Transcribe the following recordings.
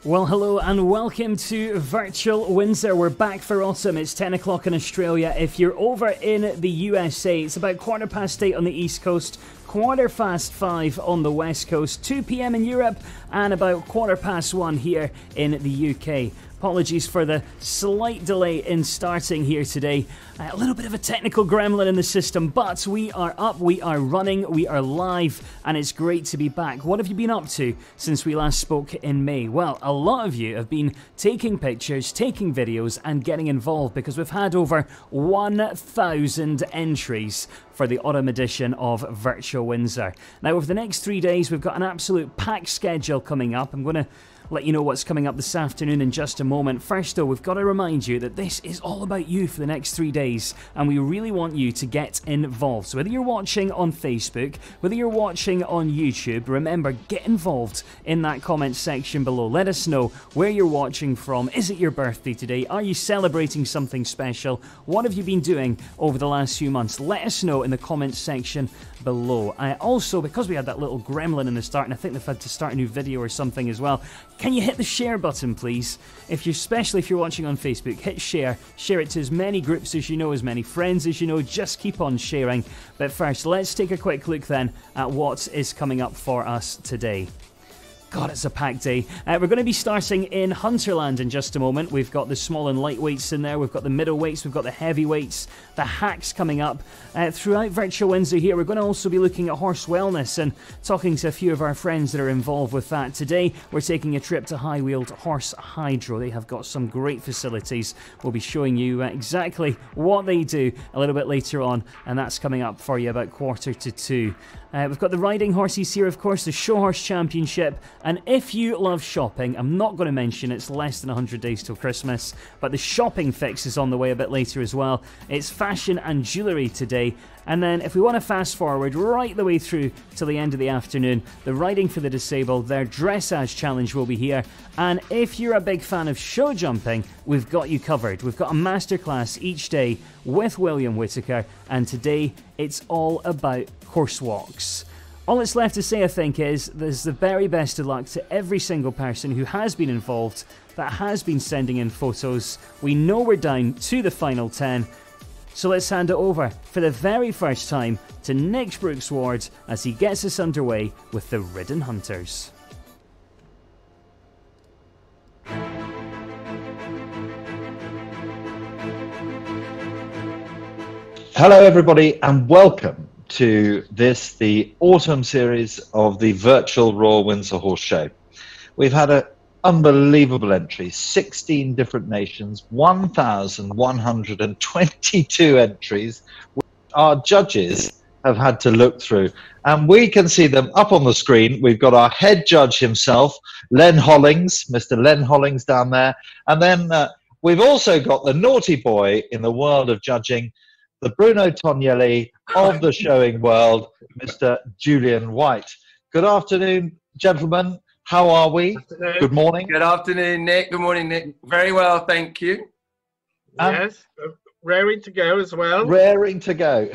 Well, hello and welcome to Virtual Windsor. We're back for autumn. It's 10 o'clock in Australia. If you're over in the USA, it's about 8:15 on the East Coast, 5:15 on the West Coast, 2 p.m. in Europe, and about 1:15 here in the UK. Apologies for the slight delay in starting here today. A little bit of a technical gremlin in the system, but we are up, we are running, we are live, and it's great to be back. What have you been up to since we last spoke in May? Well, a lot of you have been taking pictures, taking videos, and getting involved because we've had over 1,000 entries for the autumn edition of Virtual Windsor. Now, over the next 3 days, we've got an absolute packed schedule coming up. I'm going to let you know what's coming up this afternoon in just a moment. First though, we've got to remind you that this is all about you for the next 3 days, and we really want you to get involved. So whether you're watching on Facebook, whether you're watching on YouTube, remember, get involved in that comment section below. Let us know where you're watching from. Is it your birthday today? Are you celebrating something special? What have you been doing over the last few months? Let us know in the comment section below. Also, because we had that little gremlin in the start, and I think they've had to start a new video or something as well, can you hit the share button, please? Especially if you're watching on Facebook, hit share. Share it to as many groups as you know, as many friends as you know. Just keep on sharing. But first, let's take a quick look then at what is coming up for us today. God, it's a packed day. We're going to be starting in Hunterland in just a moment. We've got the small and lightweights in there. We've got the middleweights. We've got the heavyweights. The hacks coming up. Throughout Virtual Windsor here, we're going to also be looking at horse wellness and talking to a few of our friends that are involved with that. Today, we're taking a trip to High Weald Horse Hydro. They have got some great facilities. We'll be showing you exactly what they do a little bit later on, and that's coming up for you about 1:45. We've got the riding horses here, of course, the Show Horse Championship. And if you love shopping, I'm not going to mention it's less than 100 days till Christmas, but the shopping fix is on the way a bit later as well. It's fashion and jewellery today. And then if we want to fast forward right the way through till the end of the afternoon, the Riding for the Disabled, their dressage challenge will be here. And if you're a big fan of show jumping, we've got you covered. We've got a masterclass each day with William Whitaker, and today it's all about horse walks. All that's left to say, I think, is there's the very best of luck to every single person who has been involved, that has been sending in photos. We know we're down to the final 10. So let's hand it over for the very first time to Nick Brooks-Ward as he gets us underway with the Ridden Hunters. Hello everybody and welcome to this, the autumn series of the Virtual Royal Windsor Horse Show. We've had an unbelievable entry, 16 different nations, 1,122 entries, which our judges have had to look through. And we can see them up on the screen. We've got our head judge himself, Len Hollings, Mr. Len Hollings down there. And then we've also got the naughty boy in the world of judging, the Bruno Tonielli of the showing world, Mr. Julian White. Good afternoon, gentlemen. How are we? Good morning. Good afternoon, Nick. Good morning, Nick. Very well, thank you. Yes, raring to go as well. Raring to go.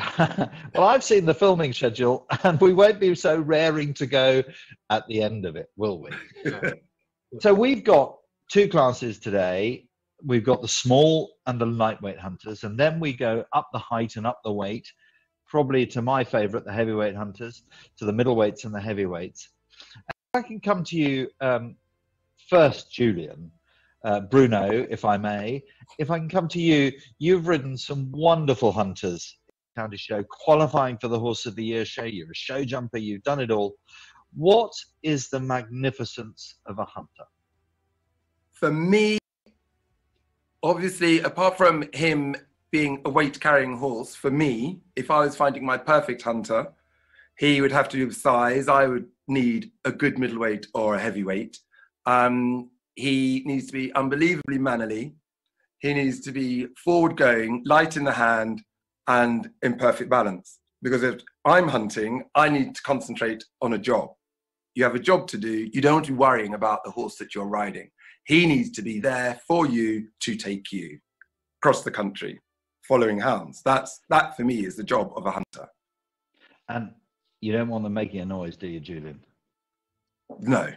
Well, I've seen the filming schedule, and we won't be so raring to go at the end of it, will we? So we've got two classes today. We've got the small and the lightweight hunters, and then we go up the height and up the weight, probably to my favorite, the heavyweight hunters, to the middleweights and the heavyweights. And if I can come to you first, Julian, Bruno, if I may, if I can come to you, you've ridden some wonderful hunters in the county show, qualifying for the Horse of the Year show. You're a show jumper, you've done it all. What is the magnificence of a hunter? For me, obviously, apart from him being a weight-carrying horse, for me, if I was finding my perfect hunter, he would have to do size. I would need a good middleweight or a heavyweight. He needs to be unbelievably mannerly. He needs to be forward-going, light in the hand, and in perfect balance. Because if I'm hunting, I need to concentrate on a job. You have a job to do. You don't want to be worrying about the horse that you're riding. He needs to be there for you to take you across the country, following hounds. That for me is the job of a hunter. And you don't want them making a noise, do you, Julian? No.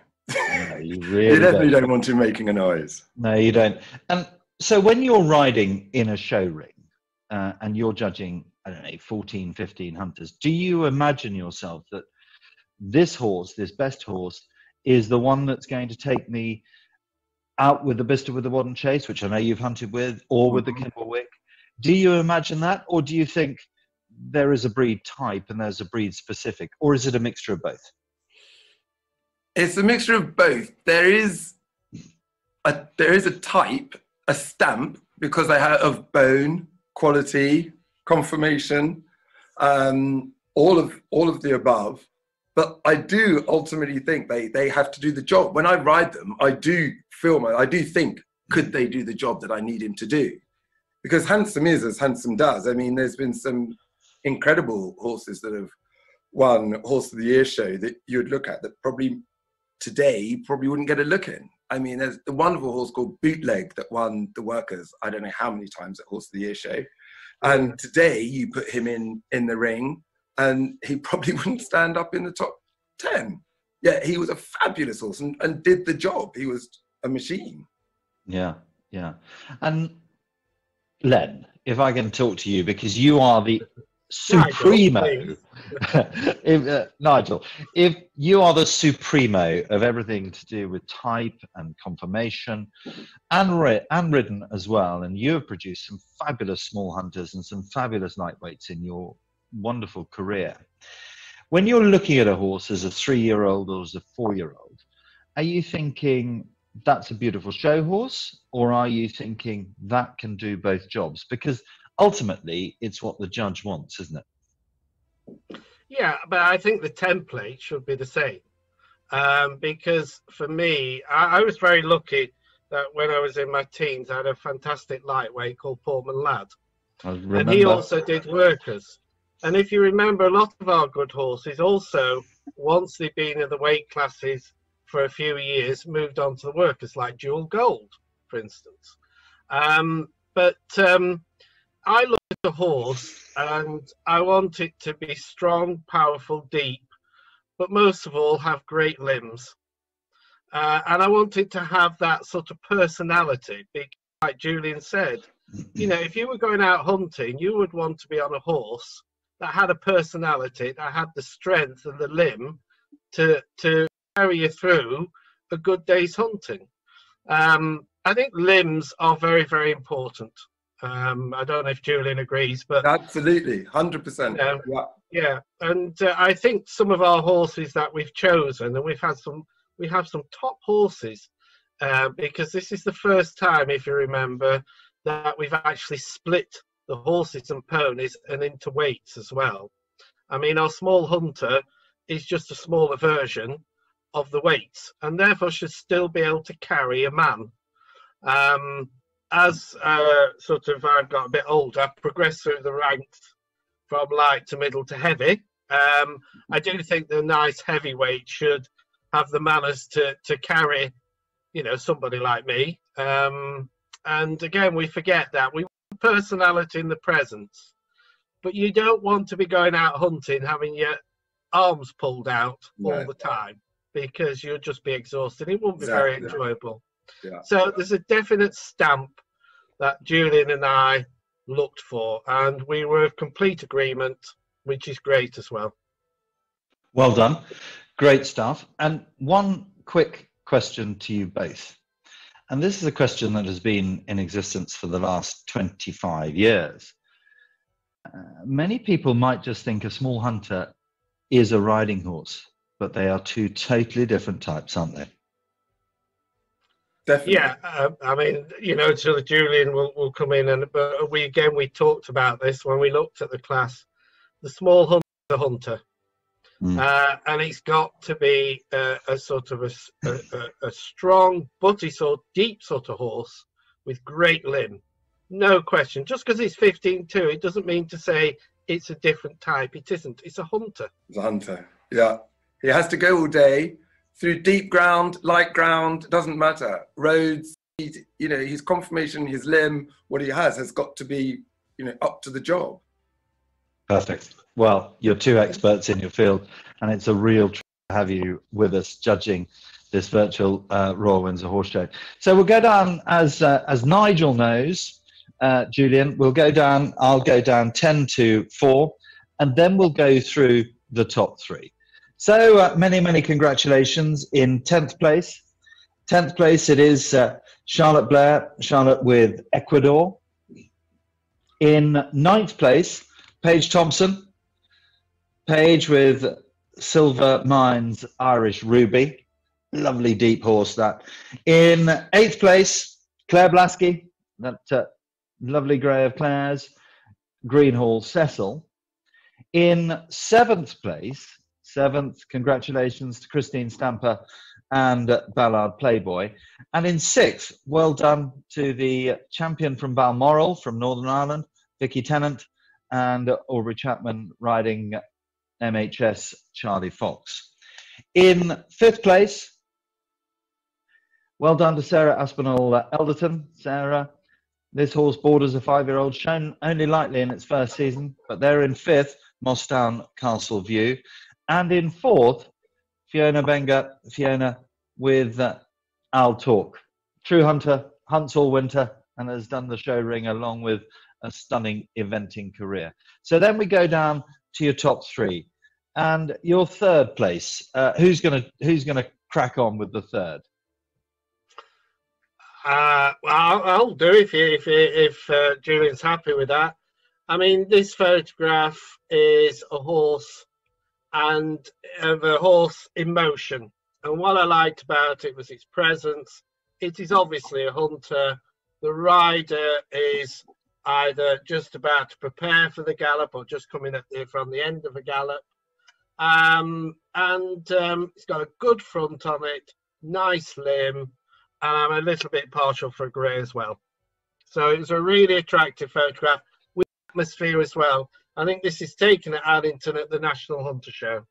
No, you really You definitely don't want him making a noise. No, you don't. And so when you're riding in a show ring and you're judging, I don't know, 14, 15 hunters, do you imagine yourself that this horse, this best horse, is the one that's going to take me out with the Bicester with the Wadden Chase, which I know you've hunted with, or with the Kimberwick? Do you imagine that, or do you think there is a breed type and there's a breed specific, or is it a mixture of both? It's a mixture of both. There is a type, a stamp, because they have of bone, quality, conformation, all of the above. But I do ultimately think they have to do the job. When I ride them, I do think, could they do the job that I need him to do? Because handsome is as handsome does. I mean, there's been some incredible horses that have won Horse of the Year show that you'd look at that probably today wouldn't get a look in. I mean, there's a wonderful horse called Bootleg that won the Workers, I don't know how many times at Horse of the Year show. And today you put him in the ring and he probably wouldn't stand up in the top 10. Yeah, he was a fabulous horse and did the job. He was a machine. Yeah, yeah. And Len, if I can talk to you, because you are the supremo. Nigel, if you are the supremo of everything to do with type and conformation and ridden as well, and you have produced some fabulous small hunters and some fabulous lightweights in your wonderful career. When you're looking at a horse as a 3-year-old or as a 4-year-old, are you thinking that's a beautiful show horse, or are you thinking that can do both jobs? Because ultimately it's what the judge wants, isn't it? Yeah, but I think the template should be the same. Because for me, I was very lucky that when I was in my teens, I had a fantastic lightweight called Portman Ladd. And he also did Workers. And if you remember, a lot of our good horses also, once they've been in the weight classes for a few years, moved on to the Workers, like Jewel Gold, for instance. But I look at the horse and I want it to be strong, powerful, deep, but most of all have great limbs. And I want it to have that sort of personality, because like Julian said, you know, if you were going out hunting, you would want to be on a horse that had a personality, that had the strength and the limb to carry you through a good day's hunting. I think limbs are very, very important. I don't know if Julian agrees, but absolutely, 100%. Yeah, and I think some of our horses that we've chosen, and we have some top horses, because this is the first time, if you remember, that we've actually split the horses and ponies and into weights as well. I mean, our small hunter is just a smaller version of the weights, and therefore should still be able to carry a man. As sort of I've got a bit older, I've progressed through the ranks from light to middle to heavy. I do think the nice heavyweight should have the manners to carry, you know, somebody like me. And again, we forget that. We want personality in the presence, but you don't want to be going out hunting having your arms pulled out all the time, because you'll just be exhausted. It won't be very enjoyable. Yeah. So there's a definite stamp that Julian and I looked for, and we were of complete agreement, which is great as well. Well done. Great stuff. And one quick question to you both. And this is a question that has been in existence for the last 25 years. Many people might just think a small hunter is a riding horse, but they are two totally different types, aren't they? Definitely. Yeah, I mean, you know, so Julian will come in, but we talked about this when we looked at the class. The small hunter is a hunter. And it's got to be a sort of a strong, butty sort, deep sort of horse with great limb. No question. Just because it's 15.2, it doesn't mean to say it's a different type. It isn't. It's a hunter. It's a hunter, yeah. He has to go all day through deep ground, light ground, doesn't matter. Roads, you know, his conformation, his limb, what he has got to be, you know, up to the job. Perfect. Well, you're two experts in your field, and it's a real treat to have you with us judging this virtual Royal Windsor Horse Show. So we'll go down as Nigel knows, Julian. We'll go down. I'll go down 10 to 4, and then we'll go through the top 3. So many congratulations in 10th place. 10th place it is Charlotte Blair. Charlotte with Ecuador. In 9th place, Paige Thompson. Paige with Silver Mines Irish Ruby. Lovely deep horse that. In 8th place, Claire Blasky. That lovely grey of Claire's. Greenhall Cecil. In 7th place, 7th, congratulations to Christine Stamper and Ballard Playboy. And in 6th, well done to the champion from Balmoral, from Northern Ireland, Vicky Tennant, and Aubrey Chapman riding MHS Charlie Fox. In 5th place, well done to Sarah Aspinall Elderton. Sarah, this horse borders a 5-year-old, shown only lightly in its first season, but they're in 5th, Mossdown Castle View. And in 4th, Fiona Benga, Fiona with Al Talk. True hunter, hunts all winter, and has done the show ring along with a stunning eventing career. So then we go down to your top 3. And your 3rd place, who's gonna crack on with the 3rd? Well, I'll do if Julian's happy with that. I mean, this photograph is a horse and the horse in motion. And what I liked about it was its presence. It is obviously a hunter. The rider is either just about to prepare for the gallop or just coming from the end of a gallop. It's got a good front on it, nice limb, and I'm a little bit partial for grey as well. So it was a really attractive photograph with atmosphere as well. I think this is taken at Addington at the National Hunter Show.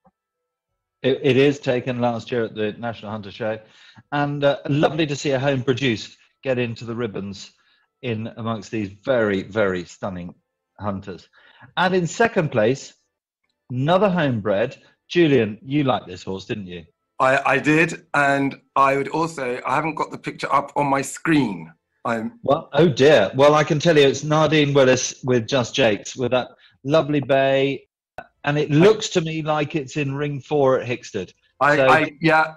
It is taken last year at the National Hunter Show, and lovely to see a home produced get into the ribbons in amongst these very stunning hunters. And in 2nd place, another homebred. Julian, you liked this horse, didn't you? I did, and I would also, I haven't got the picture up on my screen. Well, oh dear. Well, I can tell you it's Nardine Willis with Just Jakes with that lovely bay, and it looks to me like it's in ring 4 at Hickstead. Yeah.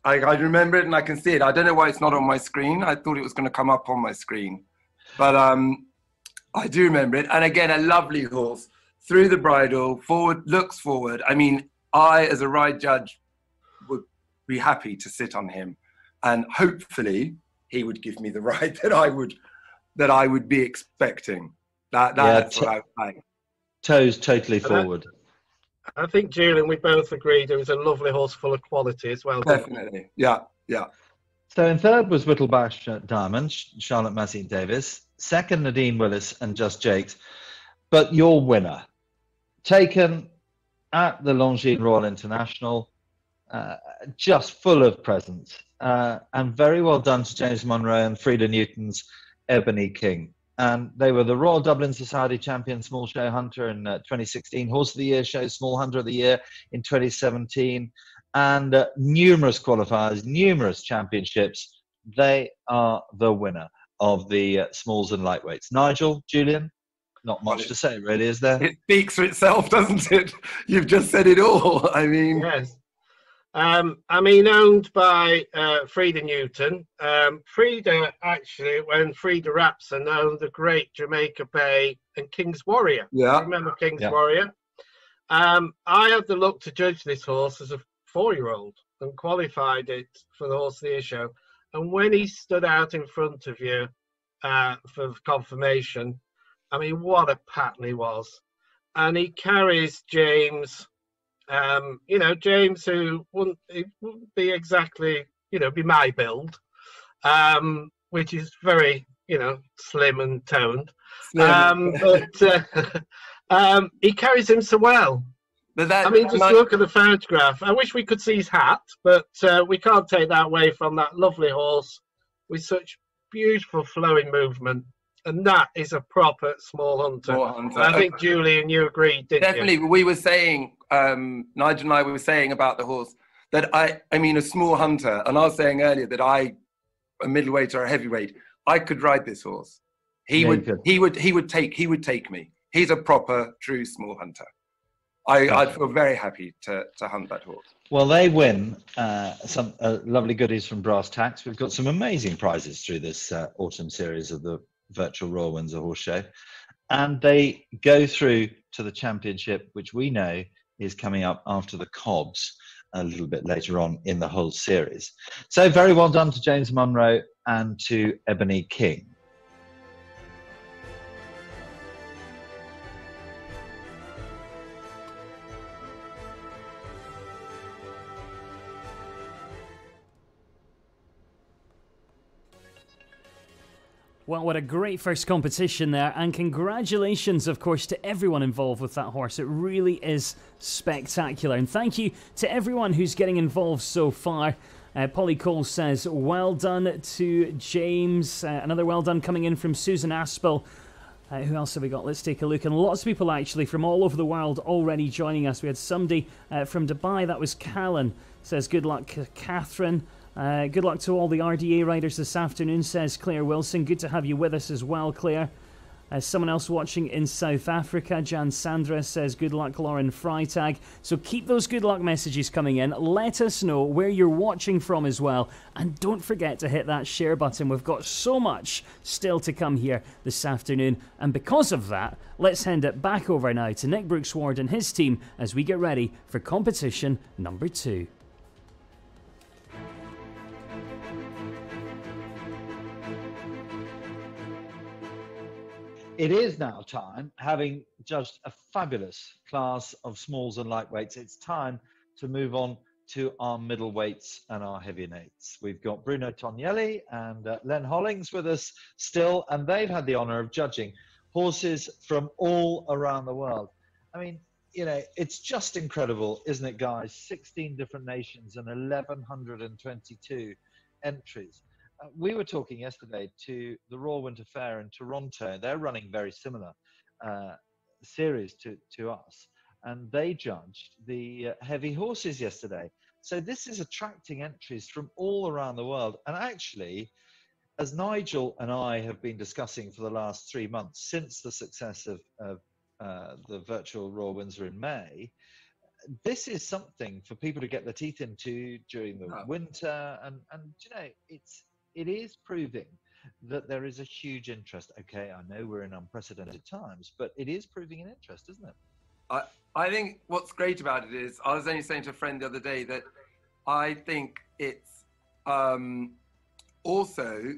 I remember it and I can see it. I don't know why it's not on my screen. I thought it was going to come up on my screen, but I do remember it. And again, a lovely horse through the bridle, forward, looks forward. I mean, I as a ride judge would be happy to sit on him, and hopefully he would give me the ride that I would be expecting. That's what I would like. Toes totally forward. I think, Julian, we both agreed it was a lovely horse full of quality as well. Definitely, yeah. So in 3rd was Whittlebash Diamond, Charlotte Massey Davis. 2nd, Nadine Willis and Just Jakes. But your winner, taken at the Longines Royal International, just full of presence, and very well done to James Monroe and Frida Newton's Ebony King. And they were the Royal Dublin Society Champion Small Show Hunter in 2016, Horse of the Year Show Small Hunter of the Year in 2017, and numerous qualifiers, numerous championships. They are the winner of the smalls and lightweights. Nigel, Julian, not much to say, really, is there? It speaks for itself, doesn't it? You've just said it all. I mean, yes. Owned by Frida Newton. Frida, actually, when Frida Rapson owned the great Jamaica Bay and King's Warrior. Yeah. Remember King's Warrior? I had the luck to judge this horse as a 4-year-old and qualified it for the Horse of the Year show. And when he stood out in front of you for confirmation, I mean, what a pattern he was. And he carries James... James, who wouldn't be exactly, be my build, which is very, slim and toned. He carries him so well. But just look at the photograph. I wish we could see his hat, but we can't take that away from that lovely horse with such beautiful flowing movement. And that is a proper small hunter. I think, Julian, you agreed, didn't you? Definitely. We were saying, Nigel and I were saying about the horse that I mean, a small hunter, and I was saying earlier that a middleweight or a heavyweight, I could ride this horse. He would take me. He's a proper, true small hunter. I'd feel very happy to hunt that horse. Well, they win some lovely goodies from Brass Tacks. We've got some amazing prizes through this autumn series of the virtual Royal Windsor Horse Show. And they go through to the championship, which we know is coming up after the Cobs a little bit later on in the whole series. So very well done to James Munro and to Ebony King. Well, what a great first competition there, and congratulations, of course, to everyone involved with that horse. It really is spectacular, and thank you to everyone who's getting involved so far. Polly Cole says, well done to James. Another well done coming in from Susan Aspel. Who else have we got? Let's take a look. And lots of people, actually, from all over the world already joining us. We had somebody from Dubai, that was Callan, says, good luck, Catherine. Good luck to all the RDA riders this afternoon, says Claire Wilson. Good to have you with us as well, Claire. Someone else watching in South Africa, Jan Sandra, says good luck, Lauren Freitag. So keep those good luck messages coming in. Let us know where you're watching from as well. And don't forget to hit that share button. We've got so much still to come here this afternoon. And because of that, let's hand it back over now to Nick Brooks-Ward and his team as we get ready for competition number 2. It is now time, having judged a fabulous class of smalls and lightweights, it's time to move on to our middleweights and our heavyweights. We've got Bruno Tognelli and Len Hollings with us still, and they've had the honour of judging horses from all around the world. I mean, you know, it's just incredible, isn't it, guys? 16 different nations and 1,122 entries. We were talking yesterday to the Royal Winter Fair in Toronto. They're running very similar series to us, and they judged the heavy horses yesterday. So this is attracting entries from all around the world. And actually, as Nigel and I have been discussing for the last 3 months since the success of the virtual Royal Windsor in May, this is something for people to get their teeth into during the winter, and you know, it is proving that there is a huge interest. Okay, I know we're in unprecedented times, but it is proving an interest, isn't it? I think what's great about it is, I was only saying to a friend the other day that I think it's also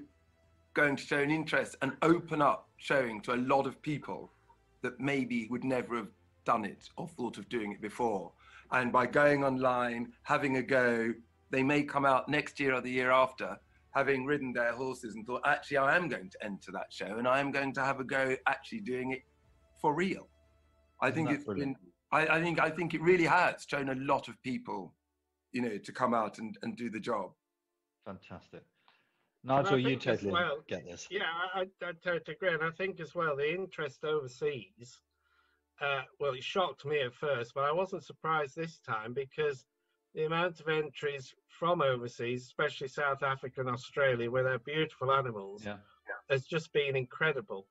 going to show an interest and open up showing to a lot of people that maybe would never have done it or thought of doing it before. And by going online, having a go, they may come out next year or the year after, having ridden their horses and thought, actually, I am going to enter that show and I am going to have a go actually doing it for real. I think it's been, I think it really has shown a lot of people, you know, to come out and do the job. Fantastic. Nigel, you totally get this. Yeah, I totally agree. And I think as well, the interest overseas, well, it shocked me at first, but I wasn't surprised this time because the amount of entries from overseas, especially South Africa and Australia, where they're beautiful animals, has just been incredible.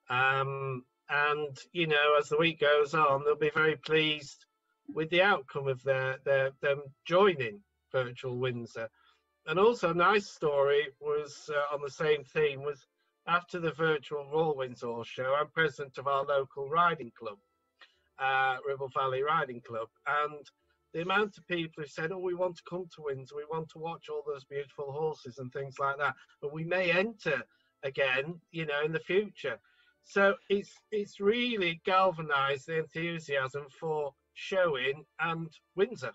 And, you know, as the week goes on, they'll be very pleased with the outcome of them joining Virtual Windsor. And also a nice story was on the same theme was after the Virtual Royal Windsor show, I'm president of our local riding club, Ribble Valley Riding Club, and the amount of people who said, oh, we want to come to Windsor, we want to watch all those beautiful horses and things like that, but we may enter again, you know, in the future. So it's really galvanised the enthusiasm for showing and Windsor.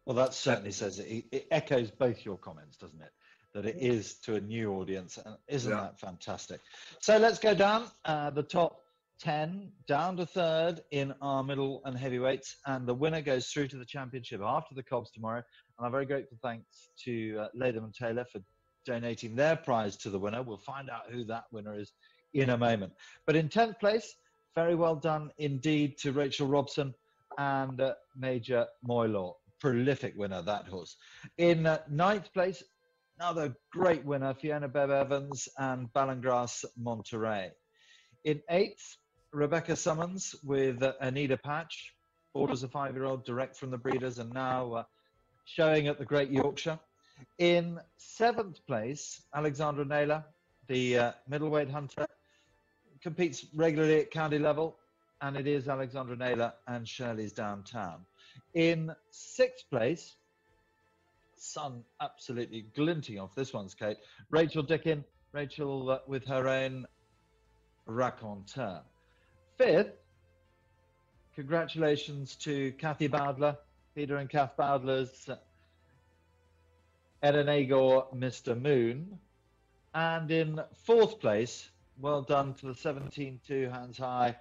Well, that certainly says it echoes both your comments, doesn't it? That it is to a new audience, and isn't that fantastic? So let's go down the top 10 down to third in our middle and heavyweights, and the winner goes through to the championship after the Cobs tomorrow. And I'm very grateful thanks to Latham and Taylor for donating their prize to the winner. We'll find out who that winner is in a moment. But in 10th place, very well done indeed to Rachel Robson and Major Moylor. prolific winner, that horse. In ninth place, another great winner, Fiona Bev Evans and Ballingras Monterey. In eighth, Rebecca Summons with Anita Patch, bought as a 5-year-old direct from the breeders and now showing at the Great Yorkshire. In seventh place, Alexandra Naylor, the middleweight hunter, competes regularly at county level, and it is Alexandra Naylor and Shirley's Downtown. In sixth place, sun absolutely glinting off this one's, Kate, Rachel Dickin, Rachel with her own raconteur. Fifth, congratulations to Kathy Bowdler, Peter and Kath Bowdler's Edenagor Mr. Moon. And in fourth place, well done to the 17-2 hands high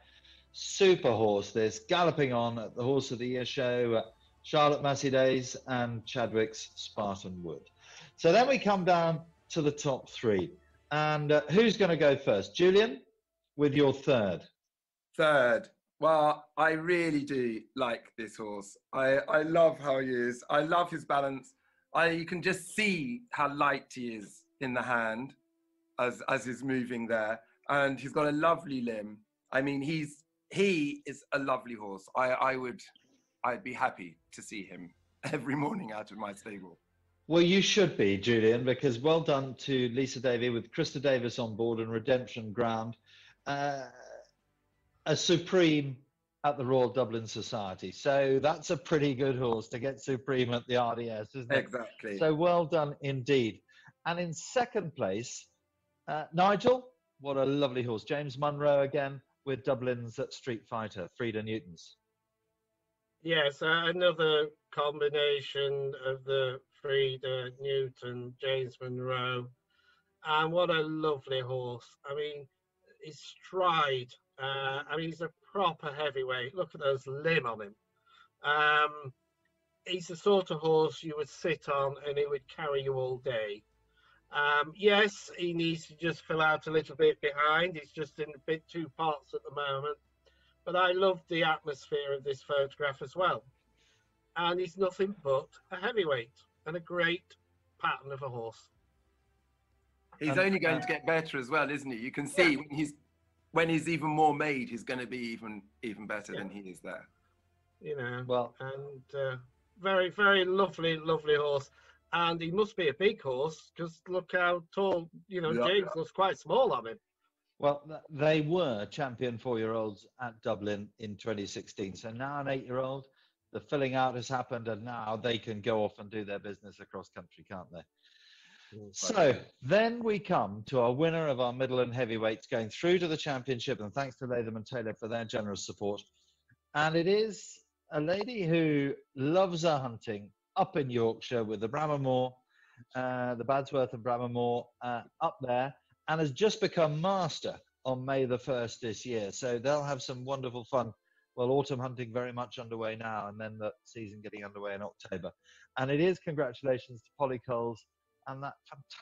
super horse, this galloping on at the Horse of the Year show, Charlotte Massey Days and Chadwick's Spartan Wood. So then we come down to the top three. And who's going to go first? Julian, with your third. Third. Well, I really do like this horse. I love how he is. I love his balance. You can just see how light he is in the hand as he's moving there. And he's got a lovely limb. I mean, he is a lovely horse. I'd be happy to see him every morning out of my stable. Well, you should be, Julian, because well done to Lisa Davey with Krista Davis on board and Redemption Ground. A supreme at the Royal Dublin Society. So that's a pretty good horse to get supreme at the RDS, isn't it? Exactly. So well done indeed. And in second place, Nigel, what a lovely horse. James Munro again with Dublin's Street Fighter, Frida Newton's. Yes, another combination of the Frida Newton, James Munro. And what a lovely horse. I mean, his stride. He's a proper heavyweight. Look at those limb on him. He's the sort of horse you would sit on and it would carry you all day. Yes, he needs to just fill out a little bit behind. He's just in a bit two parts at the moment. But I love the atmosphere of this photograph as well. And he's nothing but a heavyweight and a great pattern of a horse. He's only going to get better as well, isn't he? You can see when he's even more made, he's going to be even better than he is there. You know, well, and very, very lovely horse. And he must be a big horse because look how tall, James looks quite small on him. Well, they were champion 4-year-olds at Dublin in 2016. So now an 8-year-old, the filling out has happened and now they can go off and do their business across country, can't they? So then we come to our winner of our middle and heavyweights going through to the championship, and thanks to Latham and Taylor for their generous support. And it is a lady who loves her hunting up in Yorkshire with the Brammermoor, the Badsworth and Brammermoor up there, and has just become master on May the 1st this year. So they'll have some wonderful fun. Well, autumn hunting very much underway now, and then the season getting underway in October. And it is congratulations to Polly Coles and that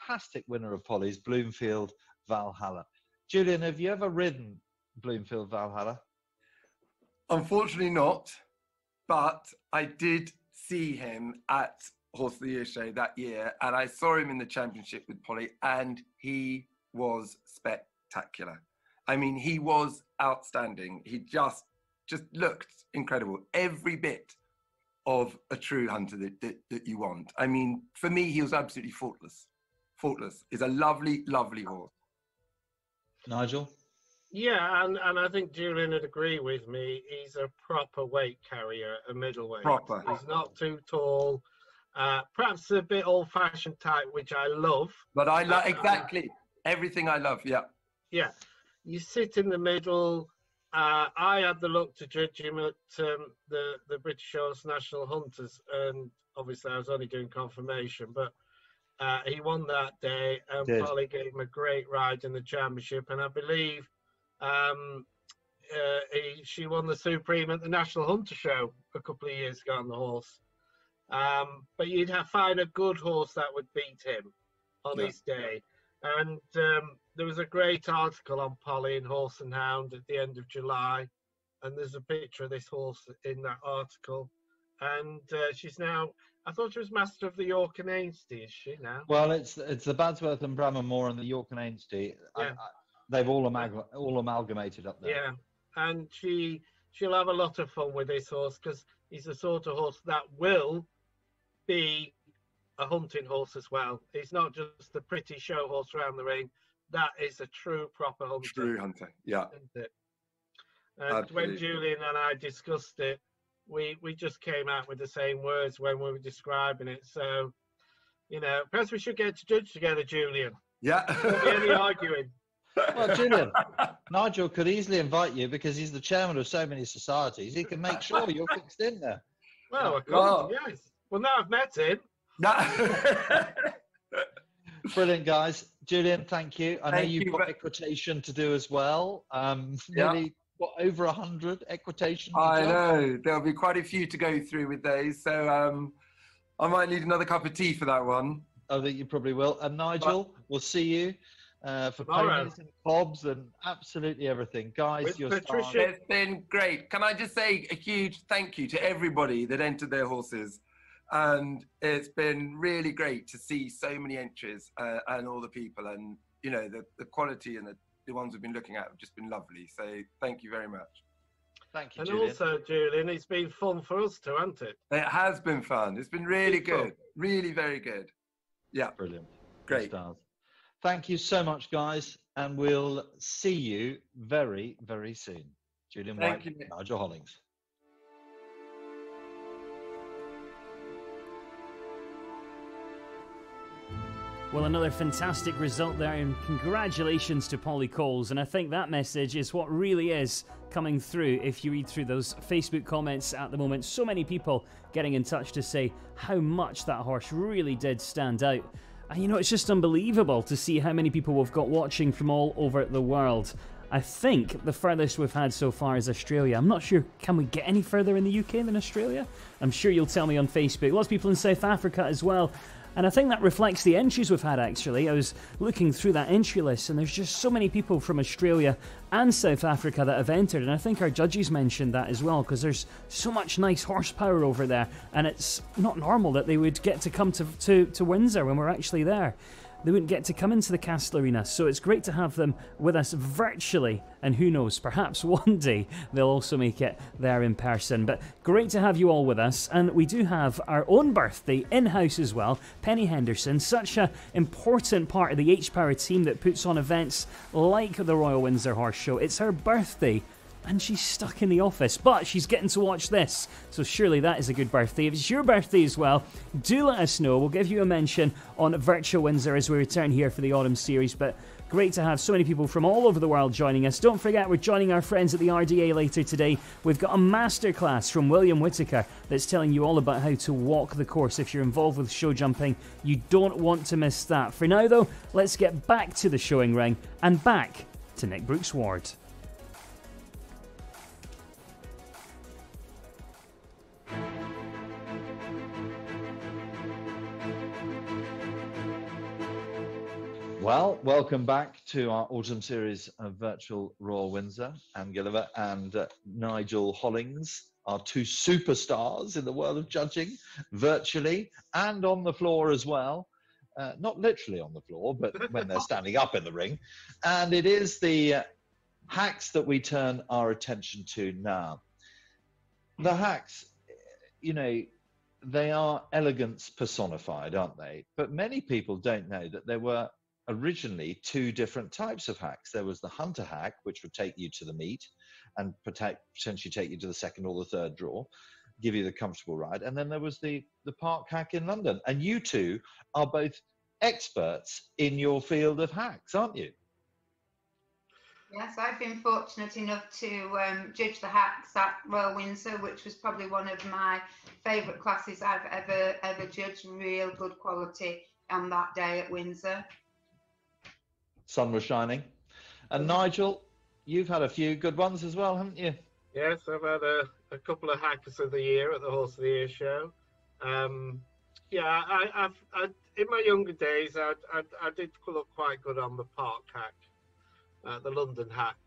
fantastic winner of Polly's, Bloomfield Valhalla. Julian, have you ever ridden Bloomfield Valhalla? Unfortunately not, but I did see him at Horse of the Year show that year, and I saw him in the championship with Polly, and he was spectacular. I mean, he was outstanding. He just looked incredible. Every bit of a true hunter that you want. I mean, for me, he was absolutely faultless. Faultless. He's a lovely, lovely horse. Nigel? Yeah, and I think Julian would agree with me. He's a proper weight carrier, a middleweight. Proper. He's not too tall. Perhaps a bit old-fashioned type, which I love. But I love exactly everything I love. Yeah. Yeah. You sit in the middle. I had the luck to judge him at the British Horse National Hunters, and obviously I was only doing confirmation, but he won that day, and Polly gave him a great ride in the championship, and I believe she won the Supreme at the National Hunter Show a couple of years ago on the horse. But you'd find a good horse that would beat him on his day. And there was a great article on Polly in Horse and Hound at the end of July, and there's a picture of this horse in that article. and she's now. I thought she was master of the York and Ainsty. Is she now? Well, it's the Badsworth and Brammermore and the York and Ainsty. Yeah. They've all amalgamated up there. Yeah, and she'll have a lot of fun with this horse because he's the sort of horse that will be a hunting horse as well. He's not just the pretty show horse around the ring. That is a true proper hunter. True hunter, yeah. Isn't it? And when Julian and I discussed it, we just came out with the same words when we were describing it. So, you know, perhaps we should get to judge together, Julian. Yeah. Won't be any arguing. Well, Julian, Nigel could easily invite you because he's the chairman of so many societies. He can make sure you're fixed in there. Well, I can't, yes. Well, now I've met him. Brilliant, guys. Julian, thank you. I know you've got equitation to do as well. Nearly, what, over 100 equitation? I know. There'll be quite a few to go through with those. So I might need another cup of tea for that one. I think you probably will. And Nigel, we'll see you for ponies and cobs and absolutely everything. Guys, you're Patricia, it's been great. Can I just say a huge thank you to everybody that entered their horses? And it's been really great to see so many entries and all the people, and you know the quality and the ones we've been looking at have just been lovely. So thank you very much. Thank you, and Julian. Also, Julian, it's been fun for us too, hasn't it? It has been fun. It's been really good. Really very good. Yeah. Brilliant. Great. Stars. Thank you so much, guys, and we'll see you very, very soon. Julian White, Nigel Hollings. Well, another fantastic result there, and congratulations to Polly Coles. And I think that message is what really is coming through if you read through those Facebook comments at the moment. So many people getting in touch to say how much that horse really did stand out. And you know, it's just unbelievable to see how many people we've got watching from all over the world. I think the furthest we've had so far is Australia. I'm not sure, can we get any further in the UK than Australia? I'm sure you'll tell me on Facebook. Lots of people in South Africa as well. And I think that reflects the entries we've had, actually. I was looking through that entry list, and there's just so many people from Australia and South Africa that have entered. And I think our judges mentioned that as well, because there's so much nice horsepower over there. And it's not normal that they would get to come to Windsor when we're actually there. They wouldn't get to come into the Castle Arena, so it's great to have them with us virtually, and who knows, perhaps one day they'll also make it there in person. But great to have you all with us, and we do have our own birthday in-house as well. Penny Henderson, such an important part of the H-Power team that puts on events like the Royal Windsor Horse Show. It's her birthday, and she's stuck in the office, but she's getting to watch this, so surely that is a good birthday. If it's your birthday as well, do let us know. We'll give you a mention on Virtual Windsor as we return here for the autumn series. But great to have so many people from all over the world joining us. Don't forget, we're joining our friends at the RDA later today. We've got a masterclass from William Whitaker that's telling you all about how to walk the course. If you're involved with show jumping, you don't want to miss that. For now though, let's get back to the showing ring and back to Nick Brooks-Ward. Well, welcome back to our autumn series of Virtual Royal Windsor. Anne Gilliver and Nigel Hollings, our two superstars in the world of judging, virtually and on the floor as well. Not literally on the floor, but when they're standing up in the ring. And it is the hacks that we turn our attention to now. The hacks, you know, they are elegance personified, aren't they? But many people don't know that there were originally two different types of hacks. There was the hunter hack, which would take you to the meet and potentially take you to the second or the third draw, give you the comfortable ride. And then there was the park hack in London. And you two are both experts in your field of hacks, aren't you? Yes, I've been fortunate enough to judge the hacks at Royal Windsor, which was probably one of my favourite classes I've ever judged. Real good quality on that day at Windsor. Sun was shining. And Nigel, you've had a few good ones as well, haven't you? Yes, I've had a couple of hackers of the year at the Horse of the Year show. Yeah, I in my younger days, I did look quite good on the park hack, the London hack.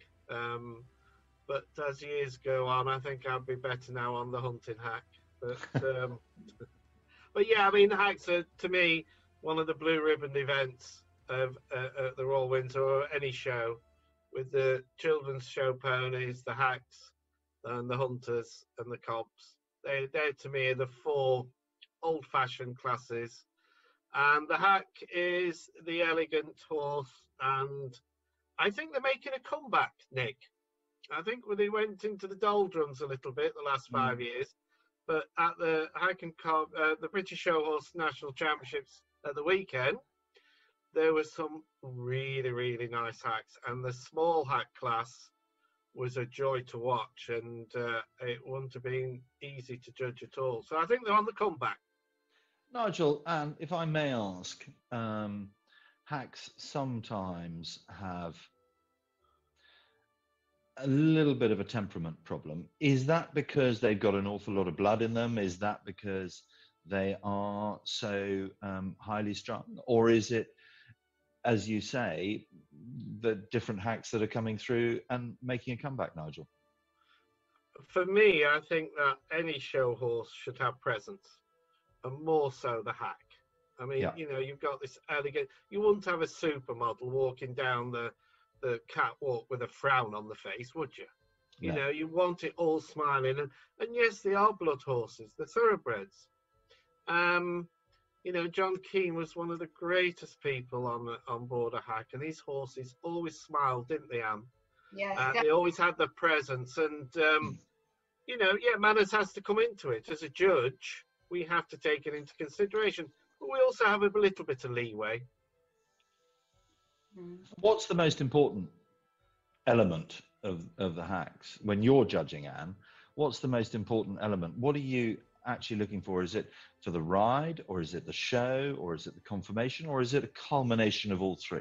But as years go on, I think I'd be better now on the hunting hack. But yeah, I mean, the hacks are, to me, one of the blue ribbon events of at the Royal Windsor or any show, with the children's show ponies, the hacks, and the hunters and the cobs. They to me are the four old-fashioned classes. And the hack is the elegant horse, and I think they're making a comeback, Nick. I think they went into the doldrums a little bit the last 5 years, but at the hack and cob, the British Show Horse National Championships at the weekend, there was some really, really nice hacks, and the small hack class was a joy to watch, and it wouldn't have been easy to judge at all. So I think they're on the comeback. Nigel, if I may ask, hacks sometimes have a little bit of a temperament problem. Is that because they've got an awful lot of blood in them? Is that because they are so highly strung? Or is it, as you say, the different hacks that are coming through and making a comeback, Nigel? For me, I think that any show horse should have presence, and more so the hack. I mean, you know, you've got this elegant, you wouldn't have a supermodel walking down the catwalk with a frown on the face, would you? You know, you want it all smiling. And yes, they are blood horses, they're thoroughbreds. You know, John Keane was one of the greatest people on board a hack, and his horses always smiled, didn't they, Anne? Yes. They always had the presence, and you know, manners has to come into it. As a judge, we have to take it into consideration, but we also have a little bit of leeway. What's the most important element of the hacks when you're judging, Anne? What's the most important element? What are you actually looking for? Is it for the ride, or is it the show, or is it the conformation, or is it a culmination of all three?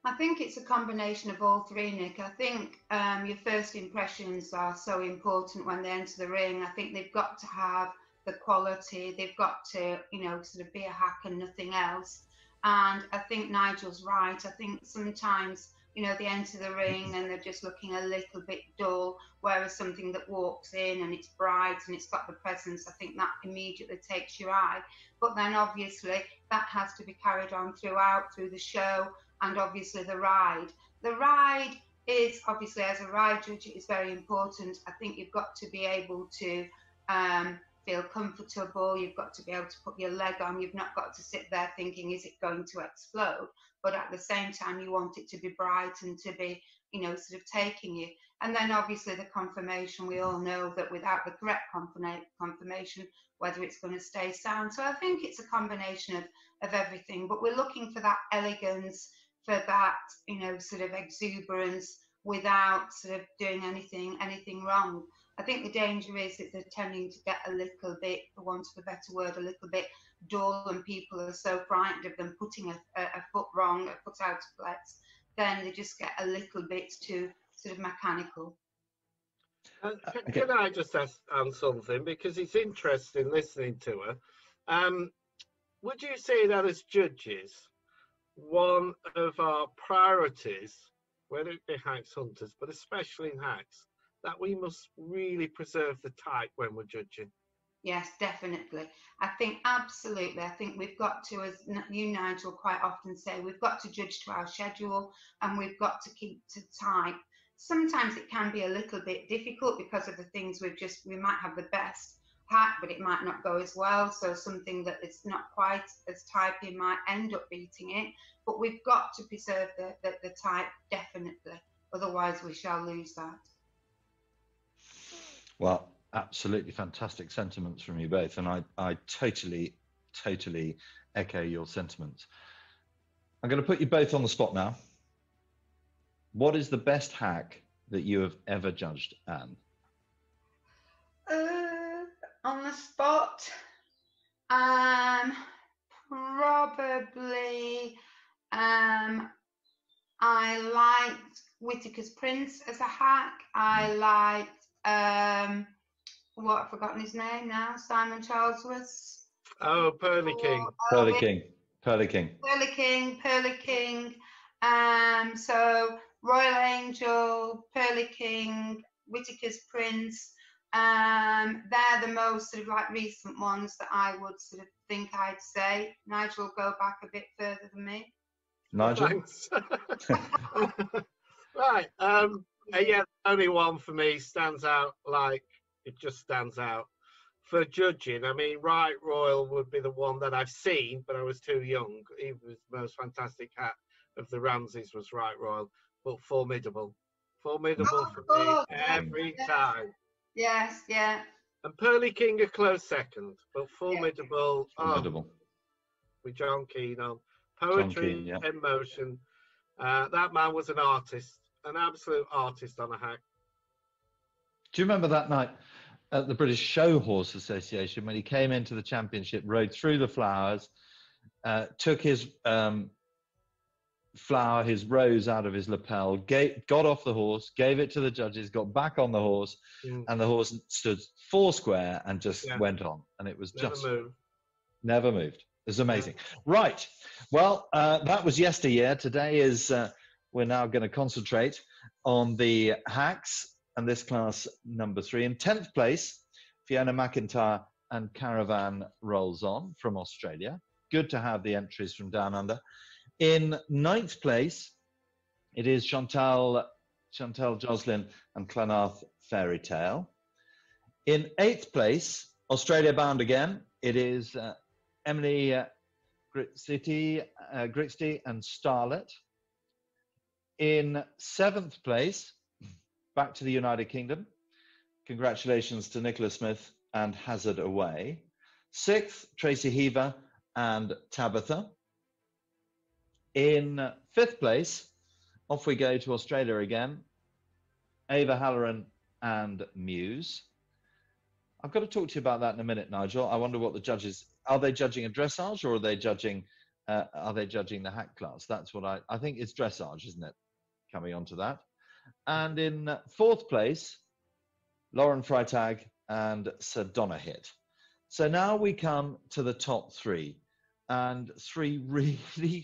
I think it's a combination of all three, Nick. I think your first impressions are so important when they enter the ring. I think they've got to have the quality. They've got to, you know, sort of be a hack and nothing else. And I think Nigel's right. I think sometimes, you know, they enter the ring and they're just looking a little bit dull, whereas something that walks in and it's bright and it's got the presence, I think that immediately takes your eye. But then obviously that has to be carried on throughout, through the show, and obviously the ride. The ride is obviously, as a ride judge, it is very important. I think you've got to be able to feel comfortable. You've got to be able to put your leg on. You've not got to sit there thinking, is it going to explode? But at the same time, you want it to be bright and to be, you know, sort of taking you. And then obviously the conformation, we all know that without the correct conformation, whether it's going to stay sound. So I think it's a combination of everything, but we're looking for that elegance, for that, you know, sort of exuberance without sort of doing anything wrong. I think the danger is that they're tending to get a little bit, for want of a better word, a little bit dull, and people are so frightened of them putting a foot wrong, a foot out of place, then they just get a little bit too sort of mechanical. Can I just ask Anne something, because it's interesting listening to her. Would you say that as judges, one of our priorities, whether it be hacks, hunters, but especially in hacks, that we must really preserve the type when we're judging? Yes, definitely. I think absolutely. I think we've got to, as you, Nigel, quite often say, we've got to judge to our schedule, and we've got to keep to type. Sometimes it can be a little bit difficult because of the things we might have the best hack, but it might not go as well. So something that is not quite as typey might end up beating it. But we've got to preserve the type, definitely. Otherwise, we shall lose that. Well, absolutely fantastic sentiments from you both, and I totally echo your sentiments. I'm going to put you both on the spot now. What is the best hack that you have ever judged, Anne? On the spot, probably I liked Whitaker's Prince as a hack. I liked I've forgotten his name now. Simon Charlesworth. Oh, Pearly King. Pearly King. So Royal Angel, Pearly King, Whitaker's Prince. They're the most sort of like recent ones that I would sort of think I'd say. Nigel will go back a bit further than me. Nigel? Thanks. Right. Yeah, only one for me stands out, like it just stands out. For judging, I mean, Right Royal would be the one that I've seen, but I was too young. He was the most fantastic hat of the Ramses was Right Royal, but Formidable. Formidable for me every time. Yes, yeah. And Pearly King a close second, but Formidable. Formidable. With John Keane on. Poetry in motion. That man was an artist, an absolute artist on a hack. Do you remember that night at the British Show Horse Association when he came into the championship, rode through the flowers, took his flower, his rose out of his lapel, got off the horse, gave it to the judges, got back on the horse, and the horse stood foursquare and just went on. And it was never moved. It was amazing. Right. Well, that was yesteryear. Today is, we're now going to concentrate on the hacks and this class number 3. In 10th place, Fiona McIntyre and Caravan Rolls On from Australia. Good to have the entries from down under. In 9th place, it is Chantal Joslin and Clanarth Fairy Tale. In 8th place, Australia bound again, it is Emily Gritsty and Starlet. In 7th place, back to the United Kingdom. Congratulations to Nicola Smith and Hazard Away. 6th, Tracy Heaver and Tabitha. In 5th place, off we go to Australia again. Ava Halloran and Muse. I've got to talk to you about that in a minute, Nigel. I wonder what the judges, are they judging a dressage or are they judging the hack class? That's what I think it's dressage, isn't it? Coming on to that. And in 4th place, Lauren Freitag and Sir Donahit. So now we come to the top 3, and 3 really,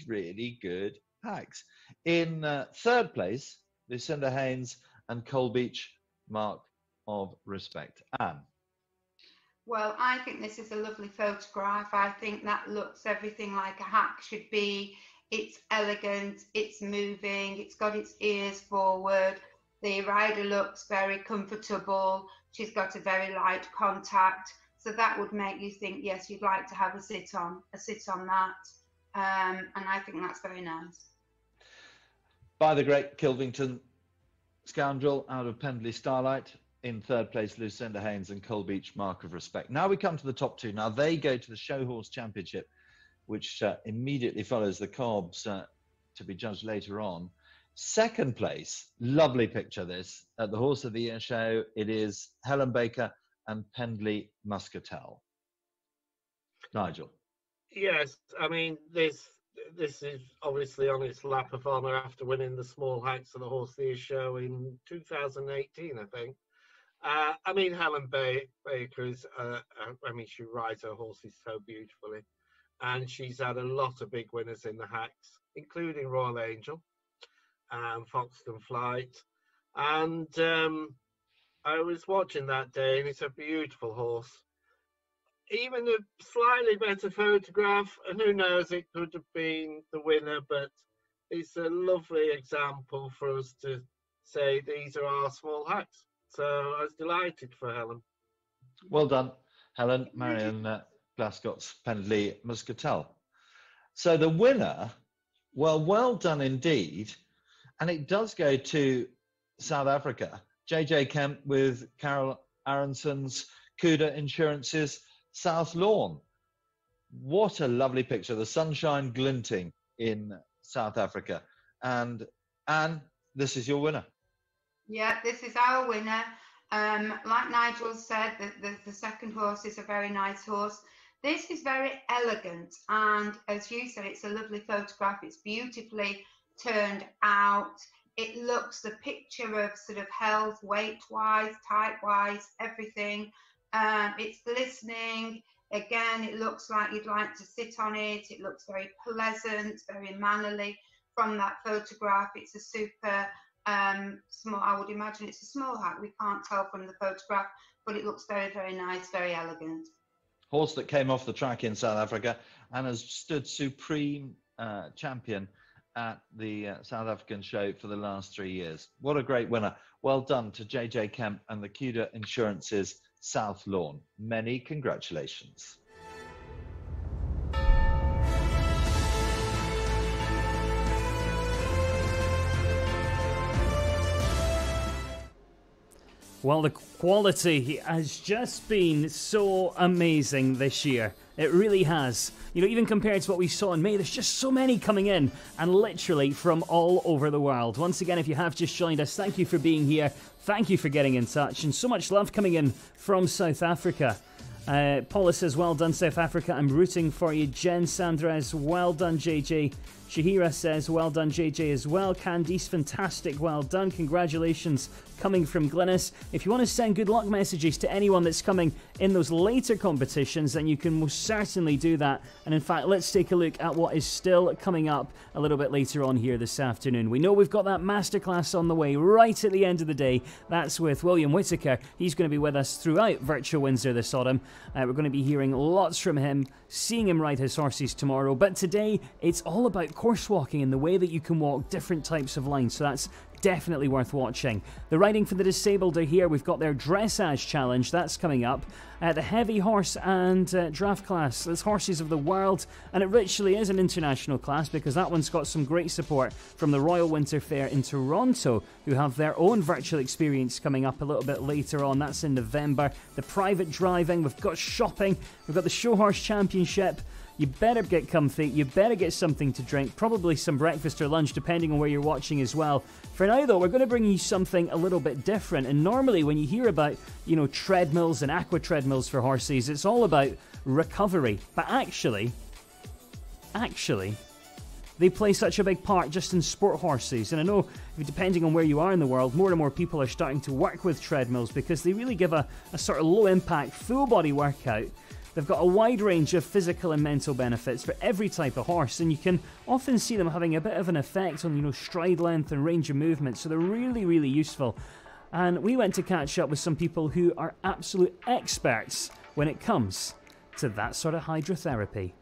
really good hacks. In 3rd place, Lucinda Haynes and Cole Beach, Mark of Respect. Anne. Well, I think this is a lovely photograph. I think that looks everything like a hack should be. It's elegant, it's moving, it's got its ears forward. The rider looks very comfortable. She's got a very light contact. So that would make you think, yes, you'd like to have a sit on that. And I think that's very nice. By the great Kilvington Scoundrel out of Pendley Starlight. In 3rd place, Lucinda Haynes and Cole Beach, Mark of Respect. Now we come to the top 2. Now they go to the Show Horse Championship, which immediately follows the Cobbs to be judged later on. 2nd place, lovely picture this, at the Horse of the Year show, it is Helen Baker and Pendley Muscatel. Nigel. Yes, I mean, this is obviously on its lap of honour after winning the small hacks of the Horse of the Year show in 2018, I think. I mean, Helen Baker is, I mean, she rides her horses so beautifully. And she's had a lot of big winners in the hacks, including Royal Angel and Foxton Flight. And I was watching that day, and it's a beautiful horse. Even a slightly better photograph, and who knows, it could have been the winner, but it's a lovely example for us to say these are our small hacks. So I was delighted for Helen. Well done, Helen. Marion Glasgott's Pendley Muscatel. So the winner, well done indeed. And it does go to South Africa. JJ Kemp with Carol Aronson's Cuda Insurance's South Lawn. What a lovely picture. The sunshine glinting in South Africa. And Anne, this is your winner. Yeah, this is our winner. Like Nigel said, the second horse is a very nice horse. This is very elegant, and as you said, it's a lovely photograph. It's beautifully turned out. It looks the picture of sort of health, weight-wise, type-wise, everything. It's glistening. Again, it looks like you'd like to sit on it. It looks very pleasant, very mannerly. From that photograph, it's a super small, I would imagine it's a small hack. We can't tell from the photograph, but it looks very, very nice, very elegant. Horse that came off the track in South Africa and has stood supreme champion at the South African show for the last 3 years. What a great winner. Well done to JJ Kemp and the Cuda Insurance's South Lawn. Many congratulations. Well, the quality has just been so amazing this year. It really has. You know, even compared to what we saw in May, there's just so many coming in, and literally from all over the world. Once again, if you have just joined us, thank you for being here. Thank you for getting in touch, and so much love coming in from South Africa. Paula says, well done, South Africa. I'm rooting for you. Jen Sandres, well done, JJ. Shahira says, well done, JJ, as well. Candice, fantastic, well done. Congratulations, coming from Glynis. If you want to send good luck messages to anyone that's coming in those later competitions, then you can most certainly do that. And in fact, let's take a look at what is still coming up a little bit later on here this afternoon. We know we've got that masterclass on the way right at the end of the day. That's with William Whitaker. He's going to be with us throughout Virtual Windsor this autumn. We're going to be hearing lots from him, seeing him ride his horses tomorrow. But today, it's all about course walking and the way that you can walk different types of lines. So that's definitely worth watching. The riding for the disabled are here. We've got their dressage challenge. That's coming up. The heavy horse and draft class. There's Horses of the World. And it literally is an international class because that one's got some great support from the Royal Winter Fair in Toronto, who have their own virtual experience coming up a little bit later on. That's in November. The private driving. We've got shopping. We've got the Show Horse Championship. You better get comfy, you better get something to drink, probably some breakfast or lunch, depending on where you're watching as well. For now, though, we're going to bring you something a little bit different. And normally when you hear about, you know, treadmills and aqua treadmills for horses, it's all about recovery. But actually, they play such a big part just in sport horses. And I know, depending on where you are in the world, more and more people are starting to work with treadmills because they really give a sort of low-impact, full-body workout. They've got a wide range of physical and mental benefits for every type of horse, and you can often see them having a bit of an effect on, you know, stride length and range of movement, so they're really, really useful. And we went to catch up with some people who are absolute experts when it comes to that sort of hydrotherapy.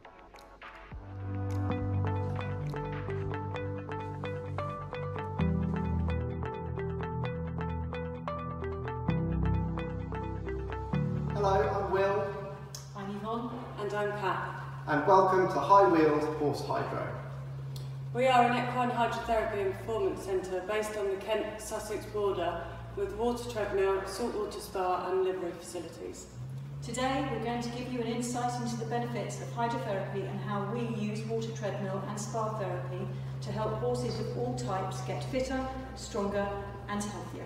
Hello, I'm Will. I'm Yvonne. And I'm Pat. And welcome to High Wheeled Horse Hydro. We are an equine hydrotherapy and performance centre based on the Kent-Sussex border with water treadmill, saltwater spa and livery facilities. Today we're going to give you an insight into the benefits of hydrotherapy and how we use water treadmill and spa therapy to help horses of all types get fitter, stronger and healthier.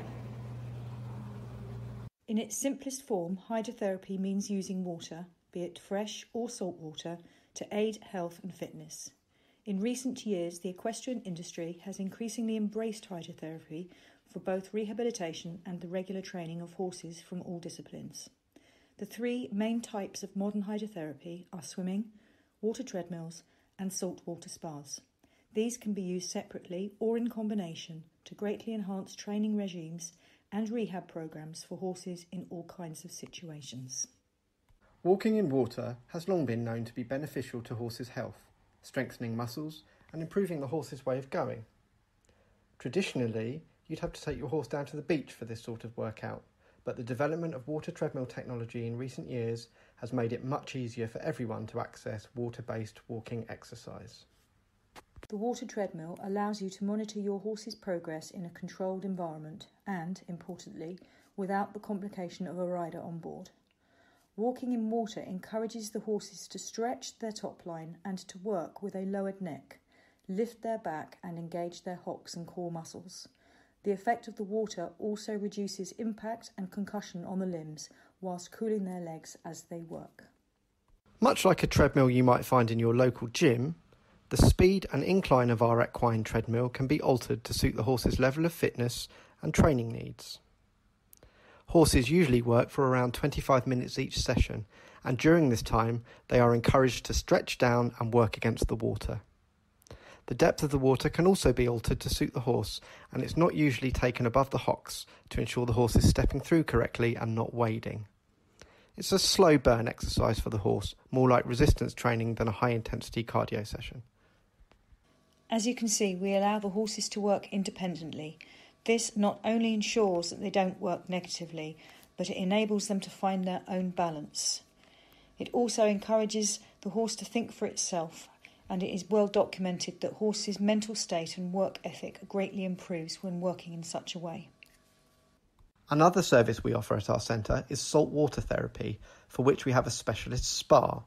In its simplest form, hydrotherapy means using water, be it fresh or salt water, to aid health and fitness. In recent years, the equestrian industry has increasingly embraced hydrotherapy for both rehabilitation and the regular training of horses from all disciplines. The three main types of modern hydrotherapy are swimming, water treadmills, and saltwater spas. These can be used separately or in combination to greatly enhance training regimes and rehab programs for horses in all kinds of situations. Walking in water has long been known to be beneficial to horses' health, strengthening muscles and improving the horse's way of going. Traditionally, you'd have to take your horse down to the beach for this sort of workout, but the development of water treadmill technology in recent years has made it much easier for everyone to access water-based walking exercise. The water treadmill allows you to monitor your horse's progress in a controlled environment and, importantly, without the complication of a rider on board. Walking in water encourages the horses to stretch their top line and to work with a lowered neck, lift their back and engage their hocks and core muscles. The effect of the water also reduces impact and concussion on the limbs whilst cooling their legs as they work. Much like a treadmill you might find in your local gym, the speed and incline of our equine treadmill can be altered to suit the horse's level of fitness and training needs. Horses usually work for around 25 minutes each session, and during this time they are encouraged to stretch down and work against the water. The depth of the water can also be altered to suit the horse, and it's not usually taken above the hocks to ensure the horse is stepping through correctly and not wading. It's a slow burn exercise for the horse, more like resistance training than a high intensity cardio session. As you can see, we allow the horses to work independently. This not only ensures that they don't work negatively, but it enables them to find their own balance. It also encourages the horse to think for itself, and it is well documented that horses' mental state and work ethic greatly improves when working in such a way. Another service we offer at our centre is saltwater therapy, for which we have a specialist spa.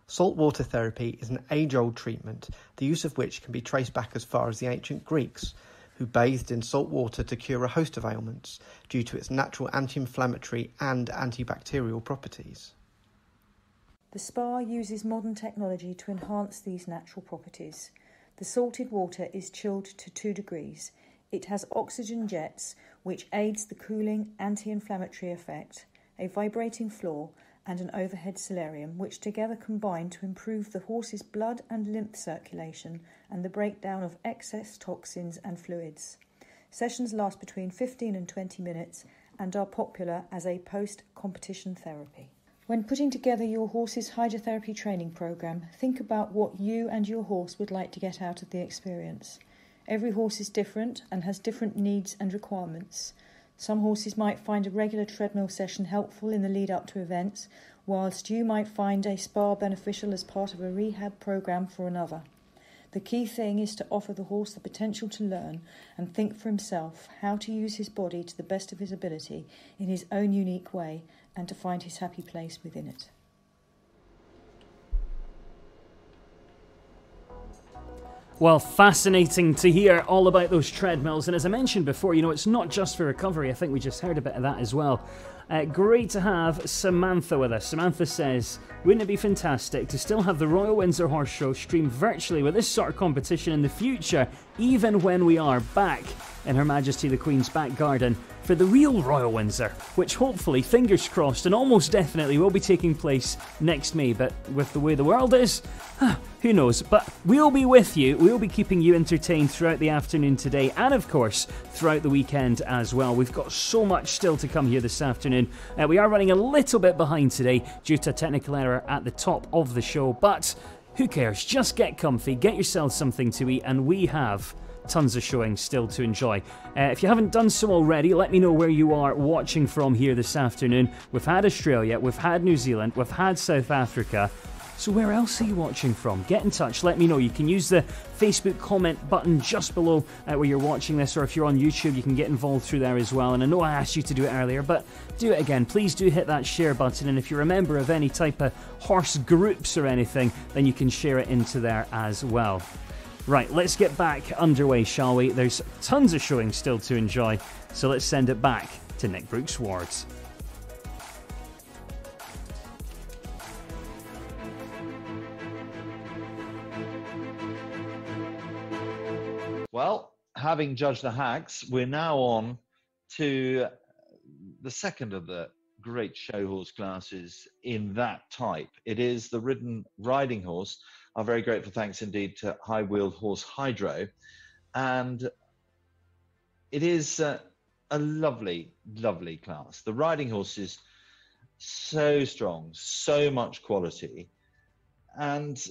Saltwater therapy is an age-old treatment, the use of which can be traced back as far as the ancient Greeks, who bathed in salt water to cure a host of ailments due to its natural anti-inflammatory and antibacterial properties. The spa uses modern technology to enhance these natural properties. The salted water is chilled to 2 degrees. It has oxygen jets, which aids the cooling anti-inflammatory effect, a vibrating floor, and an overhead solarium, which together combine to improve the horse's blood and lymph circulation and the breakdown of excess toxins and fluids. Sessions last between 15 and 20 minutes and are popular as a post-competition therapy. When putting together your horse's hydrotherapy training program, think about what you and your horse would like to get out of the experience. Every horse is different and has different needs and requirements. Some horses might find a regular treadmill session helpful in the lead up to events, whilst you might find a spa beneficial as part of a rehab program for another. The key thing is to offer the horse the potential to learn and think for himself how to use his body to the best of his ability in his own unique way and to find his happy place within it. Well, fascinating to hear all about those treadmills. And as I mentioned before, it's not just for recovery. I think we just heard a bit of that as well. Great to have Samantha with us. Samantha says, wouldn't it be fantastic to still have the Royal Windsor Horse Show streamed virtually with this sort of competition in the future, even when we are back in Her Majesty the Queen's back garden for the real Royal Windsor, which hopefully, fingers crossed, and almost definitely will be taking place next May. But with the way the world is, who knows? But we'll be with you. We'll be keeping you entertained throughout the afternoon today and, of course, throughout the weekend as well. We've got so much still to come here this afternoon. We are running a little bit behind today due to a technical error at the top of the show, but who cares? Just get comfy, get yourself something to eat, and we have tons of showing still to enjoy. If you haven't done so already, let me know where you are watching from here this afternoon. We've had Australia, we've had New Zealand, we've had South Africa. So where else are you watching from? Get in touch, let me know. You can use the Facebook comment button just below where you're watching this, or if you're on YouTube, you can get involved through there as well. And I know I asked you to do it earlier, but do it again. Please do hit that share button, and if you're a member of any type of horse groups or anything, then you can share it into there as well. Right, let's get back underway, shall we? There's tons of showing still to enjoy, so let's send it back to Nick Brooks-Wards. Well, having judged the hacks, we're now on to the second of the great show horse classes in that type. It is the ridden riding horse. Our very grateful thanks indeed to High Wheeled Horse Hydro. And it is a lovely, lovely class. The riding horse is so strong, so much quality. And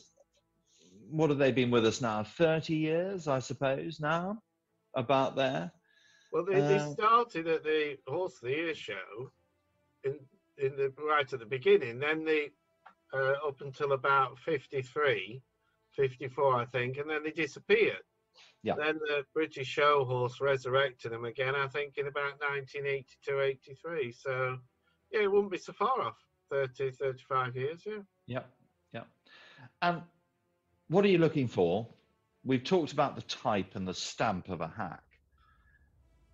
what have they been with us now? 30 years, I suppose, now? About there? Well, they started at the Horse of the Year show in the right at the beginning. Then they up until about 53, 54, I think, and then they disappeared. Yeah. Then the British show horse resurrected them again, I think, in about 1982, 83. So, yeah, it wouldn't be so far off, 30, 35 years, yeah. Yeah, yeah. And what are you looking for? We've talked about the type and the stamp of a hack.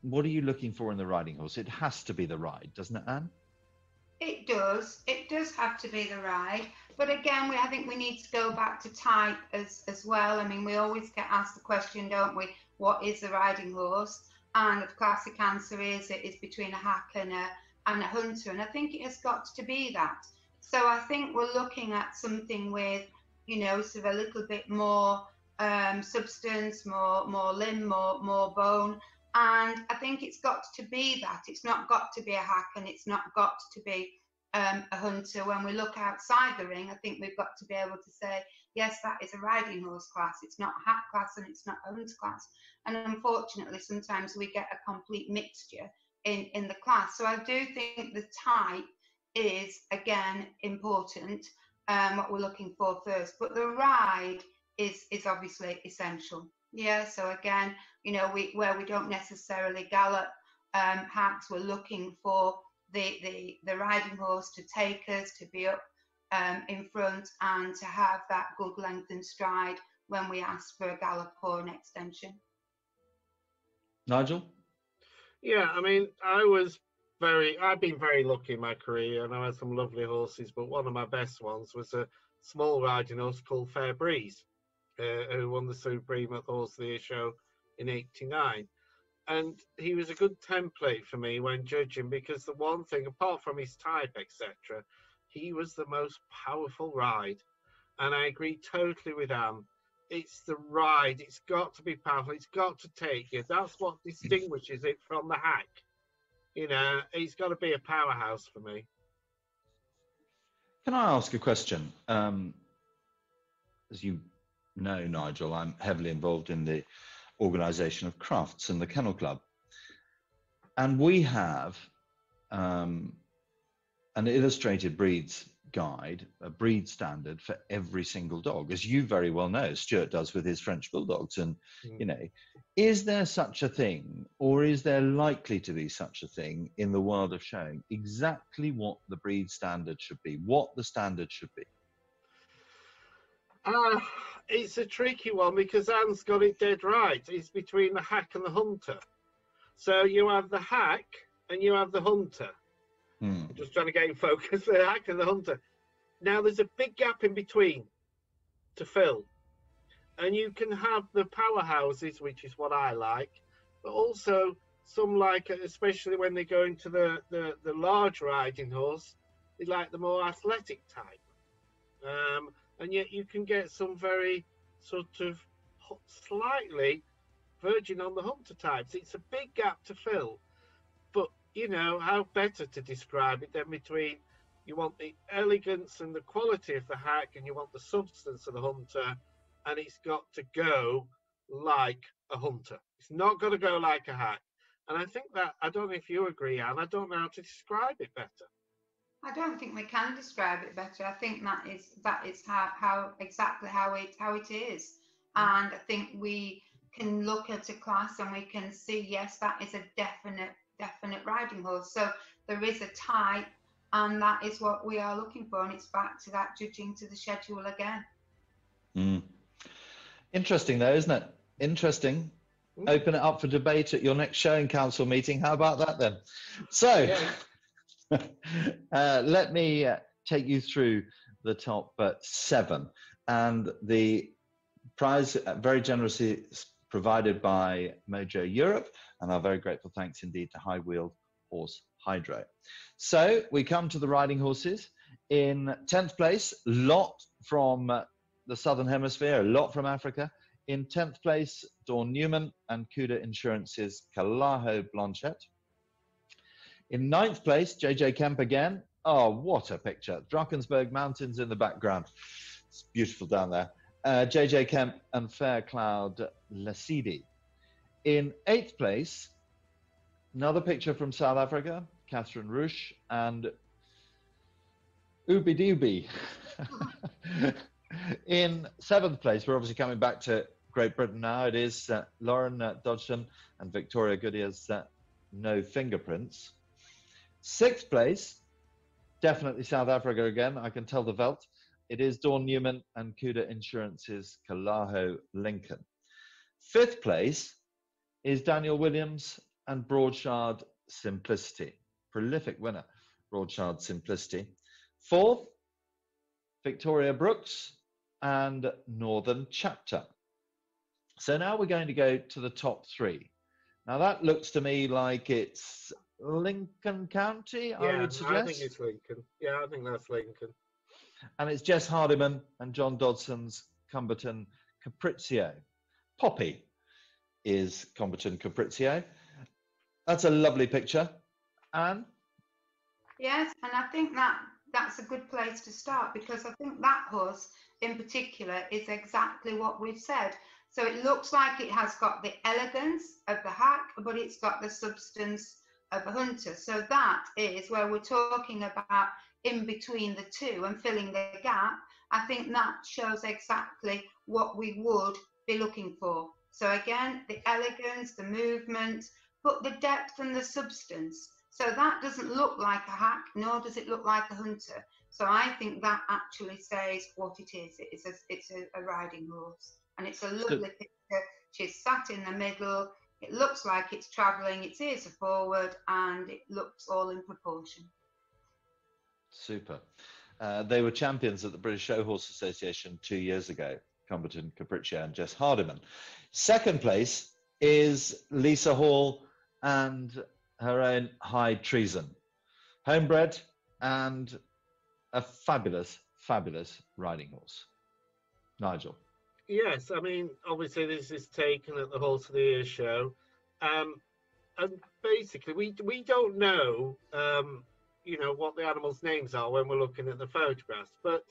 What are you looking for in the riding horse? It has to be the ride, doesn't it, Anne? It does. It does have to be the ride. But again, I think we need to go back to type as well. I mean, we always get asked the question, don't we? What is a riding horse? And the classic answer is it is between a hack and a hunter. And I think it has got to be that. So I think we're looking at something with, sort of a little bit more substance, more limb, more bone. And I think it's got to be that. It's not got to be a hack, and it's not got to be a hunter, when we look outside the ring, I think we've got to be able to say, yes, that is a riding horse class. It's not a hack class and it's not a hunter class. And unfortunately, sometimes we get a complete mixture in the class. So I do think the type is, again, important, what we're looking for first. But the ride is obviously essential. Yeah, so again, you know, where we don't necessarily gallop hacks, we're looking for the riding horse to take us, to be up in front, and to have that good length and stride when we ask for a gallop or an extension. Nigel? Yeah, I mean, I've been very lucky in my career, and I had some lovely horses, but one of my best ones was a small riding horse called Fair Breeze, who won the Supreme at the Horse of the Year show in '89. And he was a good template for me when judging, because the one thing, apart from his type, etc., he was the most powerful ride. And I agree totally with Anne. It's the ride. It's got to be powerful. It's got to take you. That's what distinguishes it from the hack. You know, it's got to be a powerhouse for me. Can I ask a question? As you know, Nigel, I'm heavily involved in the organisation of crafts and the Kennel Club. And we have an illustrated breeds guide, a breed standard for every single dog, as you very well know, Stuart does with his French Bulldogs. And, you know, is there such a thing, or is there likely to be such a thing in the world of showing exactly what the breed standard should be, what the standard should be? It's a tricky one, because Anne's got it dead right. It's between the hack and the hunter. So you have the hack and you have the hunter. I'm just trying to get in focus, the hack and the hunter. Now there's a big gap in between to fill. And you can have the powerhouses, which is what I like, but also some like, especially when they go into the large riding horse, they like the more athletic type. And yet you can get some very sort of slightly verging on the hunter types. It's a big gap to fill. But, you know, how better to describe it than between you want the elegance and the quality of the hack, and you want the substance of the hunter, and it's got to go like a hunter. It's not got to go like a hack. And I think that, I don't know if you agree, Anne, I don't know how to describe it better. I don't think we can describe it better. I think that is how exactly how it is. And I think we can look at a class and we can see, yes, that is a definite riding horse. So there is a type, and that is what we are looking for. And it's back to that judging to the schedule again. Interesting though, isn't it? Interesting. Open it up for debate at your next showing council meeting. How about that then? So let me take you through the top 7, and the prize very generously provided by Mojo Europe, and our very grateful thanks indeed to High Wheeled Horse Hydro. So we come to the riding horses. In 10th place, lot from the Southern Hemisphere, a lot from Africa. In 10th place, Dawn Newman and Cuda Insurance's Kalaho Blanchette. In 9th place, JJ Kemp again. Oh, what a picture. Drakensberg Mountains in the background. It's beautiful down there. JJ Kemp and Faircloud Lasidi. In 8th place, another picture from South Africa, Catherine Rush and Ooby Dooby. In 7th place, we're obviously coming back to Great Britain now. It is Lauren Dodgson and Victoria Goodyear's No Fingerprints. 6th place, definitely South Africa again. I can tell the Veld. It is Dawn Newman and Cuda Insurance's Kalaho Lincoln. 5th place is Daniel Williams and Broadshard Simplicity. Prolific winner, Broadshard Simplicity. 4th, Victoria Brooks and Northern Chapter. So now we're going to go to the top 3. Now that looks to me like it's Lincoln County, I would suggest. I think it's Lincoln. Yeah, I think that's Lincoln. And it's Jess Hardiman and John Dodson's Cumberton Capriccio. Poppy is Cumberton Capriccio. That's a lovely picture. Anne? Yes, and I think that's a good place to start, because I think that horse in particular is exactly what we've said. So it looks like it has got the elegance of the hack, but it's got the substance of a hunter. So that is where we're talking about in between the two and filling the gap. I think that shows exactly what we would be looking for. So again, the elegance, the movement, but the depth and the substance. So that doesn't look like a hack, nor does it look like a hunter. So I think that actually says what it is. It's a riding horse, and it's a lovely picture. She's sat in the middle. It looks like it's travelling. Its ears are forward, and it looks all in proportion. Super. They were champions at the British Show Horse Association 2 years ago, Cumberton Capriccio and Jess Hardiman. Second place is Lisa Hall and her own High Treason. Homebred and a fabulous, fabulous riding horse. Nigel. Yes, I mean, obviously this is taken at the Horse of the Year show. And basically, we don't know, you know, what the animals' names are when we're looking at the photographs. But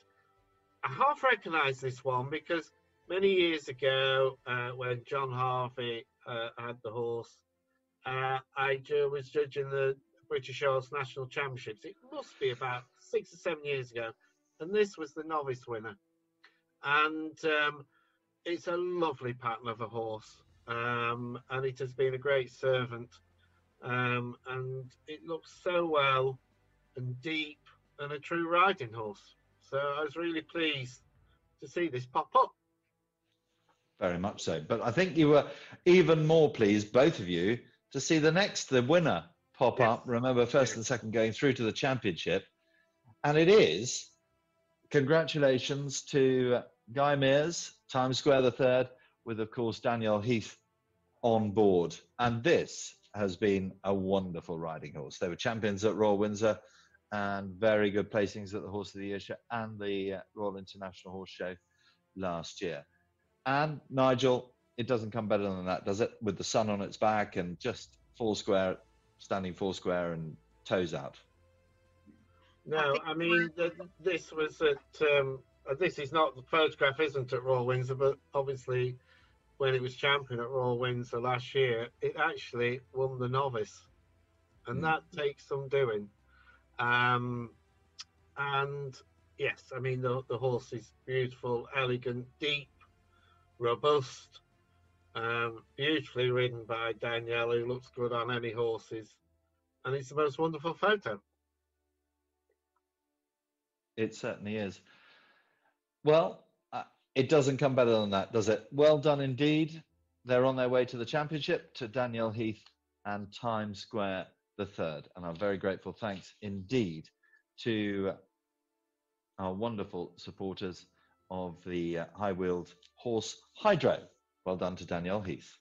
I half recognise this one because many years ago, when John Harvey had the horse, I was judging the British Horse National Championships. It must be about 6 or 7 years ago. And this was the novice winner. And it's a lovely pattern of a horse. And it has been a great servant. And it looks so well and deep and a true riding horse. So I was really pleased to see this pop up. Very much so. But I think you were even more pleased, both of you, to see the winner pop up. Remember, first and second going through to the championship. And it is, congratulations to Guy Mears, Times Square the third, with, of course, Danielle Heath on board. And this has been a wonderful riding horse. They were champions at Royal Windsor and very good placings at the Horse of the Year show and the Royal International Horse Show last year. And Nigel, it doesn't come better than that, does it? With the sun on its back and just full square, standing full square and toes out. No, I mean, this was at, this is not, the photograph isn't at Royal Windsor, but obviously when it was champion at Royal Windsor last year, it actually won the novice. And that takes some doing. And yes, I mean, the horse is beautiful, elegant, deep, robust, beautifully ridden by Danielle, who looks good on any horses. And it's the most wonderful photo. It certainly is. Well, it doesn't come better than that, does it? Well done indeed. They're on their way to the championship, to Danielle Heath and Times Square the third. And I'm very grateful. Thanks indeed to our wonderful supporters of the high-wheeled horse Hydro. Well done to Danielle Heath.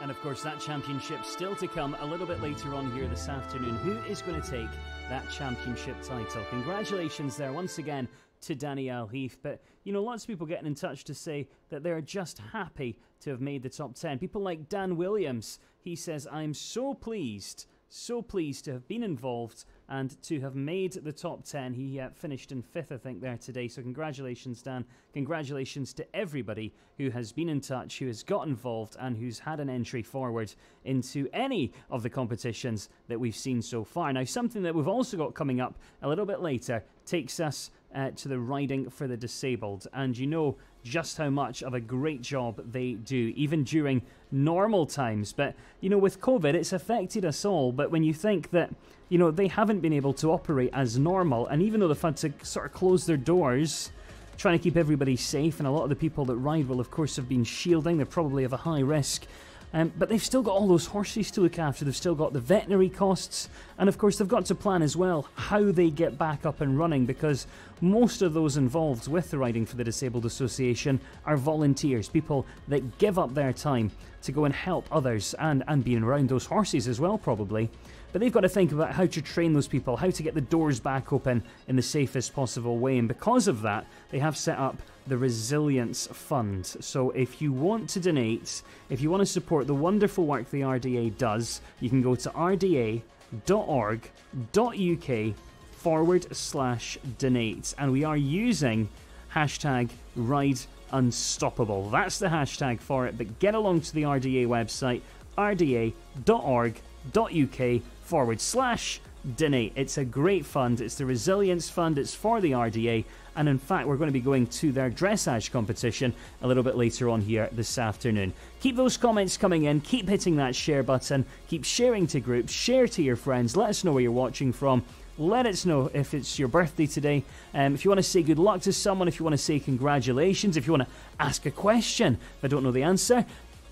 And of course, that championship still to come a little bit later on here this afternoon. Who is going to take that championship title? Congratulations there once again to Danielle Heath. But, you know, lots of people getting in touch to say that they're just happy to have made the top 10. People like Dan Williams, he says, I'm so pleased to have been involved and to have made the top 10. He finished in 5th, I think, there today. So congratulations, Dan. Congratulations to everybody who has been in touch, who has got involved and who's had an entry forward into any of the competitions that we've seen so far. Now, something that we've also got coming up a little bit later takes us to the Riding for the Disabled. And you know just how much of a great job they do, even during normal times. But, you know, with COVID, it's affected us all. But when you think that, you know, they haven't been able to operate as normal, and even though they've had to sort of close their doors, trying to keep everybody safe, and a lot of the people that ride will, of course, have been shielding. They're probably of a high risk. But they've still got all those horses to look after. They've still got the veterinary costs. And of course, they've got to plan as well how they get back up and running, because most of those involved with the Riding for the Disabled Association are volunteers, people that give up their time to go and help others and being around those horses as well, probably. But they've got to think about how to train those people, how to get the doors back open in the safest possible way. And because of that, they have set up the Resilience Fund. So if you want to donate, if you want to support the wonderful work the RDA does, you can go to rda.org.uk rda.org.uk/donate. And we are using hashtag RideUnstoppable. That's the hashtag for it, but get along to the RDA website, rda.org.uk/donate. It's a great fund. It's the Resilience Fund. It's for the RDA. And in fact, we're going to be going to their dressage competition a little bit later on here this afternoon. Keep those comments coming in. Keep hitting that share button. Keep sharing to groups. Share to your friends. Let us know where you're watching from. Let us know if it's your birthday today. If you want to say good luck to someone, if you want to say congratulations, if you want to ask a question, if I don't know the answer,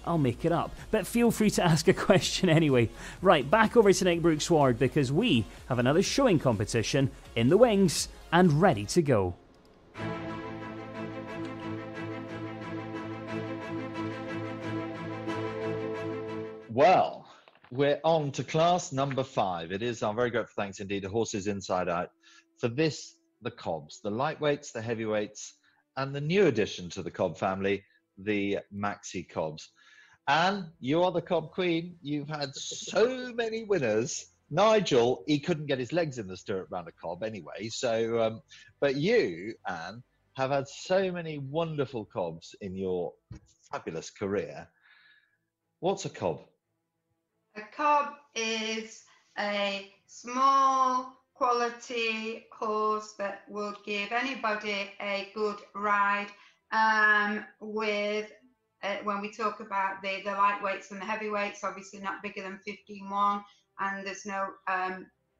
I'll make it up. But feel free to ask a question anyway. Right, back over to Nick Brooks Ward because we have another showing competition in the wings and ready to go. Well, we're on to class number 5. It is our very grateful thanks indeed to Horses Inside Out for this, the cobs, the lightweights, the heavyweights, and the new addition to the cob family, the maxi cobs. And you are the cob queen. You've had so many winners. Nigel, he couldn't get his legs in the stirrup round a cob anyway. So, but you, Anne, have had so many wonderful cobs in your fabulous career. What's a cob? A cob is a small quality horse that would give anybody a good ride. When we talk about the lightweights and the heavyweights, obviously not bigger than 15.1, and there's no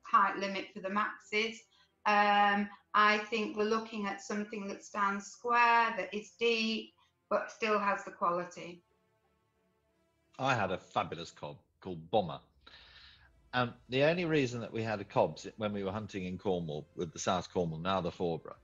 height limit for the maxes. I think we're looking at something that stands square, that is deep, but still has the quality. I had a fabulous cob called Bomber. And the only reason that we had a cobs when we were hunting in Cornwall with the South Cornwall, now the Forborough,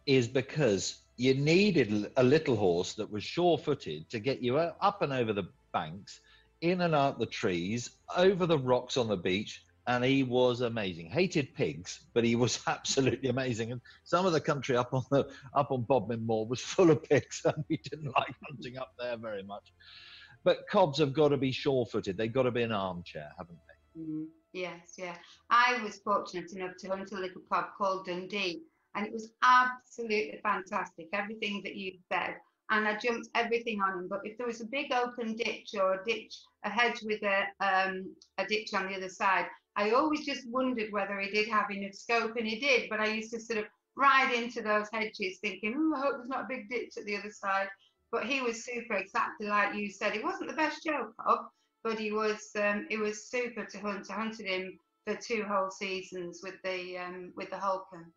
is because you needed a little horse that was sure-footed to get you up and over the banks, in and out the trees, over the rocks on the beach, and he was amazing. Hated pigs, but he was absolutely amazing. And some of the country up on Bodmin Moor was full of pigs, and we didn't like hunting up there very much. But cobs have got to be sure-footed. They've got to be an armchair, haven't they? Yes, yeah. I was fortunate enough to hunt a little cob called Dundee, and it was absolutely fantastic, everything that you said. And I jumped everything on him. But if there was a big open ditch or a hedge with a ditch on the other side, I always just wondered whether he did have enough scope, and he did. But I used to sort of ride into those hedges thinking, I hope there's not a big ditch at the other side. But he was super, exactly like you said. He wasn't the best show cob, but it was super to hunt. I hunted him for 2 whole seasons with the Holcomb.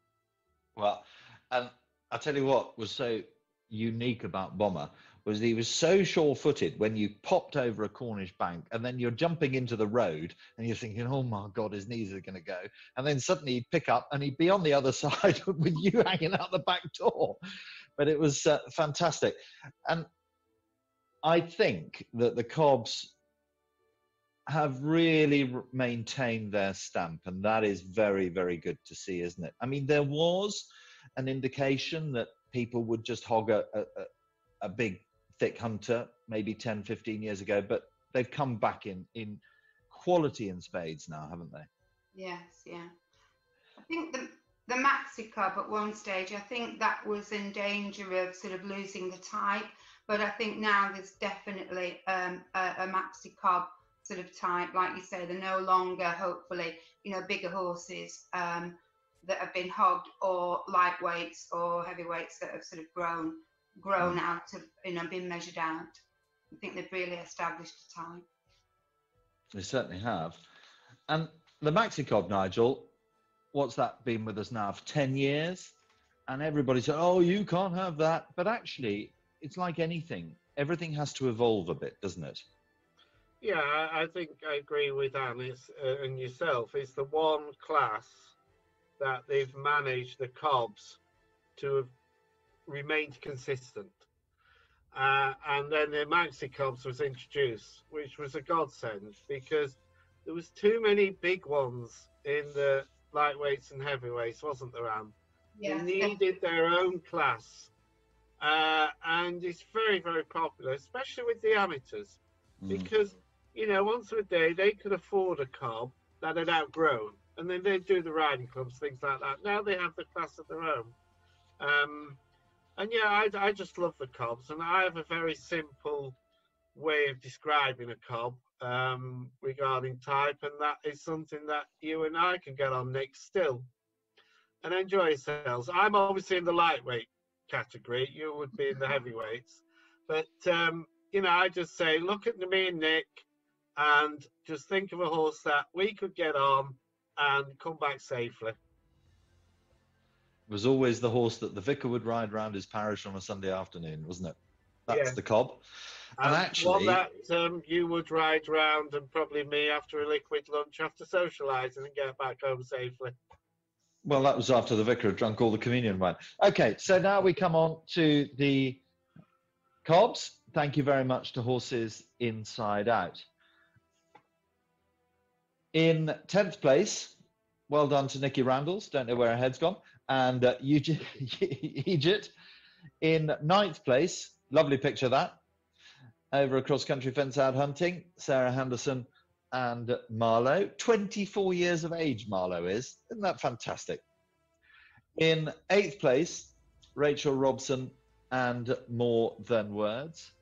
Well, and I'll tell you what was so unique about Bomber was he was so sure-footed when you popped over a Cornish bank and then you're jumping into the road and you're thinking, oh my God, his knees are going to go. And then suddenly he'd pick up and he'd be on the other side with you hanging out the back door. But it was fantastic. And I think that the cobs have really maintained their stamp, and that is very, very good to see, isn't it? I mean, there was an indication that people would just hog a big, thick hunter maybe 10, 15 years ago, but they've come back in quality in spades now, haven't they? Yes, yeah. I think the maxi cob at one stage, I think that was in danger of sort of losing the type, but I think now there's definitely a maxi cob sort of type. Like you say, they're no longer, hopefully, bigger horses that have been hogged, or lightweights or heavyweights that have sort of grown out of, been measured out. I think they've really established a type. They certainly have. And the maxi cob, Nigel, what's that been with us now for 10 years? And everybody said, oh, you can't have that. But actually, it's like anything. Everything has to evolve a bit, doesn't it? Yeah, I think I agree with Anne and yourself. It's the one class that they've managed the cobs to have remained consistent. And then the maxi cobs was introduced, which was a godsend because there was too many big ones in the lightweights and heavyweights, wasn't there, Anne? Yes. They needed their own class. And it's very, very popular, especially with the amateurs, because, once a day they could afford a cob that had outgrown, and then they'd do the riding clubs, things like that. Now they have the class of their own. And yeah, I just love the cobs, and I have a very simple way of describing a cob regarding type, and that is something that you and I can get on, Nick, still, and enjoy yourselves. I'm obviously in the lightweight category, you would be in the heavyweights, but you know, I just say, look at me and Nick, and just think of a horse that we could get on and come back safely. It was always the horse that the vicar would ride round his parish on a Sunday afternoon, wasn't it? That's the cob. And actually, one that you would ride round, and probably me after a liquid lunch after socialising and get back home safely. Well, that was after the vicar had drunk all the communion wine. Okay, so now we come on to the cobs. Thank you very much to Horses Inside Out. In 10th place, well done to Nikki Randalls, don't know where her head's gone, and Egypt. In 9th place, lovely picture of that, over a cross-country fence out hunting, Sarah Henderson and Marlowe. 24 years of age Marlowe is. Isn't that fantastic? In 8th place, Rachel Robson and More Than Words.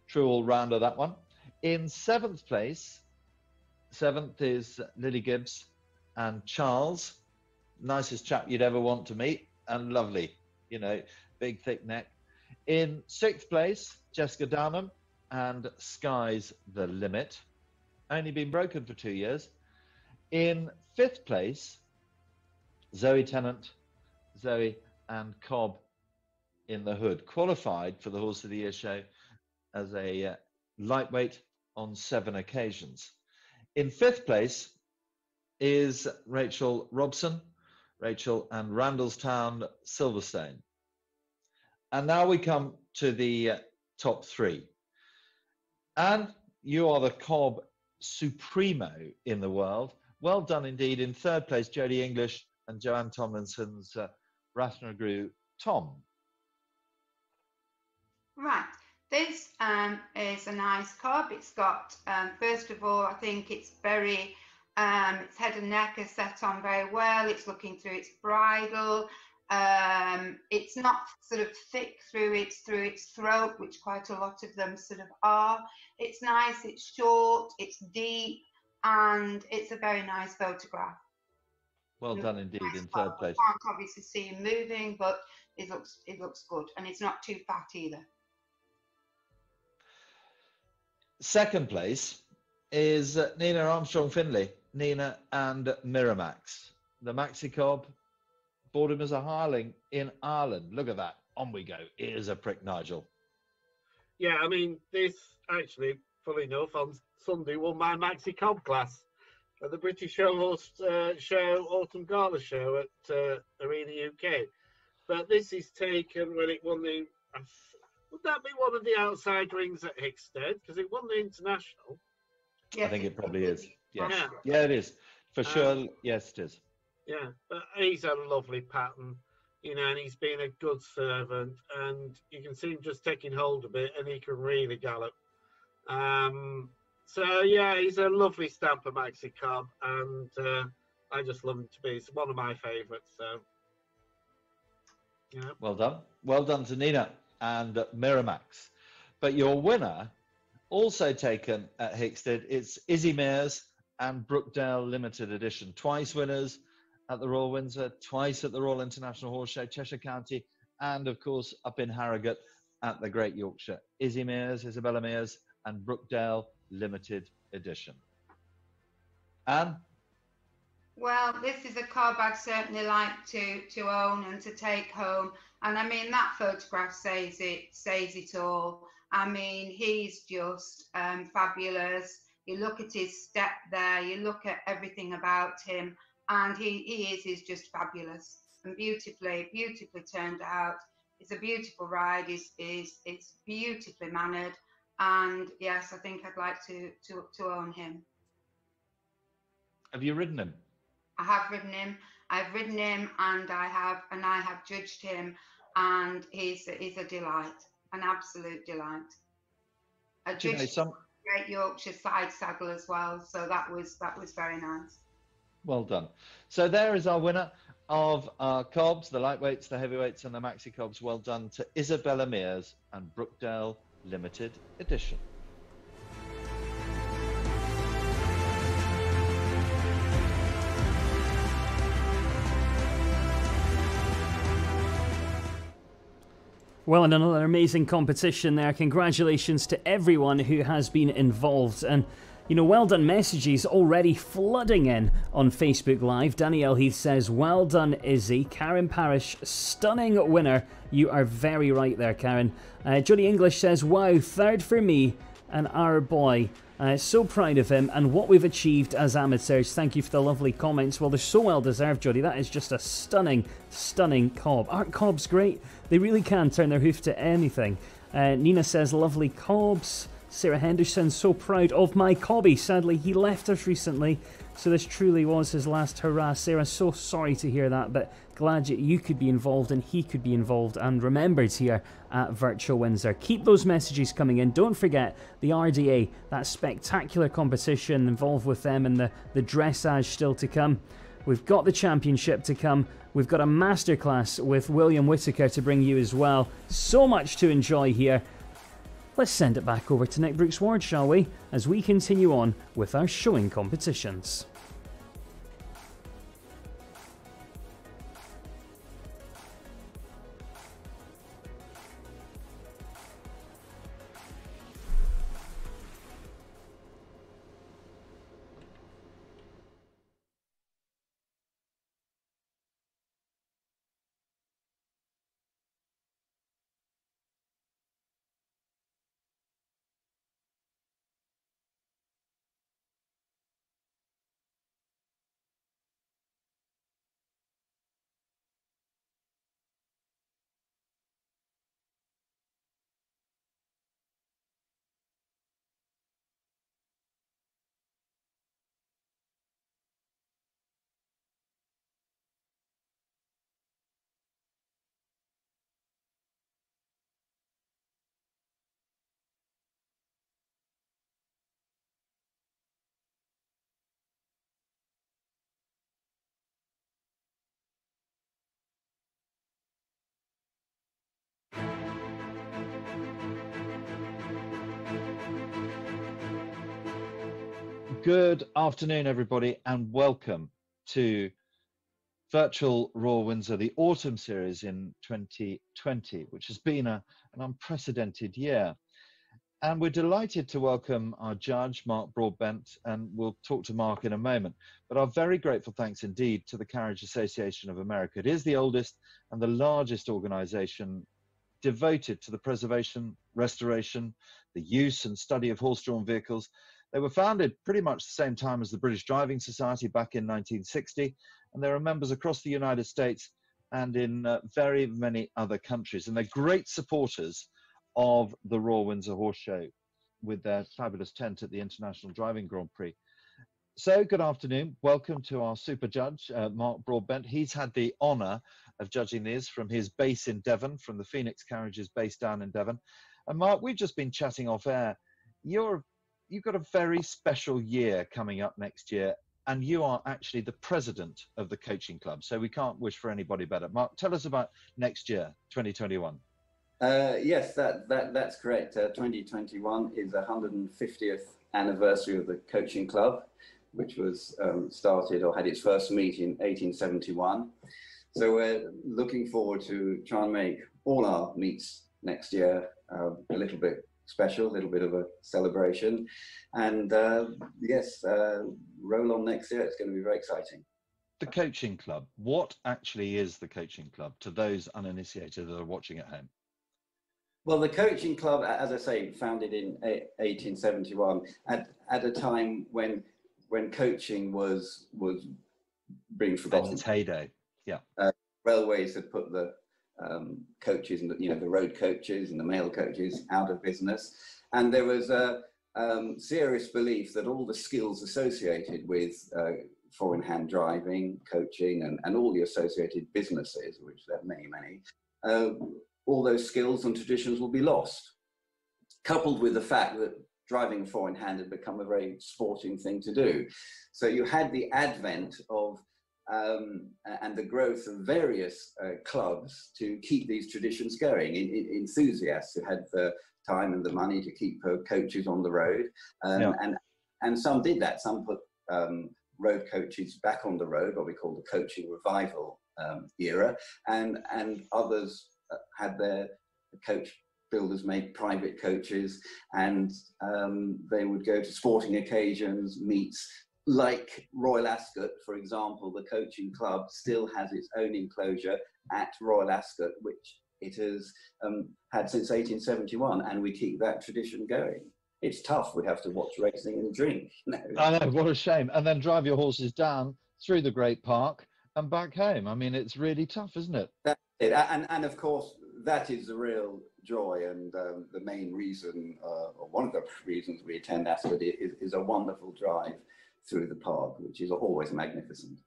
True all-rounder, that one. In 7th place, 7th is Lily Gibbs and Charles. Nicest chap you'd ever want to meet, and lovely, you know, big thick neck. In 6th place, Jessica Downham and Sky's the Limit. Only been broken for 2 years. In 5th place, Zoe Tennant, Zoe and Cobb in the Hood, qualified for the Horse of the Year show as a lightweight on 7 occasions. In 5th place is Rachel Robson, Rachel and Randallstown Silverstone. And now we come to the top 3. And you are the Cobb Supremo in the world. Well done indeed. In 3rd place, Jodie English and Joanne Tomlinson's Rathnagrew Tom. Right. This is a nice cob. It's got, first of all, I think it's very, its head and neck are set on very well. It's looking through its bridle. It's not sort of thick through its throat, which quite a lot of them sort of are. It's nice, it's short, it's deep, and it's a very nice photograph. Well done indeed, nice in 3rd place. I can't obviously see him moving, but it looks good, and it's not too fat either. 2nd place is Nina Armstrong-Finlay, Nina and Miramax. The Maxi Cob bought him as a hireling in Ireland. Look at that. On we go. Here's a prick, Nigel. Yeah, I mean, this actually, funnily enough, on Sunday won my Maxi Cob class at the British Show Horse Show Autumn Gala Show at Arena UK. But this is taken when it won the... Would that be one of the outside rings at Hickstead? Because it won the international. Yes, I think it probably is. Yes. Yeah. Yeah, it is. For sure, yes, it is. Yeah, but he's a lovely pattern, you know, and he's been a good servant, and you can see him just taking hold of it, and he can really gallop. So, yeah, he's a lovely stamper Maxi Cob, and I just love him to be. He's one of my favourites, so, yeah. Well done. Well done to Nina and Miramax. But your winner, also taken at Hickstead, it's Izzy Mears and Brookdale Limited Edition. Twice winners at the Royal Windsor, twice at the Royal International Horse Show, Cheshire County, and of course up in Harrogate at the Great Yorkshire. Izzy Mears, Isabella Mears, and Brookdale Limited Edition. Anne? Well, this is a cob I'd certainly like to own and to take home. And I mean, that photograph says it all. I mean, he's just fabulous. You look at his step there, you look at everything about him, and he is just fabulous and beautifully turned out. It's a beautiful ride. It's beautifully mannered, and yes, I think I'd like to own him. Have you ridden him? I have ridden him. I've ridden him, and I have judged him, and he's a delight, an absolute delight. great Yorkshire side saddle as well. So that was very nice. Well done. So there is our winner of our cobs, the lightweights, the heavyweights, and the maxi cobs. Well done to Isabella Mears and Brookdale Limited Edition. Well, and another amazing competition there. Congratulations to everyone who has been involved. And, you know, well done messages already flooding in on Facebook Live. Danielle Heath says, well done, Izzy. Karen Parish, stunning winner. You are very right there, Karen. Johnny English says, wow, third for me and our boy. So proud of him and what we've achieved as amateurs. Thank you for the lovely comments. Well, they're so well deserved, Jodie. That is just a stunning, stunning cob. Aren't cobs great? They really can turn their hoof to anything. Nina says, lovely cobs. Sarah Henderson, so proud of my cobby. Sadly, he left us recently, so this truly was his last hurrah. Sarah, so sorry to hear that, but glad you could be involved and he could be involved and remembered here at Virtual Windsor. Keep those messages coming in. Don't forget the RDA, that spectacular competition involved with them and the dressage still to come. We've got the championship to come. We've got a masterclass with William Whitaker to bring you as well. So much to enjoy here. Let's send it back over to Nick Brooks-Ward, shall we, as we continue on with our showing competitions. Good afternoon, everybody, and welcome to Virtual Royal Windsor, the autumn series in 2020, which has been an unprecedented year. And we're delighted to welcome our judge, Mark Broadbent, and we'll talk to Mark in a moment. But our very grateful thanks indeed to the Carriage Association of America. It is the oldest and the largest organization devoted to the preservation, restoration, the use and study of horse-drawn vehicles. They were founded pretty much the same time as the British Driving Society back in 1960, and there are members across the United States and in very many other countries. And they're great supporters of the Royal Windsor Horse Show with their fabulous tent at the International Driving Grand Prix. So good afternoon. Welcome to our super judge, Mark Broadbent. He's had the honour of judging these from his base in Devon, from the Phoenix Carriage's base down in Devon. And Mark, we've just been chatting off air. You've got a very special year coming up next year, and you are actually the president of the coaching club. So we can't wish for anybody better. Mark, tell us about next year, 2021. Yes, that's correct. 2021 is the 150th anniversary of the coaching club, which was started or had its first meet in 1871. So we're looking forward to try and make all our meets next year a little bit special, a little bit of a celebration. And yes, roll on next year. It's going to be very exciting. The coaching club. What actually is the coaching club to those uninitiated that are watching at home? Well, the coaching club, as I say, founded in 1871 at a time when coaching was being forgotten. In its heyday, yeah. Railways had put the coaches and the road coaches and the mail coaches out of business, and there was a serious belief that all the skills associated with four-in-hand driving, coaching, and all the associated businesses, which there are many, all those skills and traditions will be lost, coupled with the fact that driving four in hand had become a very sporting thing to do. So you had the advent of and the growth of various clubs to keep these traditions going. Enthusiasts who had the time and the money to keep coaches on the road, and some did that. Some put road coaches back on the road, what we call the coaching revival era, and others had their coach builders make private coaches, and they would go to sporting occasions, meets. Like Royal Ascot, for example, the coaching club still has its own enclosure at Royal Ascot, which it has had since 1871, and we keep that tradition going. It's tough. We have to watch racing and drink. No. I know, what a shame. And then drive your horses down through the Great Park and back home. I mean, it's really tough, isn't it? That's it. And of course, that is the real joy, and the main reason, or one of the reasons we attend Ascot is a wonderful drive through the park, which is always magnificent.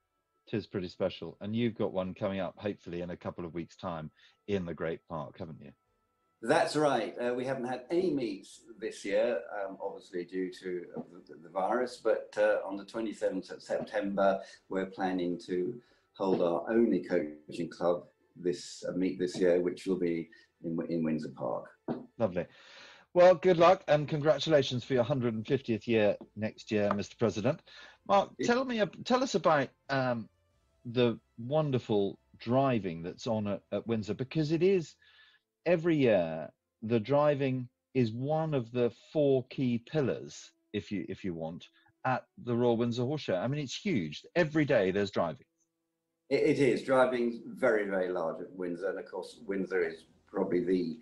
It is pretty special. And you've got one coming up, hopefully, in a couple of weeks' time in the Great Park, haven't you? That's right. We haven't had any meets this year, obviously due to the virus, but on the 27th of September, we're planning to hold our only coaching club meet this year, which will be in Windsor Park. Lovely. Well, good luck and congratulations for your 150th year next year, Mr. President. Mark, tell us about the wonderful driving that's on at Windsor, because it is every year the driving is one of the 4 key pillars, if you want, at the Royal Windsor Horse Show. I mean, it's huge. Every day there's driving. It is. Driving's very, very large at Windsor, and of course Windsor is probably the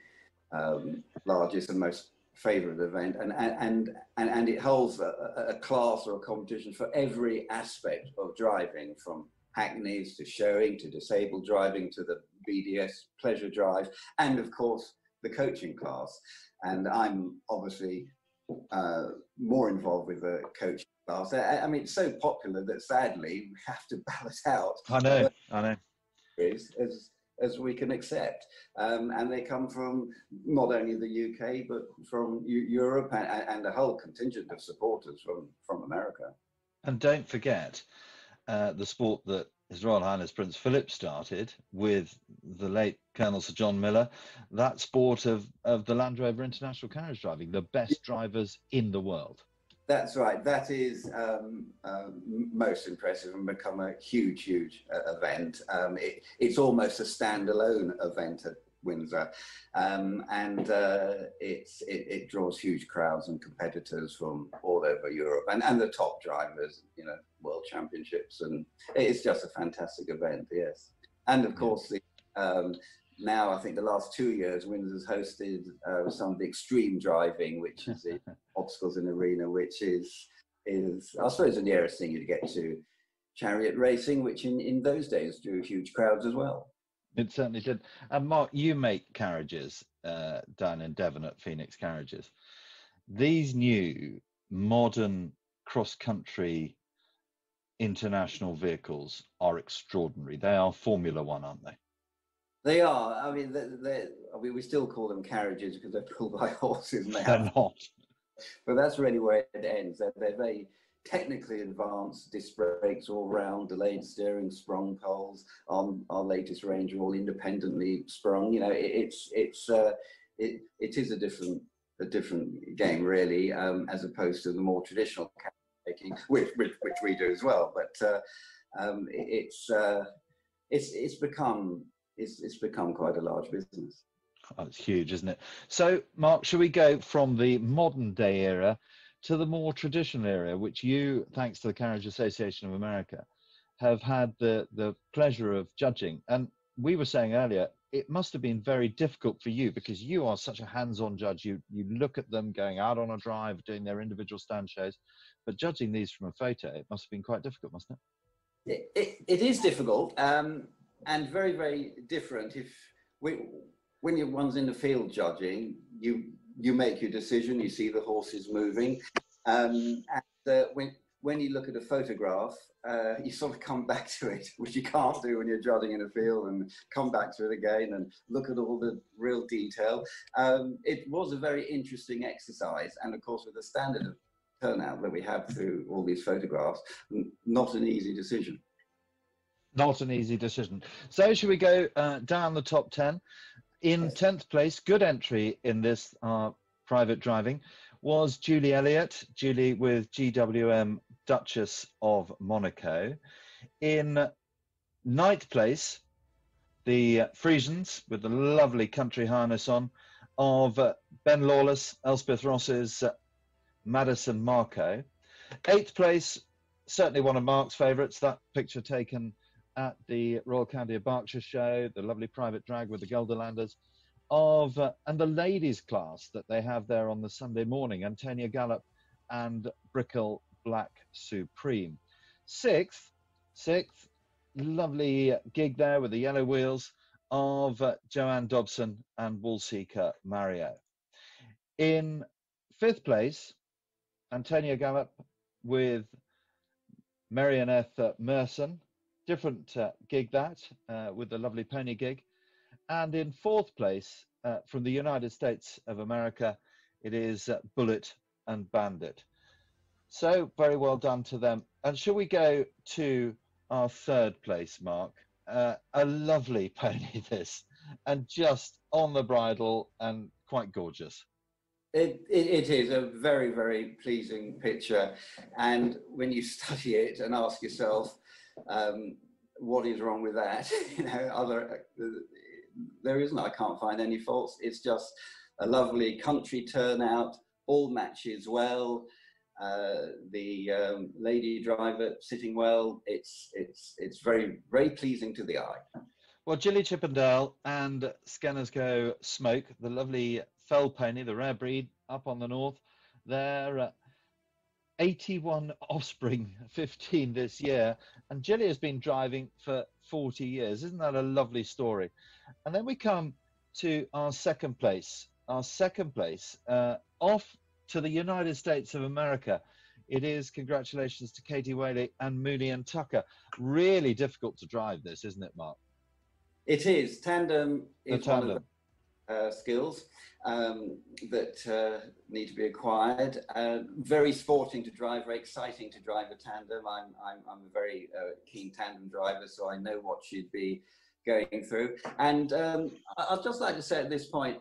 largest and most favourite event, and it holds a class or a competition for every aspect of driving, from hackneys to showing to disabled driving to the BDS pleasure drive, and of course the coaching class. And I'm obviously more involved with the coaching class. I mean, it's so popular that sadly we have to balance out. I know. As we can accept, and they come from not only the UK but from Europe and a whole contingent of supporters from America. And don't forget the sport that His Royal Highness Prince Philip started with the late Colonel Sir John Miller, that sport of the Land Rover International Carriage driving, the best drivers in the world. That's right. That is most impressive and become a huge event. It's almost a standalone event at Windsor, and it draws huge crowds and competitors from all over Europe and the top drivers, world championships, and it's just a fantastic event. Yes, and of course now I think the last 2 years Windsor's hosted some of the extreme driving, which is the obstacles in arena, which is I suppose the nearest thing you'd get to chariot racing, which in those days drew huge crowds as well. It certainly did. And Mark, you make carriages down in Devon at Phoenix Carriages. These new modern cross-country international vehicles are extraordinary. They are Formula One, aren't they? They are. I mean, we still call them carriages because they're pulled by horses. They're not. But that's really where it ends. They're very technically advanced, disc brakes all round, delayed steering, sprung poles. On our latest range are all independently sprung. It is a different game really, as opposed to the more traditional carriage making, which we do as well. But it's become quite a large business. Oh, it's huge, isn't it? So, Mark, shall we go from the modern day era to the more traditional era, which you, thanks to the Carriage Association of America, have had the pleasure of judging? And we were saying earlier, it must have been very difficult for you because you are such a hands-on judge. You look at them going out on a drive, doing their individual stand shows, but judging these from a photo, it must have been quite difficult, mustn't it? It is difficult. And very, very different. When one's in the field judging, you make your decision. You see the horses moving, and when when you look at a photograph, you sort of come back to it, which you can't do when you're jogging in a field, and come back to it again and look at all the real detail. It was a very interesting exercise, and of course with the standard of turnout that we have through all these photographs, not an easy decision. Not an easy decision. So should we go down the top 10? In 10th place, good entry in this private driving, was Julie Elliott, Julie with GWM Duchess of Monaco. In 9th place, the Frisians with the lovely country harness on of Ben Lawless, Elspeth Ross's Madison Marco. 8th place, certainly one of Mark's favourites, that picture taken at the Royal County of Berkshire show, the lovely private drag with the Gelderlanders of, and the ladies class that they have there on the Sunday morning, Antonia Gallop and Brickle Black Supreme. Sixth, lovely gig there with the yellow wheels of Joanne Dobson and Woolseeker Mario. In 5th place, Antonia Gallop with Marioneth Merson, different gig that, with the lovely pony gig. And in 4th place, from the United States of America, it is Bullet and Bandit. So very well done to them. And shall we go to our 3rd place, Mark? A lovely pony this, and just on the bridle and quite gorgeous. It is a very, very pleasing picture. And when you study it and ask yourself, what is wrong with that? You know, there isn't. I can't find any faults. It's just a lovely country turnout. All matches well. The lady driver sitting well. It's very, very pleasing to the eye. Well, Gilly Chippendale and Scanners Go Smoke, the lovely fell pony, the rare breed up on the north, they're 81 offspring, 15 this year, and Gilly has been driving for 40 years. Isn't that a lovely story? And then we come to our 2nd place. Our 2nd place, off to the United States of America. It is congratulations to Katie Whaley and Mooney and Tucker. Really difficult to drive this, isn't it, Mark? It is. Tandem is one of the skills that need to be acquired. Very sporting to drive, very exciting to drive a tandem. I'm a very keen tandem driver, so I know what she'd be going through. And I'd just like to say at this point,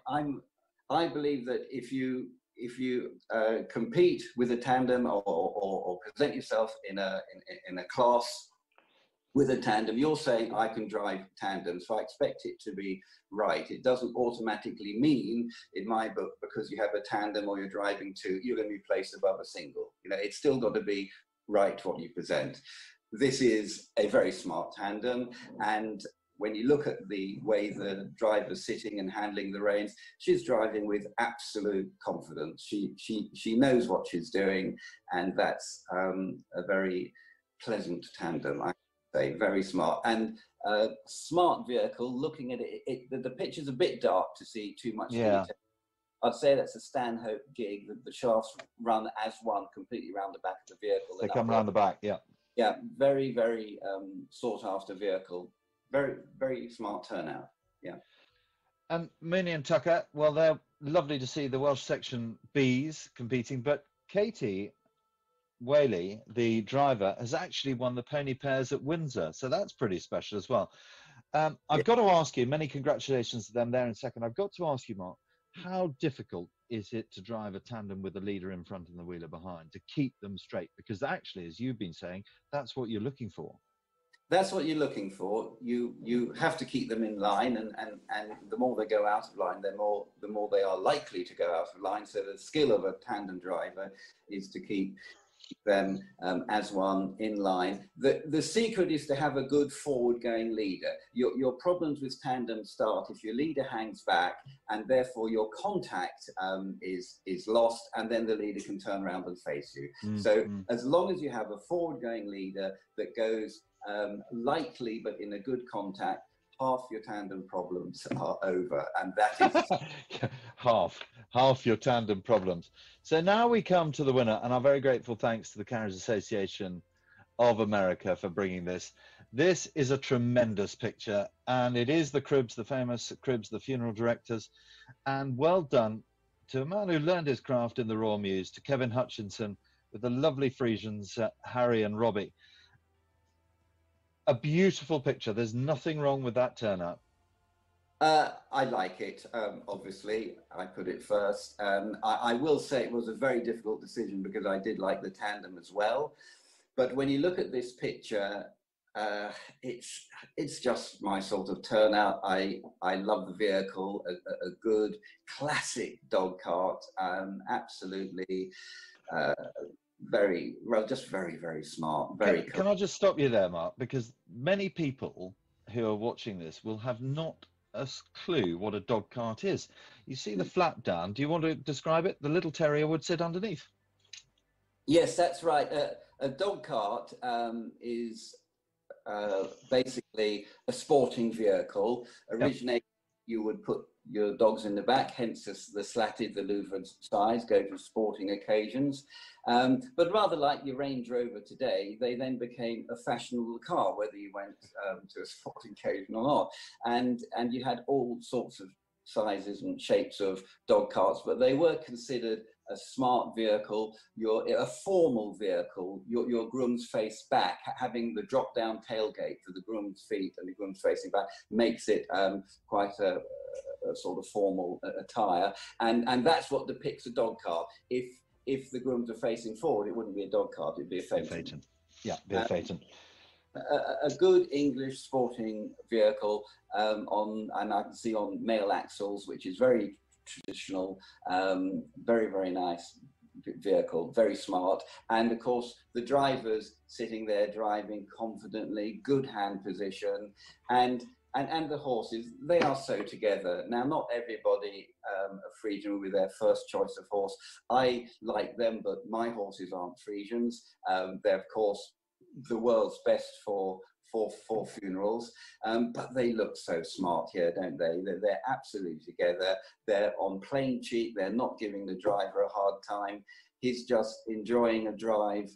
I believe that if you compete with a tandem or present yourself in a class with a tandem, you're saying I can drive tandem, so I expect it to be right. It doesn't automatically mean, in my book, because you have a tandem or you're driving two, you're going to be placed above a single. You know, it's still got to be right what you present. This is a very smart tandem, and when you look at the way the driver's sitting and handling the reins, she's driving with absolute confidence. She knows what she's doing, and that's a very pleasant tandem. I say very smart, and smart vehicle. Looking at it, the picture's a bit dark to see too much detail. I'd say that's a Stanhope gig. The shafts run as one, completely around the back of the vehicle. They come around the back, yeah. Yeah, very, very sought after vehicle. Very, very smart turnout, yeah. And Mooney and Tucker, well, they're lovely to see the Welsh section Bs competing, but Katie Whaley, the driver, has actually won the pony pairs at Windsor, so that's pretty special as well. I've got to ask you, many congratulations to them there in a second. I've got to ask you, Mark, how difficult is it to drive a tandem with a leader in front and the wheeler behind, to keep them straight? Because actually, as you've been saying, that's what you're looking for. That's what you're looking for. You have to keep them in line, and the more they go out of line, the more they are likely to go out of line. So the skill of a tandem driver is to keep them as one in line. The secret is to have a good forward-going leader. Your problems with tandem start if your leader hangs back, and therefore your contact is lost, and then the leader can turn around and face you. So as long as you have a forward-going leader that goes lightly but in a good contact, half your tandem problems are over, and that is half your tandem problems. So now we come to the winner, and I'm very grateful, thanks to the Carriage Association of America for bringing this. This is a tremendous picture, and it is the Cribbs, the famous Cribbs, the funeral directors, and well done to a man who learned his craft in the Royal Mews, to Kevin Hutchinson with the lovely Frisians, Harry and Robbie. A beautiful picture. There's nothing wrong with that turnout. I like it, obviously. I put it first. I will say it was a very difficult decision because I did like the tandem as well. But when you look at this picture, it's just my sort of turnout. I love the vehicle, a good classic dog cart, absolutely very well, just very, very smart. Can I just stop you there, Mark? Because many people who are watching this will have not a clue what a dog cart is. You see the flap down. Do you want to describe it? The little terrier would sit underneath. Yes, that's right. A dog cart is basically a sporting vehicle. Originally, you would put your dogs in the back, hence the slatted, the louvered sides, go to sporting occasions. But rather like your Range Rover today, they then became a fashionable car, whether you went to a sporting occasion or not. And you had all sorts of sizes and shapes of dog carts, but they were considered a smart vehicle, a formal vehicle, your groom's face back, having the drop-down tailgate for the groom's feet and the groom's facing back makes it quite a sort of formal attire, and that's what depicts a dog cart. If the grooms are facing forward, it wouldn't be a dog cart, it'd be a phaeton. Yeah, be a phaeton. A good English sporting vehicle and I can see on male axles, which is very traditional, very, very nice vehicle, very smart. And of course, the driver's sitting there driving confidently, good hand position, and the horses, they are so together. Now, not everybody are Frisian with their first choice of horse. I like them, but my horses aren't Frisians. They're, of course, the world's best for funerals, but they look so smart here, don't they? They're absolutely together. They're on plain cheek. They're not giving the driver a hard time. He's just enjoying a drive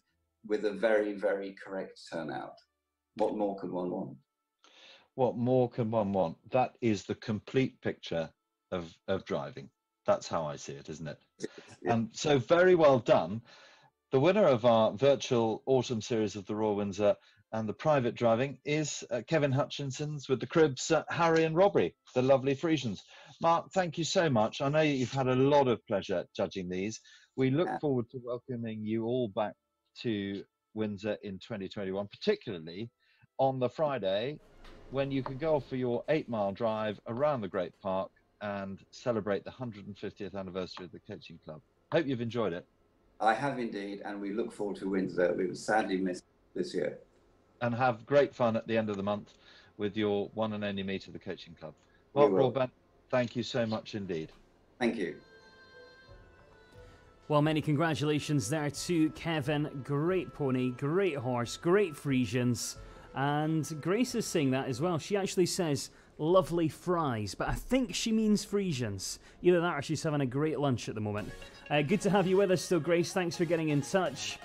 with a very, very correct turnout. What more could one want? What more can one want? That is the complete picture of driving. That's how I see it, isn't it? Yeah. And so very well done. The winner of our virtual autumn series of the Royal Windsor and the private driving is Kevin Hutchinson's with the Cribbs, Harry and Robbie, the lovely Frisians. Mark, thank you so much. I know you've had a lot of pleasure judging these. We look forward to welcoming you all back to Windsor in 2021, particularly on the Friday when you can go off for your 8-mile drive around the Great Park and celebrate the 150th anniversary of the Coaching Club. Hope you've enjoyed it. I have indeed, and we look forward to Windsor. We were sadly missed this year. And have great fun at the end of the month with your one and only meet of the Coaching Club. Well, Broadbent, thank you so much indeed. Thank you. Well, many congratulations there to Kevin. Great pony, great horse, great Frisians. And Grace is saying that as well. She actually says lovely fries, but I think she means Frisians. Either that or she's having a great lunch at the moment. Good to have you with us still, Grace. Thanks for getting in touch.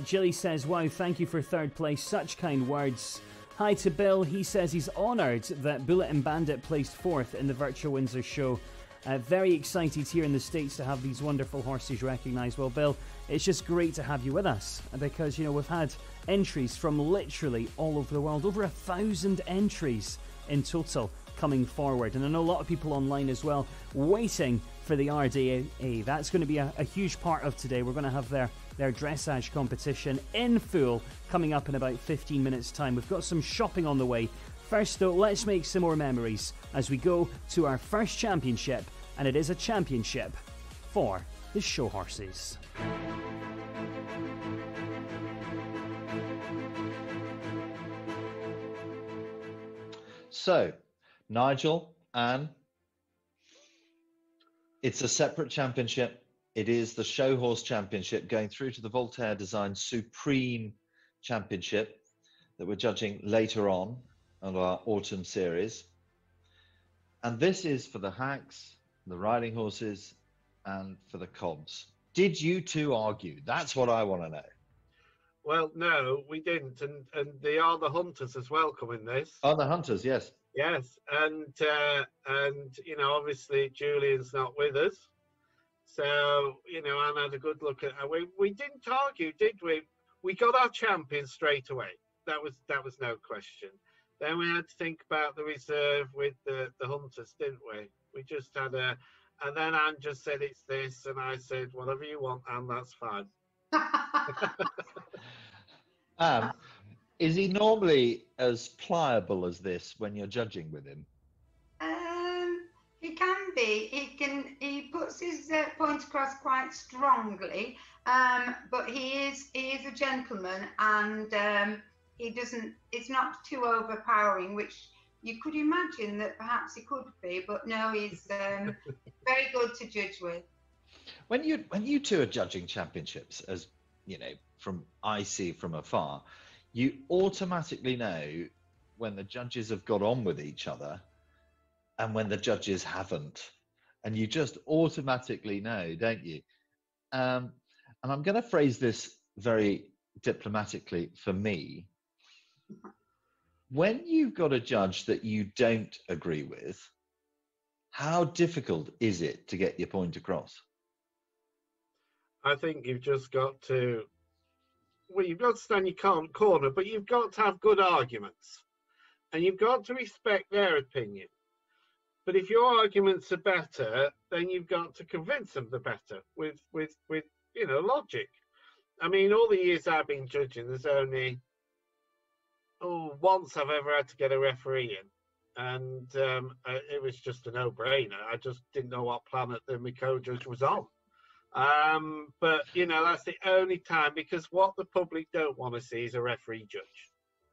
Jilly says, wow, thank you for third place. Such kind words. Hi to Bill. He says he's honoured that Bullet and Bandit placed fourth in the Virtual Windsor show. Very excited here in the States to have these wonderful horses recognised. Well, Bill, it's just great to have you with us because, you know, we've had entries from literally all over the world. Over 1,000 entries in total coming forward. And I know a lot of people online as well waiting for the RDA. That's going to be a huge part of today. We're going to have their dressage competition in full coming up in about 15 minutes time. We've got some shopping on the way. First though, let's make some more memories as we go to our first championship, and it is a championship for the show horses. So, Nigel, Anne, it's a separate championship. It is the Show Horse Championship going through to the Voltaire Design Supreme Championship that we're judging later on. of our autumn series. And this is for the hacks, the riding horses, and for the cobs. Did you two argue? That's what I want to know. Well, no, we didn't, and they are the hunters as well coming this. Oh, the hunters, yes. Yes, and you know, obviously Julian's not with us, so you know, Anne had a good look at. We didn't argue, did we? We got our champion straight away. That was no question. Then we had to think about the reserve with the hunters, didn't we? We just had and then Anne just said it's this, and I said whatever you want, Anne, that's fine. Is he normally as pliable as this when you're judging with him? He can be. He puts his point across quite strongly, but he is a gentleman, and he doesn't. It's not too overpowering, which you could imagine that perhaps he could be, but no, he's very good to judge with. When you two are judging championships, as you know, I see from afar, you automatically know when the judges have got on with each other and when the judges haven't, and you just automatically know, don't you? And I'm going to phrase this very diplomatically for me. When you've got a judge that you don't agree with, how difficult is it to get your point across? I think you've just got to, well, you've got to stand your corner, but you've got to have good arguments, and you've got to respect their opinion. But if your arguments are better, then you've got to convince them they're better with you know, logic. I mean, all the years I've been judging, there's only once I've ever had to get a referee in, and it was just a no-brainer. I just didn't know what planet my co-judge was on. But you know, that's the only time, because what the public don't want to see is a referee judge.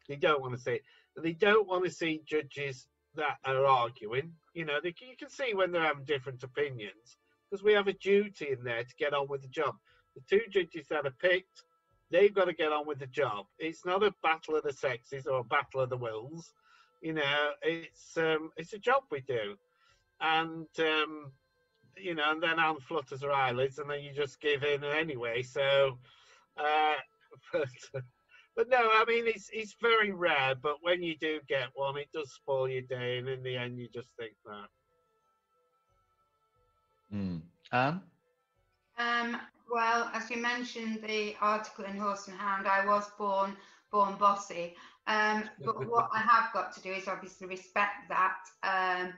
They don't want to see it. They don't want to see judges that are arguing. You know, you can see when they're having different opinions, because we have a duty in there to get on with the job. The two judges that are picked, they've got to get on with the job. It's not a battle of the sexes or a battle of the wills. You know, it's a job we do, and you know, and then Anne flutters her eyelids, and then you just give in anyway. So, but no, I mean, it's very rare. But when you do get one, it does spoil your day, and in the end, you just think that. Anne? Well, as you mentioned, the article in Horse and Hound, I was born bossy. But what I have got to do is obviously respect that.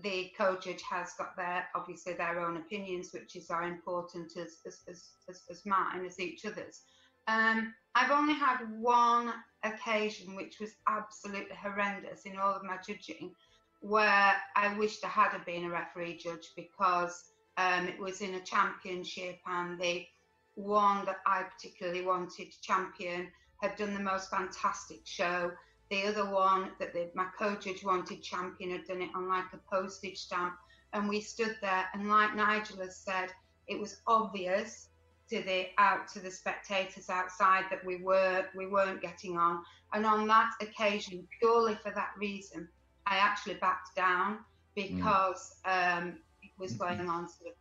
The co-judge has got obviously their own opinions, which is as important as mine, as each other's. I've only had one occasion which was absolutely horrendous in all of my judging, where I wished I had been a referee judge, because it was in a championship, and the one that I particularly wanted to champion had done the most fantastic show. The other one that my co-judge wanted champion had done it on like a postage stamp, and we stood there, and like Nigel has said, it was obvious to the spectators outside that we weren't getting on. And on that occasion, purely for that reason, I actually backed down, because it was going on sort of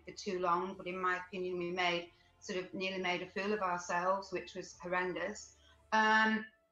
for too long. But in my opinion, we nearly made a fool of ourselves, which was horrendous.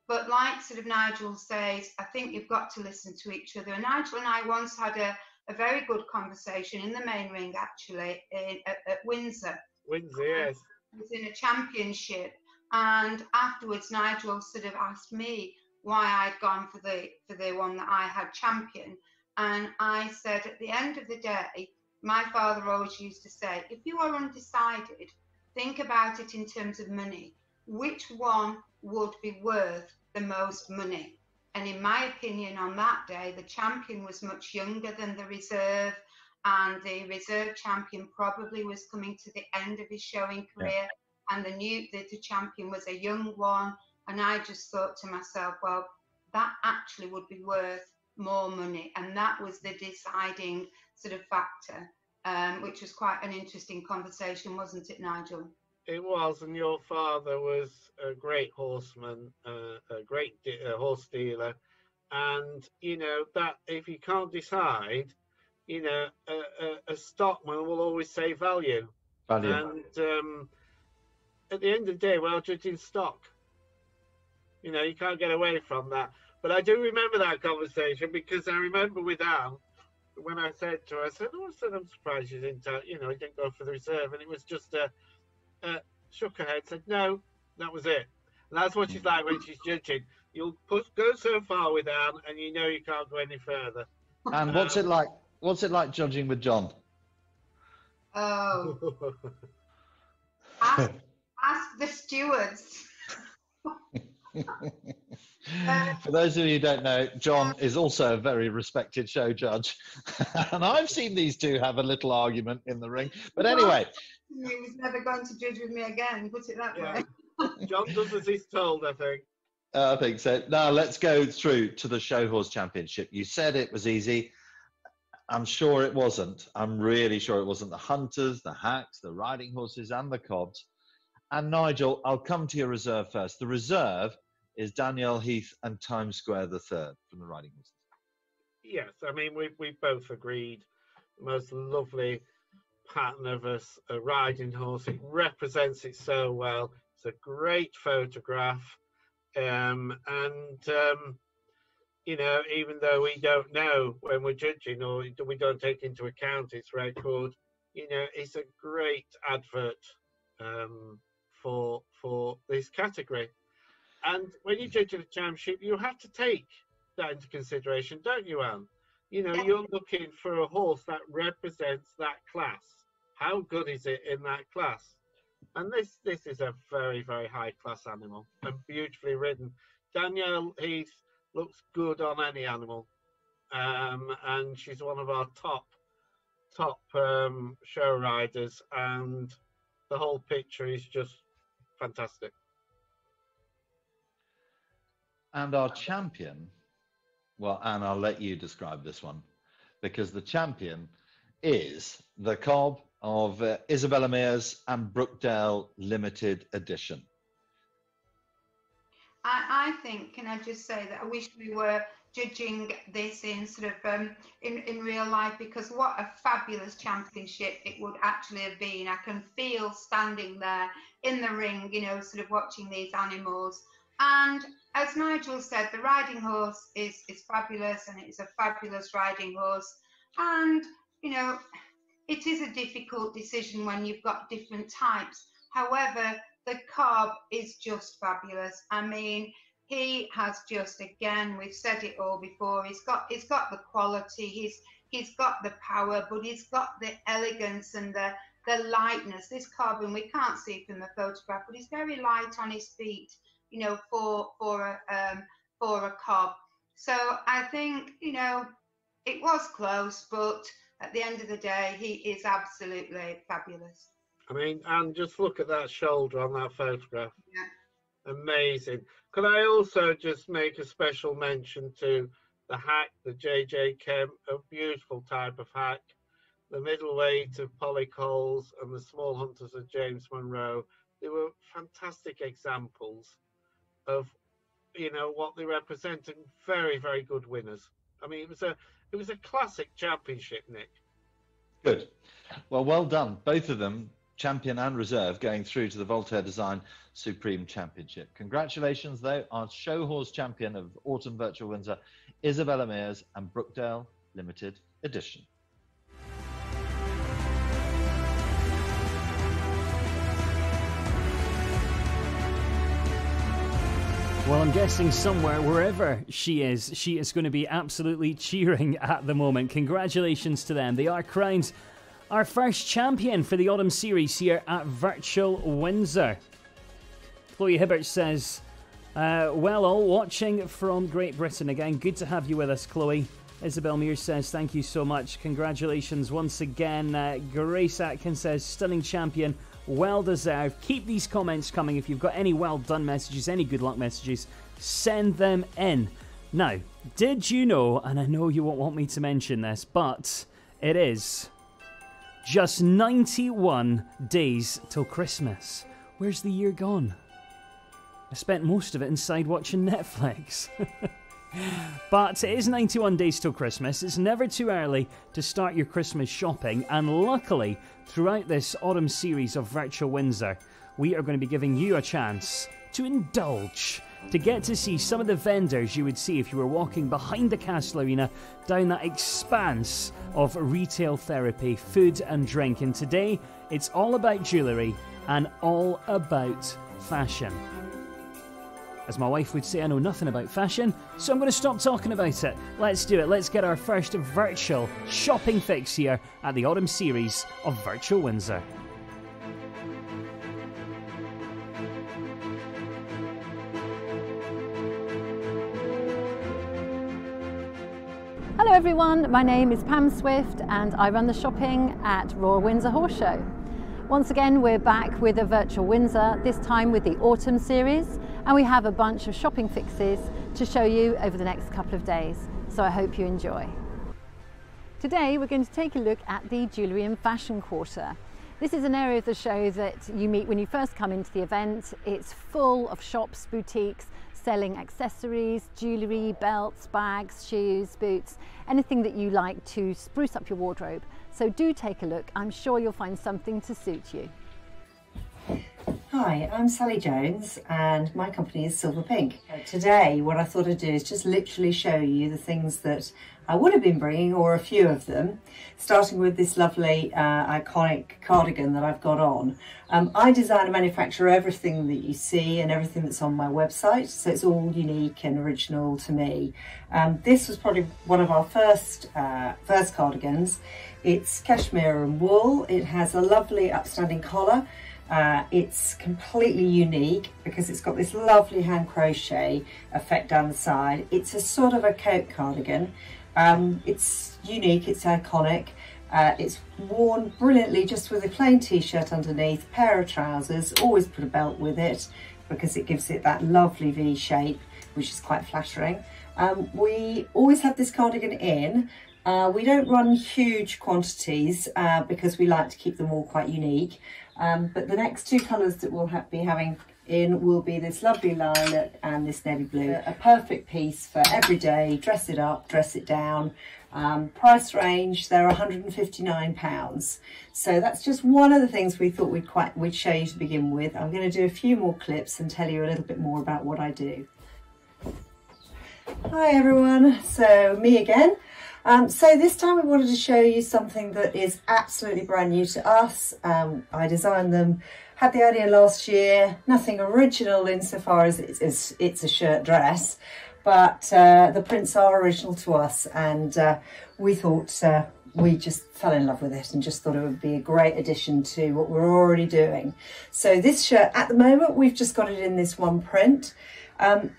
But like sort of Nigel says, I think you've got to listen to each other. And Nigel and I once had a very good conversation in the main ring, actually, at Windsor. Windsor, yes. It was in a championship, and afterwards Nigel sort of asked me why I'd gone for the one that I had championed, and I said, at the end of the day, my father always used to say, if you are undecided, think about it in terms of money. Which one would be worth the most money? And in my opinion, on that day, the champion was much younger than the reserve, and the reserve champion probably was coming to the end of his showing career, and the champion was a young one. And I just thought to myself, well, that actually would be worth more money, and that was the deciding sort of factor, which was quite an interesting conversation, wasn't it, Nigel? It was, and your father was a great horseman, a great horse dealer, And, you know, that if you can't decide, you know, a stockman will always say value. And at the end of the day, we're judging stock. You know, you can't get away from that. But I do remember that conversation, because I remember with Anne, when I said to her, I said, I'm surprised you didn't, you know, you didn't go for the reserve. And it was just shook her head, said, no, that was it. And that's what she's like when she's judging. You'll go so far with Anne, and you know you can't go any further. And what's it like? What's it like judging with John? Oh, ask the stewards. For those of you who don't know, John is also a very respected show judge, and I've seen these two have a little argument in the ring. But anyway, he was never going to judge with me again. Put it that way. John does as he's told, I think. I think so. Now let's go through to the Show Horse Championship. You said it was easy. I'm sure it wasn't. I'm really sure it wasn't. The hunters, the hacks, the riding horses, and the cobs. And Nigel, I'll come to your reserve first. The reserve is Danielle Heath and Times Square the third from the riding horses. Yes, I mean, we both agreed. The most lovely pattern of a riding horse. It represents it so well. It's a great photograph. You know, even though we don't know when we're judging, or we don't take into account its record, you know, it's a great advert for this category. And when you judge at a championship, you have to take that into consideration, don't you, Anne? You know, you're looking for a horse that represents that class. How good is it in that class? And this is a very, very high class animal and beautifully ridden. Danielle Heath looks good on any animal, and she's one of our top show riders, and the whole picture is just fantastic. And our champion, well, Anne, I'll let you describe this one, because the champion is the cob of Isabella Mears and Brookdale Limited Edition. I think, can I just say that I wish we were judging this in sort of in real life, because what a fabulous championship it would actually have been. I can feel standing there in the ring, you know, sort of watching these animals. And as Nigel said, the riding horse is fabulous, and it's a fabulous riding horse. And, you know, it is a difficult decision when you've got different types. However, the cob is just fabulous. I mean, he has just, again, we've said it all before, he's got the quality, he's got the power, but he's got the elegance and the lightness. This cob, and we can't see from the photograph, but he's very light on his feet, you know, for a cob. So I think, you know, it was close, but at the end of the day, he is absolutely fabulous. I mean, and just look at that shoulder on that photograph. Yeah. Amazing. Could I also just make a special mention to the hack, the JJ Kemp, a beautiful type of hack, the middleweight of Polly Coles, and the small hunters of James Monroe. They were fantastic examples of, you know, what they represent, and very, very good winners. I mean, it was a classic championship, Nick. Good. Well done, both of them, champion and reserve, going through to the Voltaire Design Supreme Championship. Congratulations, though, our show horse champion of Autumn Virtual Windsor, Isabella Mears and Brookdale Limited Edition. Well, I'm guessing somewhere, wherever she is going to be absolutely cheering at the moment. Congratulations to them. They are crowned our first champion for the Autumn Series here at Virtual Windsor. Chloe Hibbert says, well, all watching from Great Britain again. Good to have you with us, Chloe. Isabel Mears says, thank you so much. Congratulations once again. Grace Atkins says, stunning champion. Well deserved. Keep these comments coming. If you've got any well done messages, any good luck messages, send them in. Now, did you know, and I know you won't want me to mention this, but it is just 91 days till Christmas. Where's the year gone? I spent most of it inside watching Netflix. But it is 91 days till Christmas. It's never too early to start your Christmas shopping, and luckily, throughout this autumn series of Virtual Windsor, we are going to be giving you a chance to indulge, to get to see some of the vendors you would see if you were walking behind the Castle Arena down that expanse of retail therapy, food and drink. And today, it's all about jewellery and all about fashion. As my wife would say, I know nothing about fashion, so I'm going to stop talking about it. Let's do it. Let's get our first virtual shopping fix here at the autumn series of Virtual Windsor. Hello everyone, my name is Pam Swift and I run the shopping at Royal Windsor Horse Show. Once again, we're back with a Virtual Windsor, this time with the Autumn series, and we have a bunch of shopping fixes to show you over the next couple of days, so I hope you enjoy. Today we're going to take a look at the Jewellery and Fashion Quarter. This is an area of the show that you meet when you first come into the event. It's full of shops, boutiques, selling accessories, jewellery, belts, bags, shoes, boots, anything that you like to spruce up your wardrobe. So do take a look, I'm sure you'll find something to suit you. Hi, I'm Sally Jones and my company is Silver Pink. Today what I thought I'd do is just literally show you the things that I would have been bringing, or a few of them, starting with this lovely iconic cardigan that I've got on. I design and manufacture everything that you see and everything that's on my website, so it's all unique and original to me. This was probably one of our first cardigans. It's cashmere and wool. It has a lovely upstanding collar. It's completely unique because it's got this lovely hand crochet effect down the side. It's a sort of a coat cardigan. It's unique, it's iconic. It's worn brilliantly just with a plain t-shirt underneath, pair of trousers. Always put a belt with it because it gives it that lovely V shape, which is quite flattering. We always have this cardigan in. We don't run huge quantities because we like to keep them all quite unique. But the next two colours that we'll be having in will be this lovely lilac and this navy blue. A perfect piece for every day, dress it up, dress it down. Price range, they're £159. So that's just one of the things we thought we'd show you to begin with. I'm going to do a few more clips and tell you a little bit more about what I do. Hi everyone, so me again. So this time we wanted to show you something that is absolutely brand new to us. I designed them, had the idea last year, nothing original insofar as it's a shirt dress, but the prints are original to us, and we thought we just fell in love with it and just thought it would be a great addition to what we're already doing. So this shirt, at the moment, we've just got it in this one print.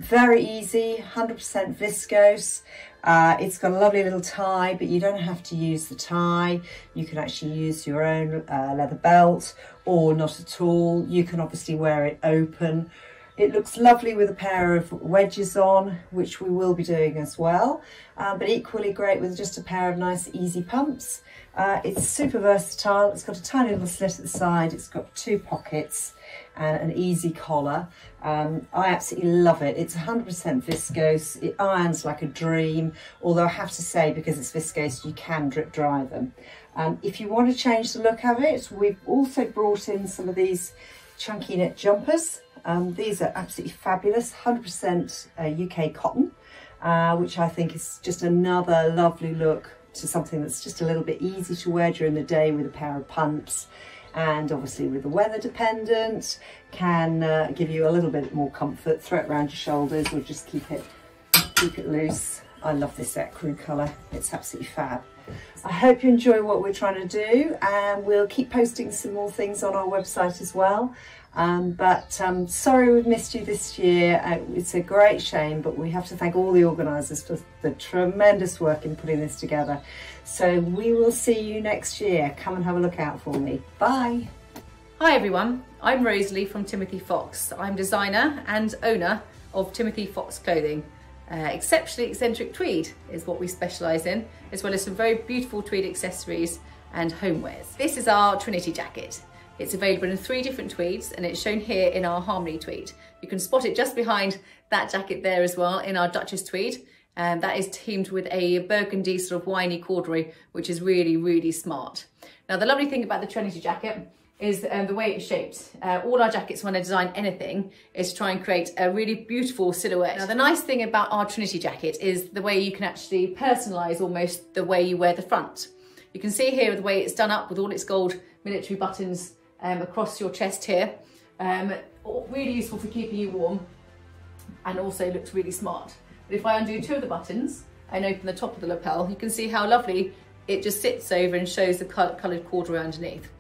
Very easy, 100% viscose. It's got a lovely little tie, but you don't have to use the tie. You can actually use your own leather belt, or not at all. You can obviously wear it open. It looks lovely with a pair of wedges on, which we will be doing as well, but equally great with just a pair of nice easy pumps. It's super versatile. It's got a tiny little slit at the side. It's got two pockets and an easy collar. I absolutely love it. It's 100% viscose. It irons like a dream, although I have to say, because it's viscose, you can drip dry them. If you want to change the look of it, we've also brought in some of these chunky knit jumpers. These are absolutely fabulous, 100% UK cotton, which I think is just another lovely look to something that's just a little bit easy to wear during the day with a pair of pumps, and obviously with the weather dependent, can give you a little bit more comfort. Throw it around your shoulders or just keep it loose. I love this ecru colour, it's absolutely fab. I hope you enjoy what we're trying to do, and we'll keep posting some more things on our website as well. Sorry we've missed you this year. It's a great shame, but we have to thank all the organisers for the tremendous work in putting this together. So we will see you next year. Come and have a look out for me. Bye. Hi everyone, I'm Rosalie from Timothy Fox. I'm designer and owner of Timothy Fox Clothing. Exceptionally eccentric tweed is what we specialise in, as well as some very beautiful tweed accessories and homewares. This is our Trinity Jacket. It's available in 3 different tweeds, and it's shown here in our Harmony tweed. You can spot it just behind that jacket there as well in our Duchess tweed, That is teamed with a burgundy sort of winey corduroy, which is really, really smart. Now, the lovely thing about the Trinity Jacket is the way it's shaped. All our jackets, when I design anything, is to try and create a really beautiful silhouette. Now, the nice thing about our Trinity Jacket is the way you can actually personalise almost the way you wear the front. You can see here the way it's done up with all its gold military buttons across your chest here. Really useful for keeping you warm, and also looks really smart. But if I undo two of the buttons and open the top of the lapel, you can see how lovely it just sits over and shows the coloured corduroy underneath.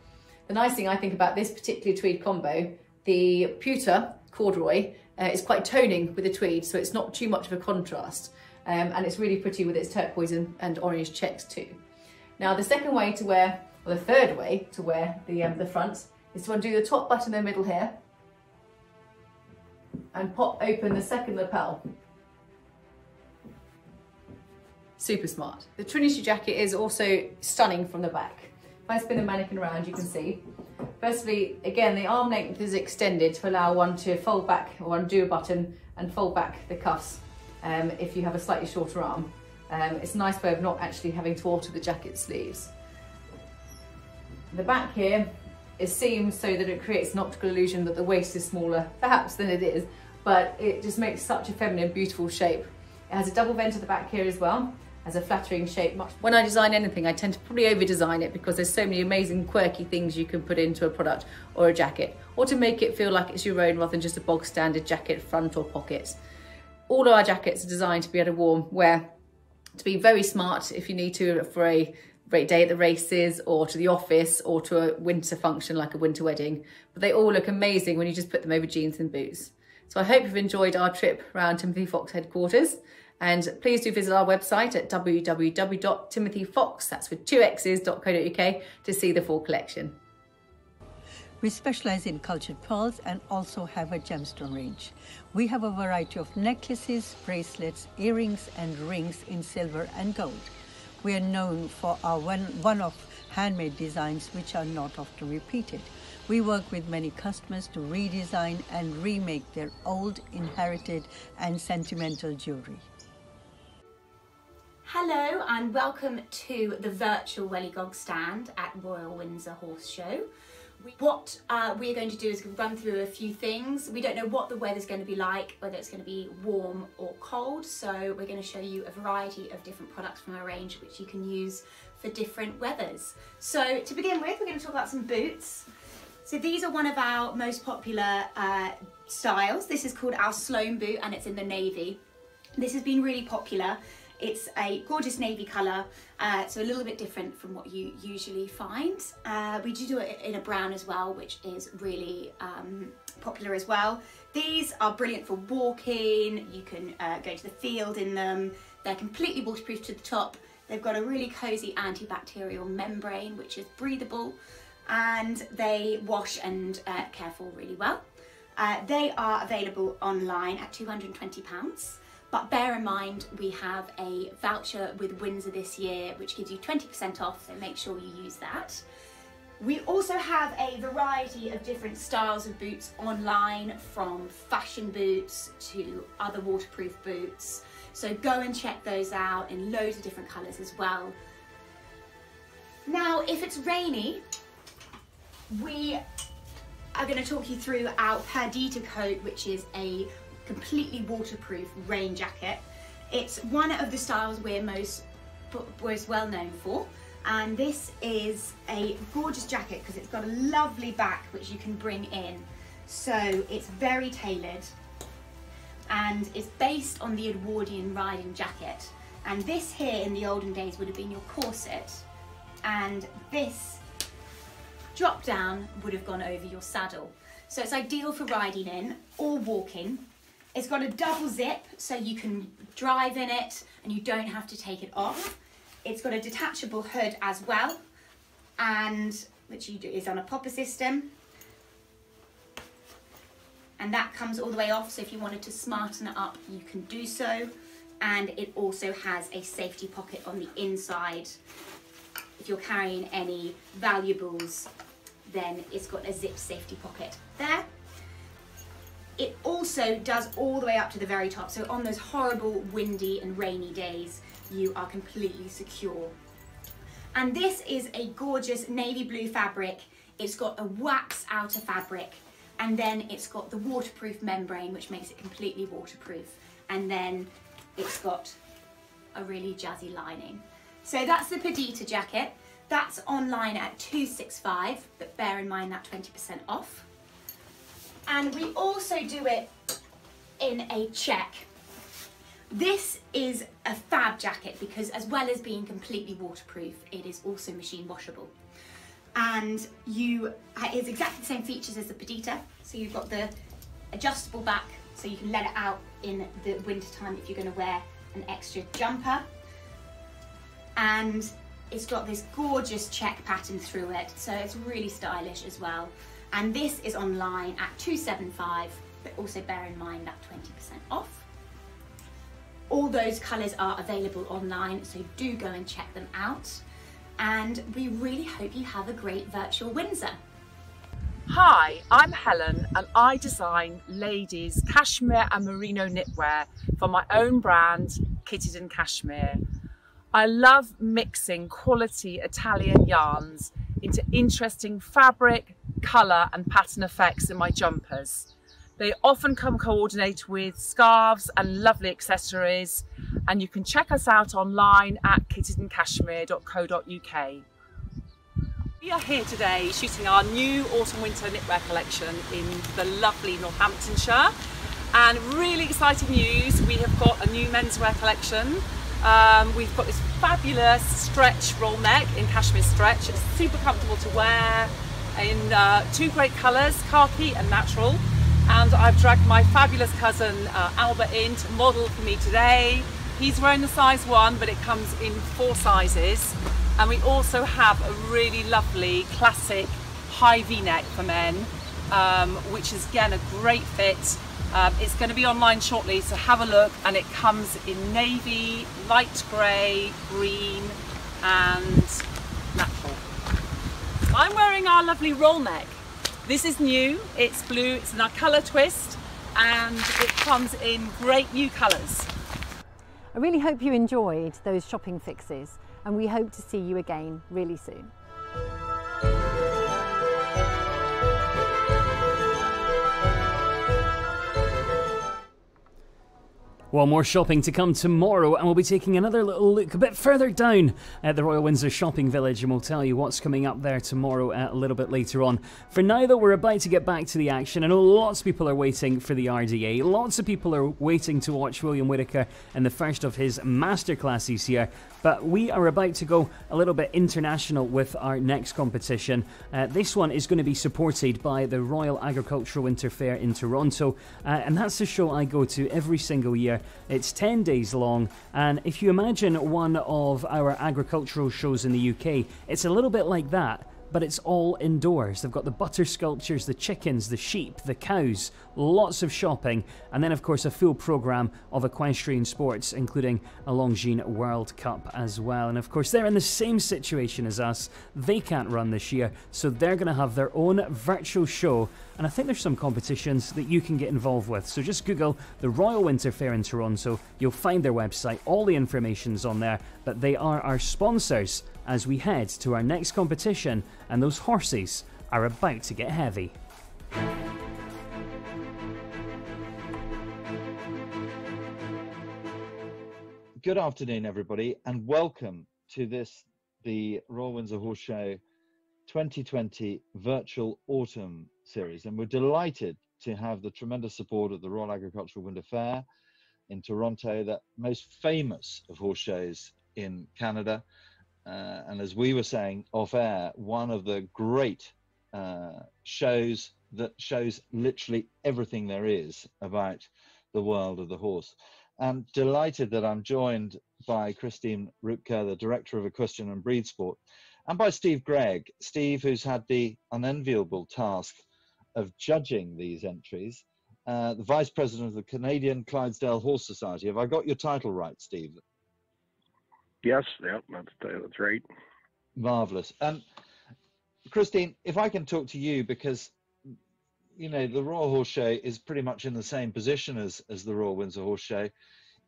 The nice thing I think about this particular tweed combo, the pewter corduroy is quite toning with the tweed, so it's not too much of a contrast. And it's really pretty with its turquoise and orange checks too. Now, the second way to wear, or the third way to wear the front, is to undo the top button in the middle here and pop open the second lapel. Super smart. The Trinity Jacket is also stunning from the back. If I spin the mannequin around, you can see, firstly, again, the arm length is extended to allow one to fold back or undo a button and fold back the cuffs if you have a slightly shorter arm. It's a nice way of not actually having to alter the jacket sleeves. The back here is seamed so that it creates an optical illusion that the waist is smaller, perhaps, than it is, but it just makes such a feminine, beautiful shape. It has a double vent at the back here as well, as a flattering shape. When I design anything, I tend to probably over-design it because there's so many amazing quirky things you can put into a product or a jacket, or to make it feel like it's your own rather than just a bog standard jacket front or pocket. All of our jackets are designed to be able to wear, to be very smart if you need to for a great day at the races or to the office or to a winter function like a winter wedding, but they all look amazing when you just put them over jeans and boots. So I hope you've enjoyed our trip around Timothy Fox headquarters. And please do visit our website at www.timothyfox, that's with 2x's.co.uk, to see the full collection. We specialize in cultured pearls and also have a gemstone range. We have a variety of necklaces, bracelets, earrings and rings in silver and gold. We are known for our one-off handmade designs which are not often repeated. We work with many customers to redesign and remake their old, inherited and sentimental jewellery. Hello and welcome to the virtual Wellygog stand at Royal Windsor Horse Show. What we are going to do is run through a few things. We don't know what the weather's going to be like, whether it's going to be warm or cold, so we're going to show you a variety of different products from our range which you can use for different weathers. So to begin with, we're going to talk about some boots. So these are one of our most popular styles. This is called our Sloan Boot and it's in the navy. This has been really popular. It's a gorgeous navy colour, so a little bit different from what you usually find. We do it in a brown as well, which is really popular as well. These are brilliant for walking. You can go to the field in them. They're completely waterproof to the top. They've got a really cosy antibacterial membrane, which is breathable, and they wash and care for really well. They are available online at £220. But bear in mind, we have a voucher with Windsor this year, which gives you 20% off, so make sure you use that. We also have a variety of different styles of boots online, from fashion boots to other waterproof boots. So go and check those out in loads of different colours as well. Now, if it's rainy, we are going to talk you through our Padita Coat, which is a completely waterproof rain jacket. It's one of the styles we're most well known for, and this is a gorgeous jacket because it's got a lovely back which you can bring in, so it's very tailored and it's based on the Edwardian riding jacket. And this here in the olden days would have been your corset, and this drop down would have gone over your saddle, so it's ideal for riding in or walking. It's got a double zip, so you can drive in it and you don't have to take it off. It's got a detachable hood as well, and which is on a popper system. And that comes all the way off, so if you wanted to smarten it up, you can do so. And it also has a safety pocket on the inside. If you're carrying any valuables, then it's got a zip safety pocket there. it also does all the way up to the very top. So on those horrible windy and rainy days, you are completely secure. And this is a gorgeous navy blue fabric. It's got a wax outer fabric, and then it's got the waterproof membrane, which makes it completely waterproof. And then it's got a really jazzy lining. So that's the Padita Jacket. That's online at £265, but bear in mind that 20% off. And we also do it in a check. This is a fab jacket because as well as being completely waterproof, it is also machine washable. And it's exactly the same features as the Padita. So you've got the adjustable back, so you can let it out in the winter time if you're going to wear an extra jumper. And it's got this gorgeous check pattern through it, so it's really stylish as well. And this is online at £275, but also bear in mind that 20% off. All those colours are available online, so do go and check them out. And we really hope you have a great virtual Windsor. Hi, I'm Helen and I design ladies cashmere and merino knitwear for my own brand, Kitted in Cashmere. I love mixing quality Italian yarns into interesting fabric, colour and pattern effects in my jumpers. They often come coordinated with scarves and lovely accessories, and you can check us out online at kittedencashmere.co.uk. We are here today shooting our new autumn-winter knitwear collection in the lovely Northamptonshire, and really exciting news, we have got a new menswear collection. We've got this fabulous stretch roll neck in cashmere stretch. It's super comfortable to wear in two great colours, khaki and natural. And I've dragged my fabulous cousin Albert in to model for me today. He's wearing the size 1, but it comes in 4 sizes. And we also have a really lovely classic high V-neck for men, which is again a great fit. It's going to be online shortly, so have a look, and it comes in navy, light grey, green and natural. I'm wearing our lovely roll neck. This is new, it's blue, it's in our colour twist, and it comes in great new colours. I really hope you enjoyed those shopping fixes, and we hope to see you again really soon. Well, more shopping to come tomorrow, and we'll be taking another little look a bit further down at the Royal Windsor Shopping Village, and we'll tell you what's coming up there tomorrow a little bit later on. For now, though, we're about to get back to the action. I know lots of people are waiting for the RDA. Lots of people are waiting to watch William Whittaker in the first of his masterclasses here. But we are about to go a little bit international with our next competition. This one is going to be supported by the Royal Agricultural Winter Fair in Toronto, and that's the show I go to every single year. It's 10 days long, and if you imagine one of our agricultural shows in the UK, it's a little bit like that, but it's all indoors. They've got the butter sculptures, the chickens, the sheep, the cows, lots of shopping, and then of course a full programme of equestrian sports, including a Longines World Cup as well. And of course they're in the same situation as us. They can't run this year, so they're going to have their own virtual show, and I think there's some competitions that you can get involved with. So just Google the Royal Winter Fair in Toronto, you'll find their website, all the information's on there, but they are our sponsors as we head to our next competition, and those horses are about to get heavy. Good afternoon, everybody, and welcome to the Royal Windsor Horse Show 2020 Virtual Autumn Series. And we're delighted to have the tremendous support of the Royal Agricultural Winter Fair in Toronto, the most famous of horse shows in Canada. And as we were saying off air, one of the great shows that shows literally everything there is about the world of the horse. And delighted that I'm joined by Christine Rupke, the Director of Equestrian and Breed Sport, and by Steve Gregg. Steve, who's had the unenviable task of judging these entries, the Vice President of the Canadian Clydesdale Horse Society. Have I got your title right, Steve? Yes, yep, that's right. Marvellous. Christine, if I can talk to you, because you know, the Royal Horse Show is pretty much in the same position as the Royal Windsor Horse Show,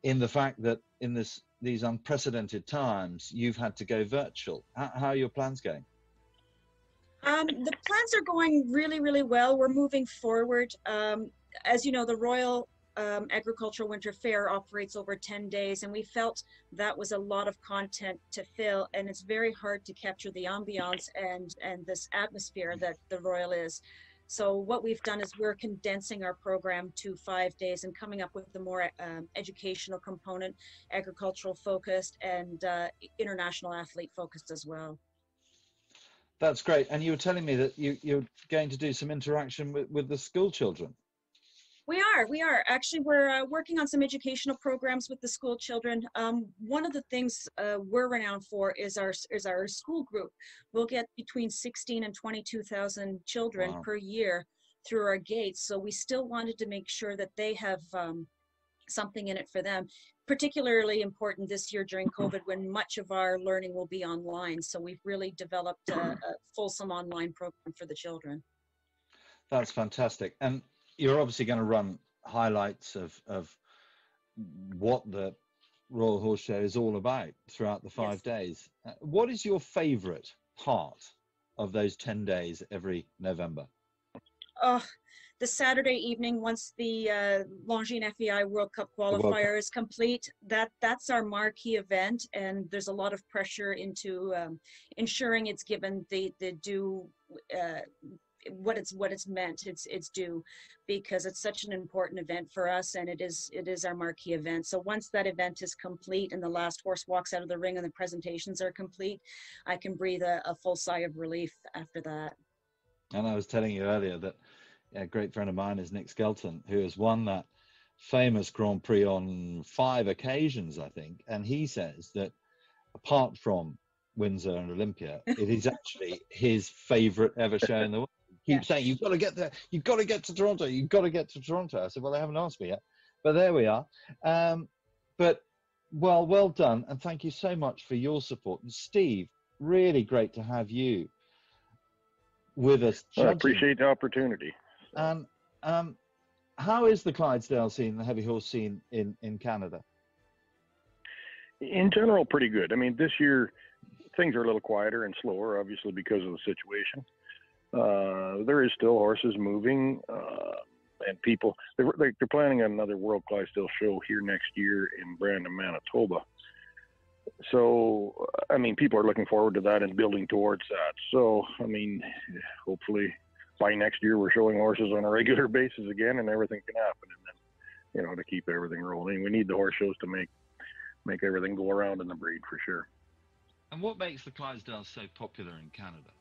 in the fact that in these unprecedented times, you've had to go virtual. How are your plans going? The plans are going really, really well. We're moving forward. As you know, the Royal Agricultural Winter Fair operates over 10 days, and we felt that was a lot of content to fill, and it's very hard to capture the ambiance and this atmosphere that the Royal is. So what we've done is we're condensing our program to 5 days and coming up with the more educational component, agricultural focused, and international athlete focused as well. That's great. And you were telling me that you're going to do some interaction with the school children. We are. Actually, we're working on some educational programs with the school children. One of the things we're renowned for is our school group. We'll get between 16 and 22,000 children per year through our gates. So we still wanted to make sure that they have something in it for them. Particularly important this year during COVID, when much of our learning will be online. So we've really developed a fulsome online program for the children. That's fantastic. And you're obviously going to run highlights of what the Royal Horse Show is all about throughout the 5 days. What is your favourite part of those 10 days every November? The Saturday evening, once the Longines FEI World Cup qualifier is complete, that's our marquee event, and there's a lot of pressure into ensuring it's given the due what it's meant, it's due, because it's such an important event for us, and it is our marquee event. So once that event is complete and the last horse walks out of the ring and the presentations are complete, I can breathe a full sigh of relief after that. And I was telling you earlier that a great friend of mine is Nick Skelton, who has won that famous Grand Prix on 5 occasions, I think. And he says that apart from Windsor and Olympia, it is actually his favourite ever show in the world. He keeps saying, you've got to get there, you've got to get to Toronto, you've got to get to Toronto. I said, well, they haven't asked me yet. But there we are. But well done. And thank you so much for your support. And Steve, really great to have you with us. I appreciate the opportunity. And how is the Clydesdale scene, the heavy horse scene in Canada? In general, pretty good. I mean, this year things are a little quieter and slower, obviously, because of the situation. There is still horses moving, and people, they're planning another World Clydesdale show here next year in Brandon, Manitoba. So, I mean, people are looking forward to that and building towards that. So, I mean, hopefully by next year we're showing horses on a regular basis again, and everything can happen. And then, you know, to keep everything rolling, we need the horse shows to make everything go around in the breed for sure. And what makes the Clydesdales so popular in Canada?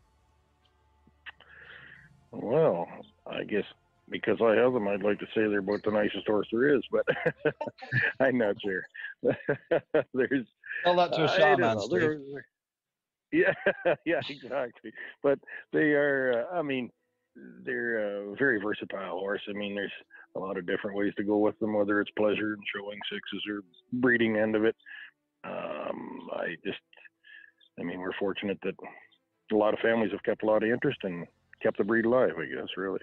Well, I guess because I have them, I'd like to say they're about the nicest horse there is, but I'm not sure. There's tell that to a shaman, Steve. Yeah, exactly. But they are, I mean, they're a very versatile horse. I mean, there's a lot of different ways to go with them, whether it's pleasure and showing sixes or breeding end of it. I mean, we're fortunate that a lot of families have kept a lot of interest and kept the breed alive, I guess, really.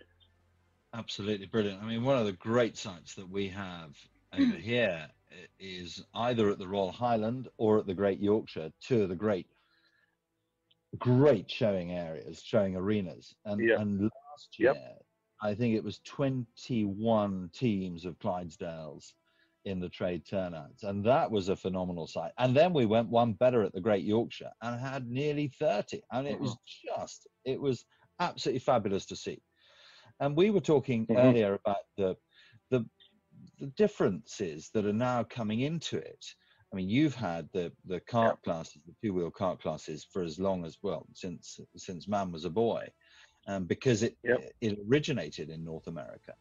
Absolutely brilliant. I mean, one of the great sites that we have over here is either at the Royal Highland or at the Great Yorkshire, two of the great showing areas, showing arenas. And last year, I think it was 21 teams of Clydesdales in the trade turnouts, and that was a phenomenal sight. And then we went one better at the Great Yorkshire and had nearly 30, and it was absolutely fabulous to see. And we were talking earlier about the differences that are now coming into it. I mean, you've had the cart classes, the two-wheel cart classes, for as long as, well, since man was a boy, because it originated in North America.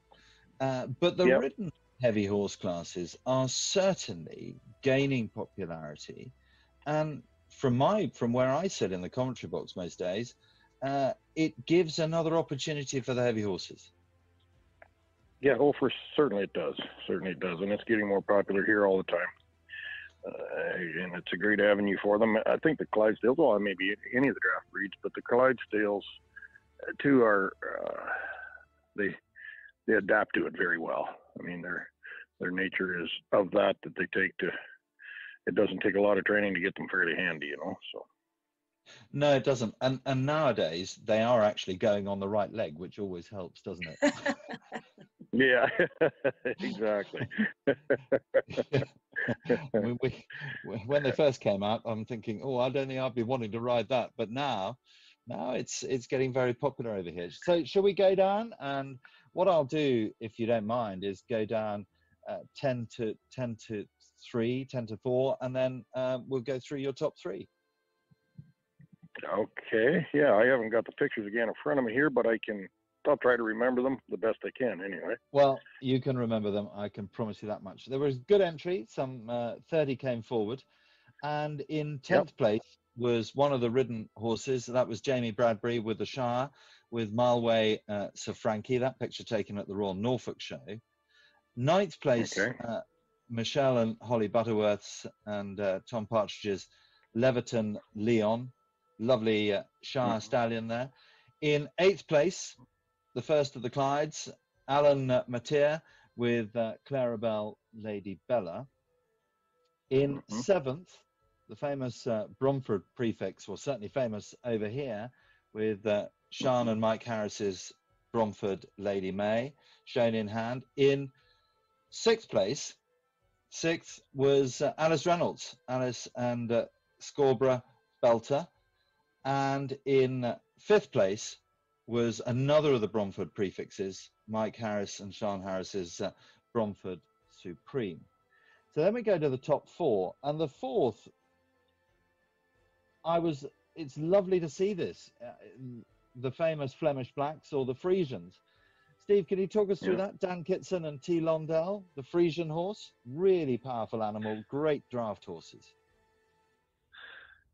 But the ridden heavy horse classes are certainly gaining popularity, and from where I sit in the commentary box most days, it gives another opportunity for the heavy horses. Yeah, certainly it does. Certainly it does, and it's getting more popular here all the time. And it's a great avenue for them. I think the Clydesdales, well, maybe any of the draft breeds, but the Clydesdales too are they adapt to it very well. I mean, their nature is of that they take to. It doesn't take a lot of training to get them fairly handy, you know. So. No, it doesn't. And nowadays they are actually going on the right leg, which always helps, doesn't it? Yeah, exactly. I mean, when they first came out, I'm thinking, oh, I don't think I'd be wanting to ride that. But now it's getting very popular over here. So shall we go down? And what I'll do, if you don't mind, is go down 10 to 3, 10 to 4, and then we'll go through your top 3. Okay. Yeah, I haven't got the pictures again in front of me here, but I'll try to remember them the best I can anyway. Well, you can remember them. I can promise you that much. There was good entry. Some 30 came forward. And in 10th place was one of the ridden horses. That was Jamie Bradbury with the Shire, with Mileway Sir Frankie. That picture taken at the Royal Norfolk Show. 9th place, Michelle and Holly Butterworth's and Tom Partridge's Leverton Leon. Lovely Shire stallion there. In 8th place, the first of the Clydes, Alan Mateer with Clarabelle Lady Bella. In 7th, the famous Bromford prefix, or certainly famous over here, with Sean and Mike Harris's Bromford Lady May, shown in hand. In 6th place, 6th was Alice Reynolds, Alice and Scarborough Belter. And in 5th place was another of the Bromford prefixes, Mike Harris and Sean Harris's Bromford Supreme. So then we go to the top 4, and the 4th, it's lovely to see this, the famous Flemish Blacks, or the Frisians. Steve, can you talk us through that? Dan Kitson and T. Londell, the Frisian horse, really powerful animal, great draft horses.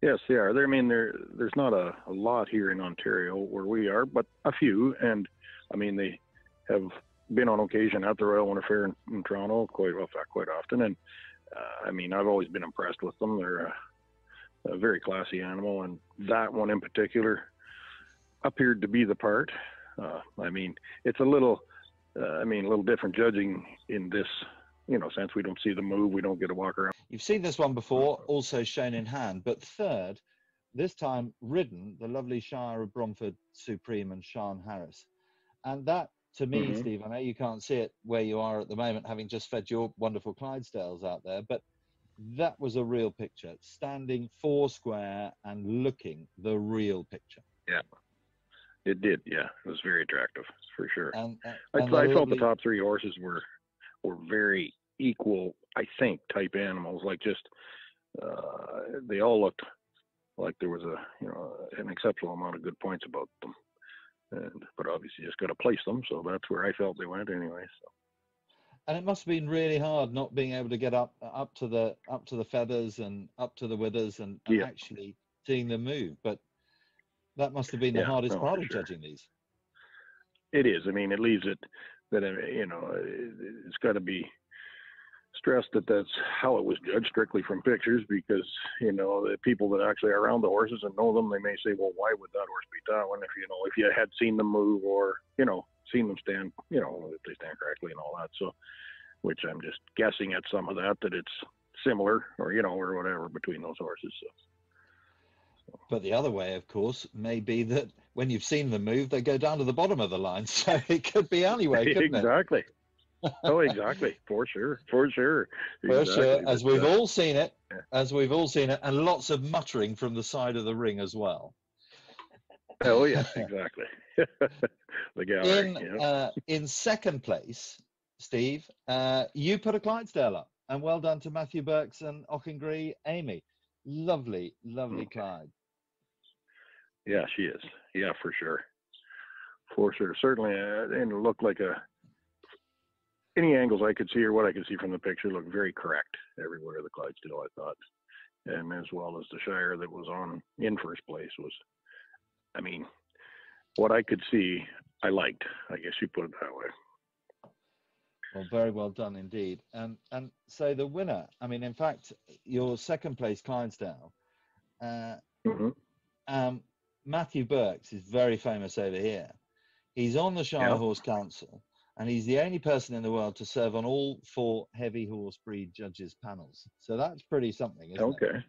Yes, they are. I mean, there's not a lot here in Ontario where we are, but a few. And I mean, they have been on occasion at the Royal Winter Fair in Toronto quite often. And I mean, I've always been impressed with them. They're a very classy animal, and that one in particular appeared to be the part. I mean, it's a little different judging in this, since we don't see the move, we don't get to walk around. You've seen this one before, also shown in hand, but third, this time ridden, the lovely Shire of Bromford Supreme and Sean Harris. And that, to me, Steve, I know you can't see it where you are at the moment, having just fed your wonderful Clydesdales out there, but that was a real picture, standing 4 square and looking the real picture. Yeah, it did. Yeah, it was very attractive, for sure. I felt the top 3 horses were very equal, I think, type animals. Like they all looked like there was an exceptional amount of good points about them. But obviously, you just got to place them. So that's where I felt they went anyway. So. And it must have been really hard not being able to get up to the feathers and up to the withers and actually seeing them move. But that must have been the hardest part of judging these. It is. I mean, it leaves it that it's got to be stressed that that's how it was judged, strictly from pictures, because the people that actually are around the horses and know them, they may say, well, why would that horse beat that one if you had seen them move or seen them stand, if they stand correctly and all that. So, which I'm just guessing at some of that it's similar or or whatever between those horses. So. But the other way, of course, may be that when you've seen them move, they go down to the bottom of the line. So it could be anyway, couldn't exactly. It? Oh, exactly. For sure. For sure. As we've all seen it, and lots of muttering from the side of the ring as well. Oh, yeah, exactly. The gallery. In second place, Steve, you put a Clydesdale up, and well done to Matthew Burks and Auchengree Amy. Lovely Clyde. Yeah, she is. Yeah, for sure. For sure. Certainly, and it looked like any angles I could see or what I could see from the picture looked very correct everywhere, the Clydesdale, I thought. And as well as the Shire that was on in first place was, I mean, what I could see, I liked. I guess you put it that way. Well, very well done indeed. And so the winner, I mean, in fact, your second place Clydesdale, Matthew Burks is very famous over here. He's on the Shire Horse Council, And he's the only person in the world to serve on all 4 heavy horse breed judges panels. So that's pretty something, isn't it? Okay.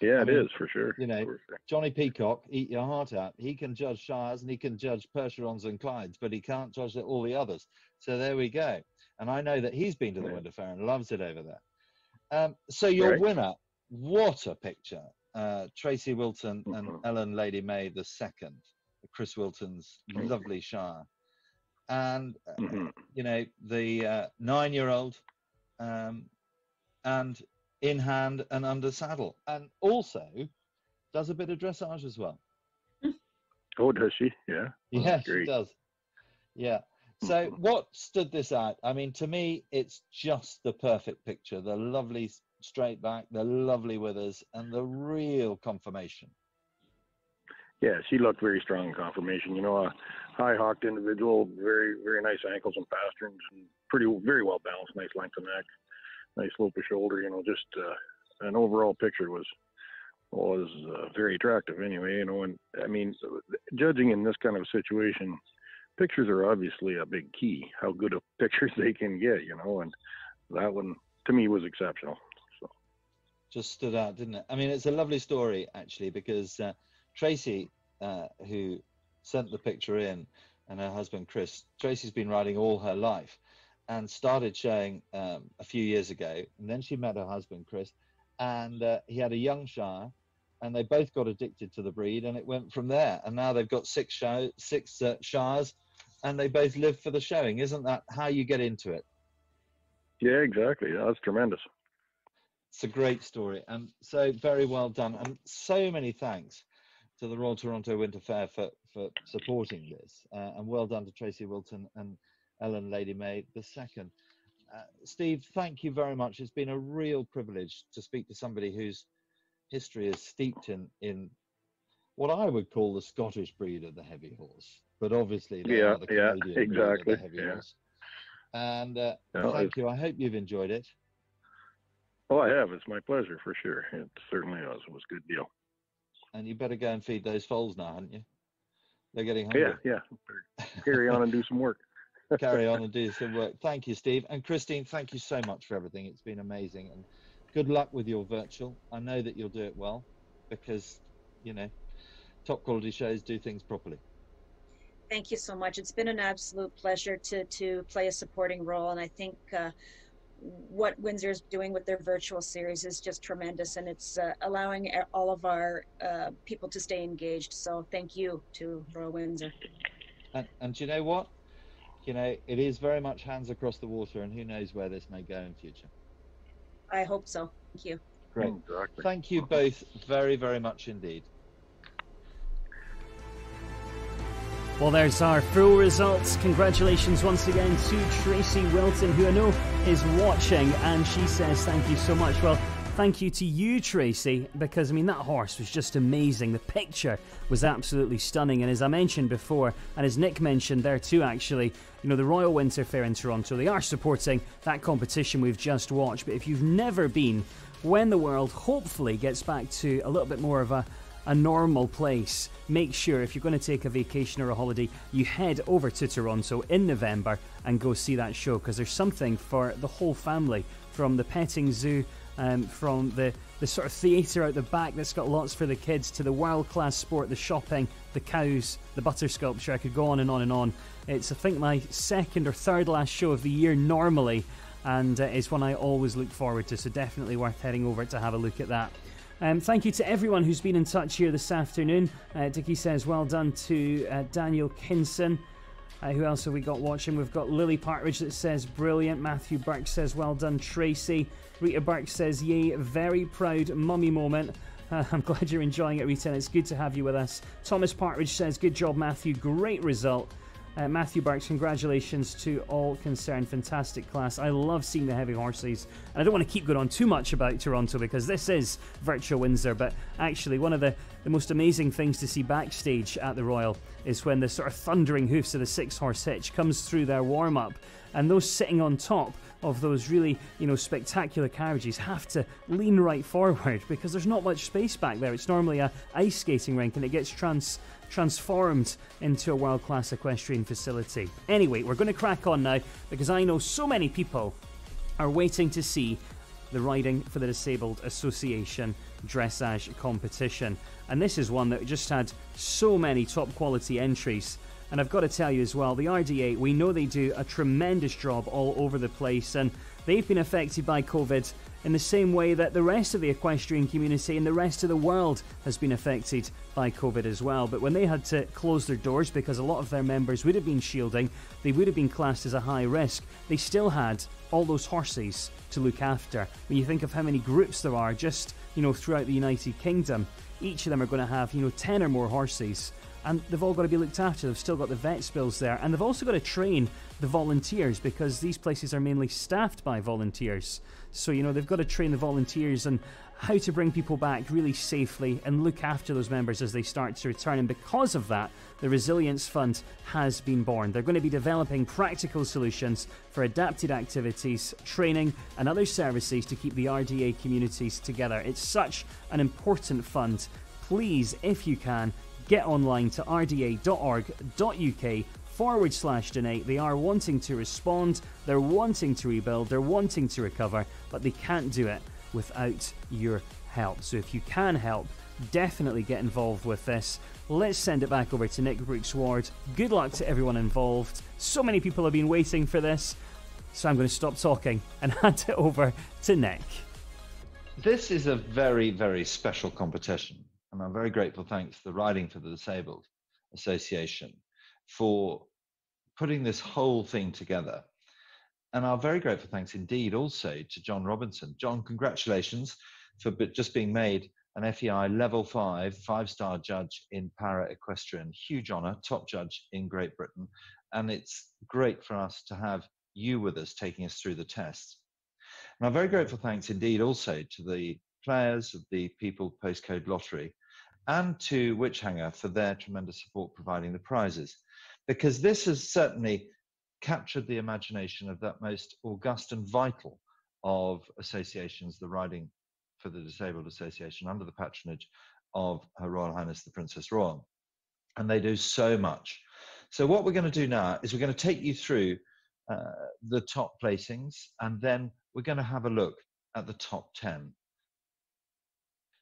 Yeah, it is for sure. You know, Johnny Peacock, eat your heart out. He can judge Shires and he can judge Percherons and Clydes, but he can't judge all the others. So there we go. And I know that he's been to the Winter Fair and loves it over there. So your winner, what a picture. Tracy Wilton and Ellen Lady May II, Chris Wilton's lovely Shire. And, you know, the 9-year-old and in hand and under saddle, and also does a bit of dressage as well. Oh, does she? Yeah. Yeah, she does. Yeah. So what stood this out? I mean, to me, it's just the perfect picture. The lovely straight back, the lovely withers, and the real conformation. Yeah, she looked very strong in conformation. You know, a high-hocked individual, very, very nice ankles and pasterns, and very well balanced, nice length of neck, nice slope of shoulder. You know, just an overall picture was very attractive. Anyway, you know, and I mean, judging in this kind of situation, pictures are obviously a big key. How good of pictures they can get, you know, and that one to me was exceptional. So just stood out, didn't it? I mean, it's a lovely story actually, because Tracy, who sent the picture in, and her husband Chris, Tracy's been riding all her life and started showing a few years ago, and then she met her husband Chris, and he had a young Shire, and they both got addicted to the breed, and it went from there. And now they've got 6 Shires, and they both live for the showing. Isn't that how you get into it? Yeah, exactly. That's tremendous. It's a great story, and so very well done, and so many thanks to the Royal Toronto Winter Fair for supporting this, and well done to Tracy Wilton and Ellen Lady May II. Steve, thank you very much. It's been a real privilege to speak to somebody whose history is steeped in what I would call the Scottish breed of the heavy horse, but obviously they are the Canadian exactly. breed of the heavy horse. And thank you. I hope you've enjoyed it. Oh, I have. It's my pleasure for sure. It certainly was. It was a good deal. And you better go and feed those foals now, haven't you? They're getting hungry. Yeah. Carry on and do some work. Carry on and do some work. Thank you, Steve. And Christine, thank you so much for everything. It's been amazing. And good luck with your virtual. I know that you'll do it well, because, you know, top quality shows do things properly. Thank you so much. It's been an absolute pleasure to play a supporting role. And I think what Windsor is doing with their virtual series is just tremendous, and it's allowing all of our people to stay engaged. So thank you to Royal Windsor. And you know what? You know, it is very much hands across the water, and who knows where this may go in future. I hope so. Thank you. Great. Exactly. Thank you both very, very much indeed. Well, there's our full results. Congratulations once again to Tracy Wilton, who I know is watching, and she says thank you so much. Well, thank you to you, Tracy, because, I mean, that horse was just amazing. The picture was absolutely stunning, and as I mentioned before, and as Nick mentioned there too, actually, you know, the Royal Winter Fair in Toronto, they are supporting that competition we've just watched. But if you've never been, when the world hopefully gets back to a little bit more of a normal place, make sure if you're going to take a vacation or a holiday, you head over to Toronto in November and go see that show, because there's something for the whole family, from the petting zoo, from the sort of theatre out the back that's got lots for the kids, to the world-class sport, the shopping, the cows, the butter sculpture. I could go on and on and on. It's, I think, my second or third last show of the year normally, and it's one I always look forward to, so definitely worth heading over to have a look at that. Thank you to everyone who's been in touch here this afternoon. Dickie says well done to Daniel Kinson. Who else have we got watching? We've got Lily Partridge that says brilliant. Matthew Burke says well done, Tracy. Rita Burke says yay, very proud mummy moment. I'm glad you're enjoying it, Rita, and it's good to have you with us. Thomas Partridge says good job, Matthew, great result. Matthew Burks, congratulations to all concerned. Fantastic class. I love seeing the heavy horses. And I don't want to keep going on too much about Toronto, because this is Virtual Windsor, but actually one of the the most amazing things to see backstage at the Royal is when the sort of thundering hoofs of the 6-horse hitch comes through their warm-up, and those sitting on top of those really, spectacular carriages have to lean right forward because there's not much space back there. It's normally a ice skating rink, and it gets transformed into a world-class equestrian facility. Anyway, we're going to crack on now because I know so many people are waiting to see the Riding for the Disabled Association dressage competition, and this is one that just had so many top quality entries. And I've got to tell you as well, the RDA, we know they do a tremendous job all over the place, and they've been affected by COVID in the same way that the rest of the equestrian community and the rest of the world has been affected by COVID as well. But when they had to close their doors because a lot of their members would have been shielding, they would have been classed as a high risk, they still had all those horses to look after. When you think of how many groups there are just, throughout the United Kingdom, each of them are going to have, 10 or more horses. And they've all got to be looked after. They've still got the vets bills there. And they've also got to train the volunteers because these places are mainly staffed by volunteers. So, they've got to train the volunteers and how to bring people back really safely and look after those members as they start to return. And because of that, the Resilience Fund has been born. They're going to be developing practical solutions for adapted activities, training and other services to keep the RDA communities together. It's such an important fund. Please, if you can, get online to rda.org.uk/donate. They are wanting to respond, they're wanting to rebuild, they're wanting to recover, but they can't do it without your help. So if you can help, definitely get involved with this. Let's send it back over to Nick Brooks-Ward. Good luck to everyone involved. So many people have been waiting for this, so I'm going to stop talking and hand it over to Nick. This is a very, very special competition. And I'm very grateful, thanks to the Riding for the Disabled Association for putting this whole thing together. And our very grateful thanks indeed also to John Robinson. John, congratulations for just being made an FEI Level 5 5-star judge in para equestrian. Huge honour, top judge in Great Britain. And it's great for us to have you with us taking us through the tests. And our very grateful thanks indeed also to the players of the People Postcode Lottery and to Witch Hanger for their tremendous support providing the prizes, because this has certainly captured the imagination of that most august and vital of associations, the Riding for the Disabled Association, under the patronage of Her Royal Highness the Princess Royal. And they do so much. So what we're going to do now is we're going to take you through the top placings, and then we're going to have a look at the top 10.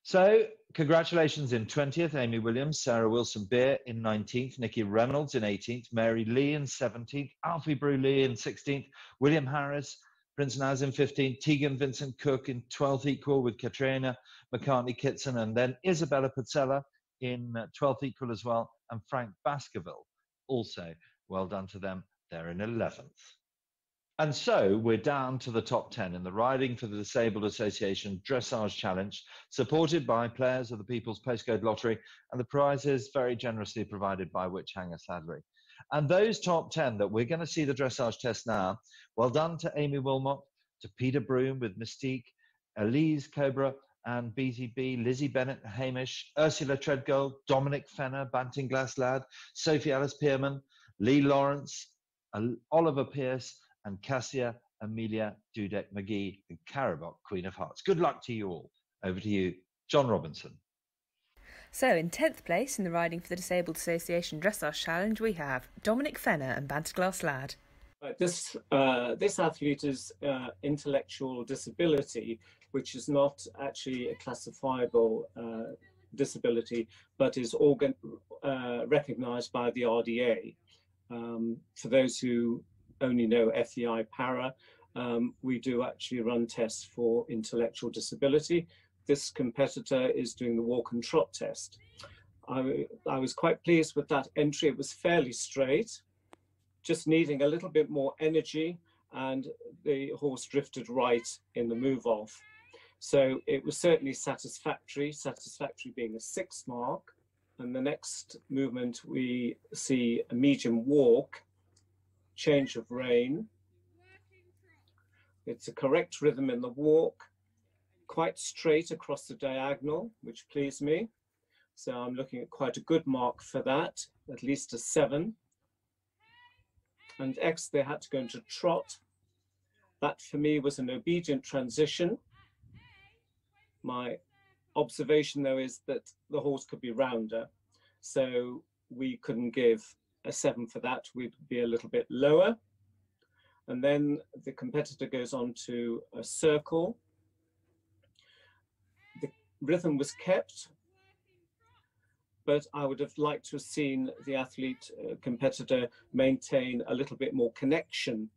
So, congratulations in 20th, Amy Williams, Sarah Wilson-Beer in 19th, Nikki Reynolds in 18th, Mary Lee in 17th, Alfie Brew-Lee in 16th, William Harris, Prince Naz in 15th, Tegan Vincent Cook in 12th equal with Katrina McCartney-Kitson, and then Isabella Pizzella in 12th equal as well, and Frank Baskerville also. Well done to them, they're in 11th. And so we're down to the top 10 in the Riding for the Disabled Association Dressage Challenge, supported by players of the People's Postcode Lottery, and the prizes very generously provided by Witch Hanger, sadly. And those top 10 that we're going to see the dressage test now, well done to Amy Wilmot, to Peter Broom with Mystique, Elise Cobra and BZB, Lizzie Bennett, Hamish, Ursula Treadgold, Dominic Fenner, Banting Glass Lad, Sophie Alice Pearman, Lee Lawrence, Oliver Pierce, and Cassia Amelia Dudek McGee and Caraboc, Queen of Hearts. Good luck to you all. Over to you, John Robinson. So in 10th place in the Riding for the Disabled Association Dressage Challenge, we have Dominic Fenner and Banterglass Lad. This athlete is intellectual disability, which is not actually a classifiable disability, but is recognised by the RDA. For those who only know FEI Para, we do actually run tests for intellectual disability. This competitor is doing the walk and trot test. I was quite pleased with that entry. It was fairly straight, just needing a little bit more energy, and the horse drifted right in the move off. So it was certainly satisfactory being a 6 mark. And the next movement, we see a medium walk, change of rein. It's a correct rhythm in the walk, quite straight across the diagonal, which pleased me. So I'm looking at quite a good mark for that, at least a 7. And X, they had to go into trot. That for me was an obedient transition. My observation though is that the horse could be rounder, so we couldn't give a 7 for that. We'd be a little bit lower. And then the competitor goes on to a circle. The rhythm was kept, but I would have liked to have seen the athlete competitor maintain a little bit more connection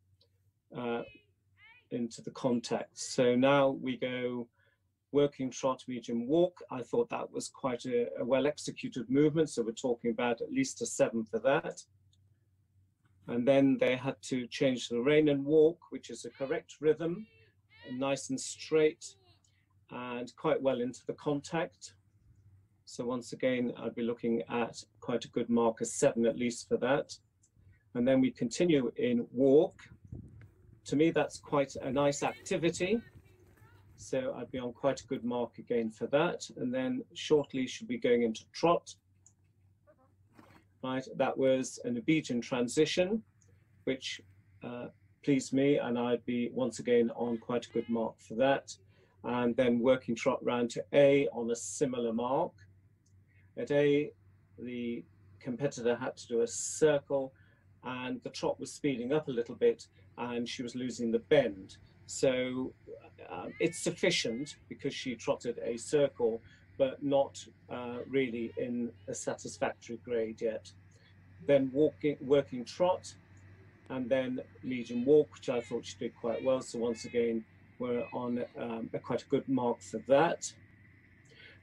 into the contact. So now we go working trot, medium walk. I thought that was quite a well executed movement, so we're talking about at least a 7 for that. And then they had to change the rein and walk, which is a correct rhythm, nice and straight and quite well into the contact. So once again, I'd be looking at quite a good mark, a 7 at least for that. And then we continue in walk. To me, that's quite a nice activity. So I'd be on quite a good mark again for that. And then shortly should be going into trot. Right, that was an obedient transition, which pleased me, and I'd be once again on quite a good mark for that. And then working trot round to A on a similar mark. At A, the competitor had to do a circle, and the trot was speeding up a little bit, and she was losing the bend. So it's sufficient because she trotted a circle, but not really in a satisfactory grade yet. Then working trot, and then medium walk, which I thought she did quite well. So once again, we're on quite a good mark for that.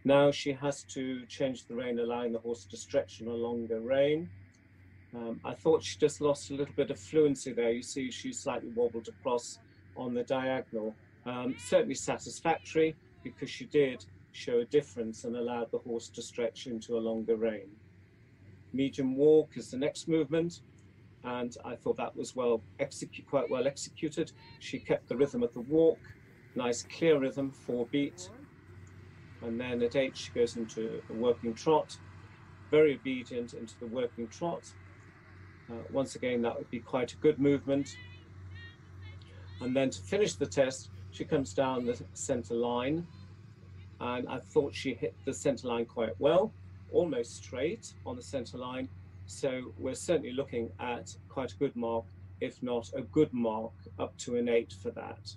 Now she has to change the rein, allowing the horse to stretch on a longer rein. I thought she just lost a little bit of fluency there. You see she slightly wobbled across on the diagonal. Certainly satisfactory because she did show a difference and allowed the horse to stretch into a longer rein. Medium walk is the next movement, and I thought that was quite well executed. She kept the rhythm of the walk, nice clear rhythm, 4-beat. And then at 8 she goes into a working trot, very obedient into the working trot. Once again, that would be quite a good movement. And then to finish the test, she comes down the center line, and I thought she hit the center line quite well, almost straight on the center line. So we're certainly looking at quite a good mark, if not a good mark, up to an 8 for that.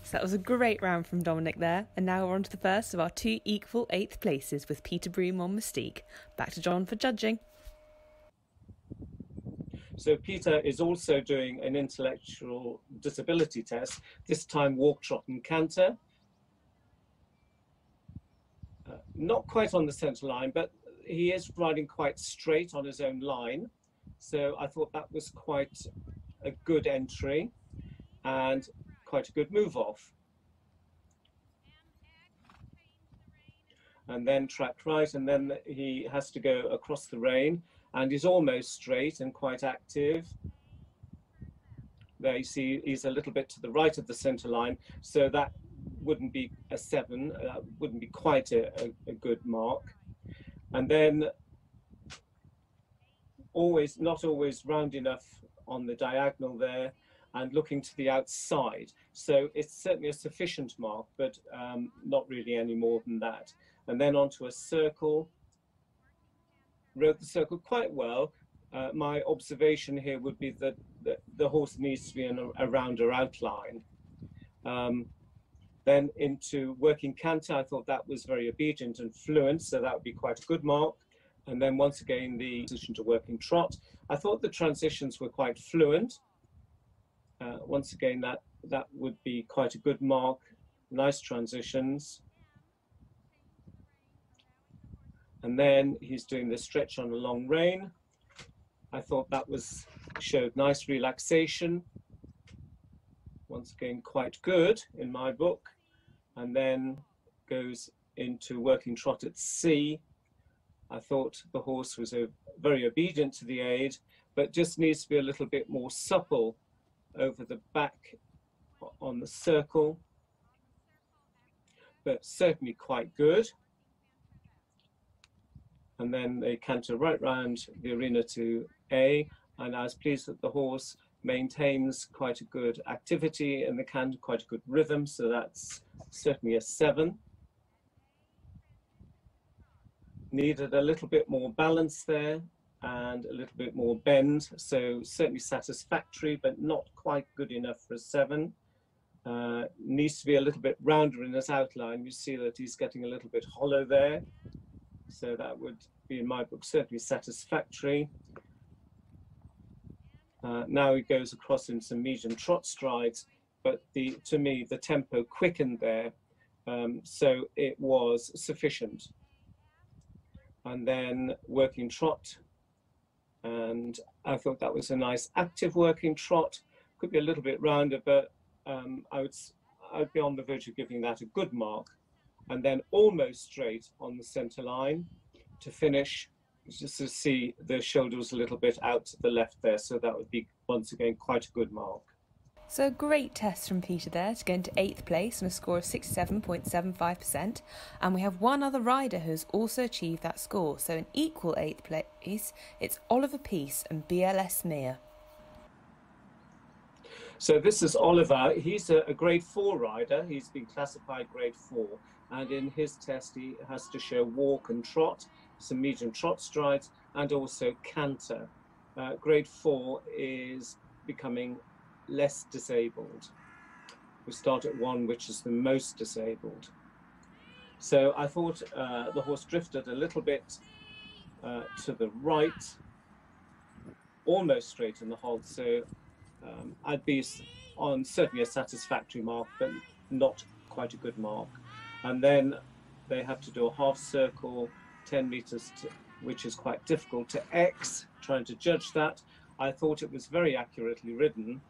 So that was a great round from Dominic there, and now we're on to the first of our 2 equal 8th places with Peter Broom on Mystique. Back to John for judging. So Peter is also doing an intellectual disability test, this time walk, trot and canter. Not quite on the centre line, but he is riding quite straight on his own line. So I thought that was quite a good entry and quite a good move off. And then track right, and then he has to go across the rein, and he's almost straight and quite active. There you see he's a little bit to the right of the centre line, so that wouldn't be a 7, wouldn't be quite a good mark. And then not always round enough on the diagonal there, and looking to the outside. So it's certainly a sufficient mark, but not really any more than that. And then onto a circle, rode the circle quite well. My observation here would be that the horse needs to be in a rounder outline. Then into working canter, I thought that was very obedient and fluent, so that would be quite a good mark. And then once again, the transition to working trot. I thought the transitions were quite fluent. Once again, that would be quite a good mark. Nice transitions. And then he's doing the stretch on a long rein. I thought that showed nice relaxation. Once again, quite good in my book. And then goes into working trot at C. I thought the horse was very obedient to the aid, but just needs to be a little bit more supple over the back on the circle. but certainly quite good. And then they canter right round the arena to A, and I was pleased that the horse maintains quite a good activity in the canter, quite a good rhythm, so that's certainly a 7. Needed a little bit more balance there and a little bit more bend, so certainly satisfactory, but not quite good enough for a 7. Needs to be a little bit rounder in his outline. You see that he's getting a little bit hollow there, so that would be, in my book, certainly satisfactory. Now he goes across into some medium trot strides, but to me the tempo quickened there, so it was sufficient. And then working trot, and I thought that was a nice active working trot. Could be a little bit rounder, but I'd be on the verge of giving that a good mark. And then almost straight on the centre line to finish, just to see the shoulders a little bit out to the left there, so that would be once again quite a good mark. So a great test from Peter there to get into 8th place on a score of 67.75%, and we have one other rider who's also achieved that score, so an equal 8th place, it's Oliver Peace and BLS Mere. So this is Oliver. He's a grade 4 rider. He's been classified grade 4, and in his test he has to show walk and trot, some medium trot strides, and also canter. Grade 4 is becoming less disabled. We start at 1, which is the most disabled. So I thought the horse drifted a little bit to the right, almost straight in the halt, so I'd be on certainly a satisfactory mark, but not quite a good mark. And then they have to do a half circle, 10 meters, which is quite difficult, to X, trying to judge that. I thought it was very accurately ridden.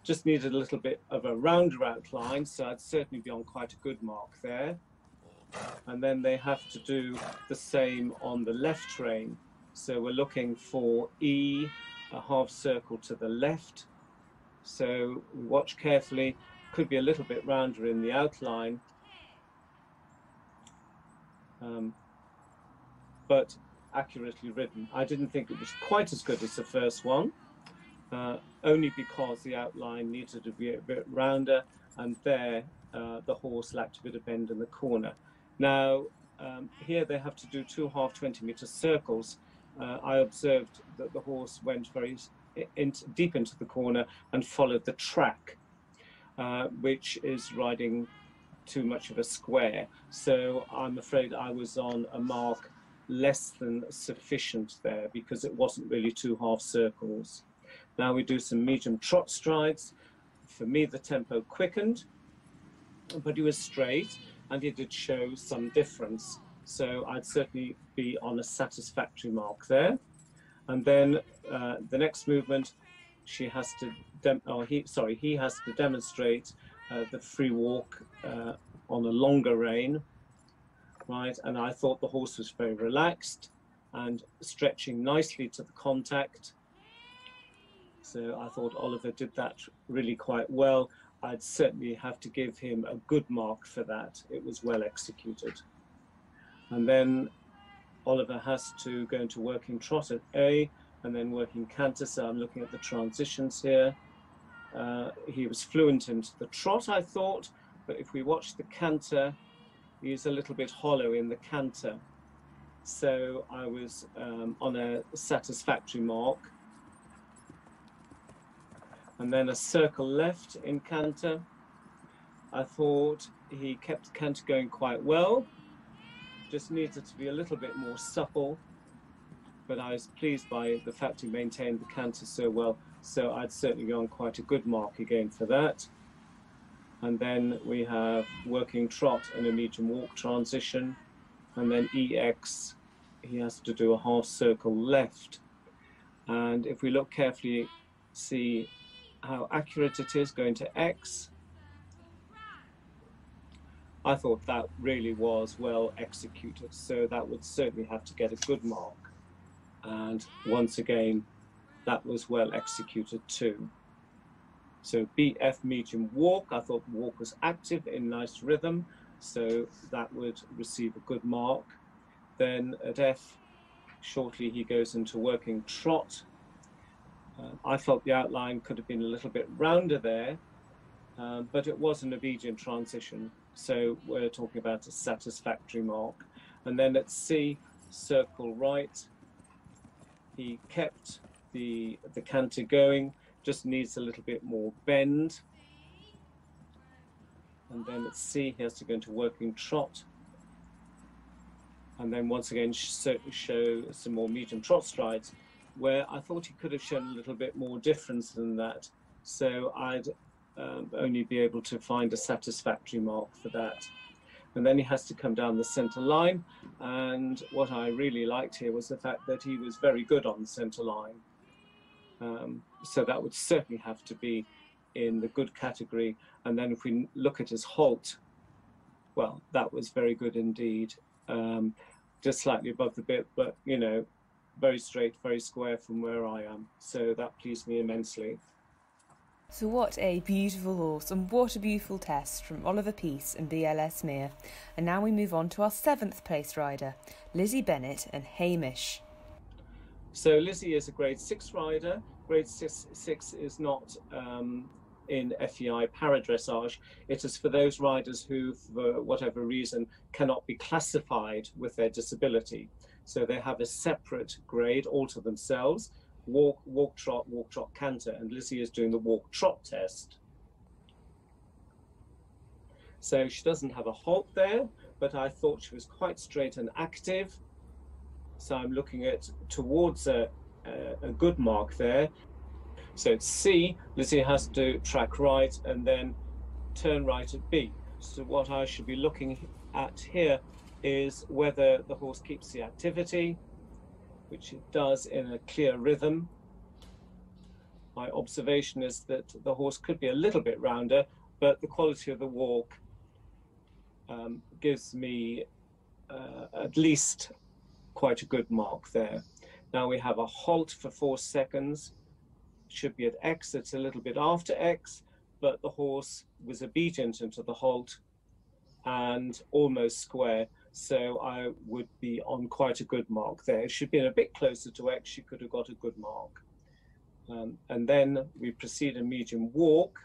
Just needed a little bit of a rounder outline, so I'd certainly be on quite a good mark there. And then they have to do the same on the left rein. So we're looking for E, a half circle to the left. So watch carefully, could be a little bit rounder in the outline. But accurately ridden. I didn't think it was quite as good as the first one, only because the outline needed to be a bit rounder, and there the horse lacked a bit of bend in the corner. Now, here they have to do 2 half 20-meter circles. I observed that the horse went very deep into the corner and followed the track, which is riding too much of a square. So I'm afraid I was on a mark less than sufficient there, because it wasn't really 2 half circles. Now we do some medium trot strides. For me, the tempo quickened, but he was straight and he did show some difference. So I'd certainly be on a satisfactory mark there. And then the next movement, he has to demonstrate the free walk on a longer rein, right? And I thought the horse was very relaxed and stretching nicely to the contact. So I thought Oliver did that really quite well. I'd certainly have to give him a good mark for that. It was well executed. And then Oliver has to go into working trot at A, and then working canter. So I'm looking at the transitions here. He was fluent into the trot, I thought, but if we watch the canter, he's a little bit hollow in the canter. So I was on a satisfactory mark. And then a circle left in canter. I thought he kept the canter going quite well. Just needed to be a little bit more supple, but I was pleased by the fact he maintained the canter so well. So I'd certainly go on quite a good mark again for that. And then we have working trot and a medium walk transition. And then EX, he has to do a half circle left. And if we look carefully, see how accurate it is going to X. I thought that really was well executed, so that would certainly have to get a good mark. And once again, that was well executed too. So BF medium walk, I thought the walk was active in nice rhythm, so that would receive a good mark. Then at F, shortly he goes into working trot. I felt the outline could have been a little bit rounder there, but it was an obedient transition, so we're talking about a satisfactory mark. And then at C, circle right, he kept the canter going, just needs a little bit more bend. And then at C, he has to go into working trot. And then once again, show some more medium trot strides, where I thought he could have shown a little bit more difference than that. So I'd only be able to find a satisfactory mark for that. And then he has to come down the center line. And what I really liked here was the fact that he was very good on the center line. So that would certainly have to be in the good category. And then if we look at his halt, well, that was very good indeed. Just slightly above the bit, but you know, very straight, very square from where I am. So that pleased me immensely. So what a beautiful horse and what a beautiful test from Oliver Peace and BLS Mere. And now we move on to our 7th place rider, Lizzie Bennett and Hamish. So Lizzie is a grade 6 rider. Grade 6 is not in FEI paradressage. It is for those riders who, for whatever reason, cannot be classified with their disability. So they have a separate grade all to themselves. Walk, trot, canter, and Lizzie is doing the walk, trot test. So she doesn't have a halt there, but I thought she was quite straight and active. So I'm looking at towards a good mark there. So at C, Lizzie has to track right and then turn right at B. So what I should be looking at here is whether the horse keeps the activity, which it does in a clear rhythm. My observation is that the horse could be a little bit rounder, but the quality of the walk gives me at least quite a good mark there. Now we have a halt for 4 seconds. Should be at X, it's a little bit after X, but the horse was obedient into the halt and almost square. So I would be on quite a good mark there. It should be a bit closer to X, she could have got a good mark. And then we proceed a medium walk.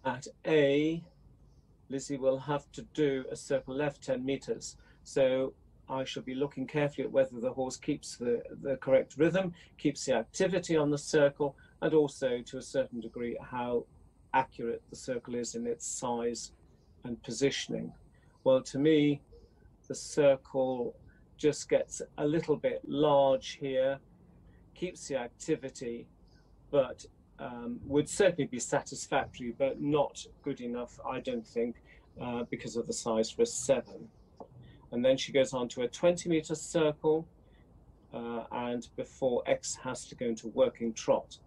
At A, Lizzie will have to do a circle left 10 meters. So I shall be looking carefully at whether the horse keeps the correct rhythm, keeps the activity on the circle, and also to a certain degree how accurate the circle is in its size and positioning. Well, to me, the circle just gets a little bit large here, keeps the activity, but would certainly be satisfactory, but not good enough, I don't think, because of the size for a 7. And then she goes on to a 20-meter circle, and before X has to go into working trot.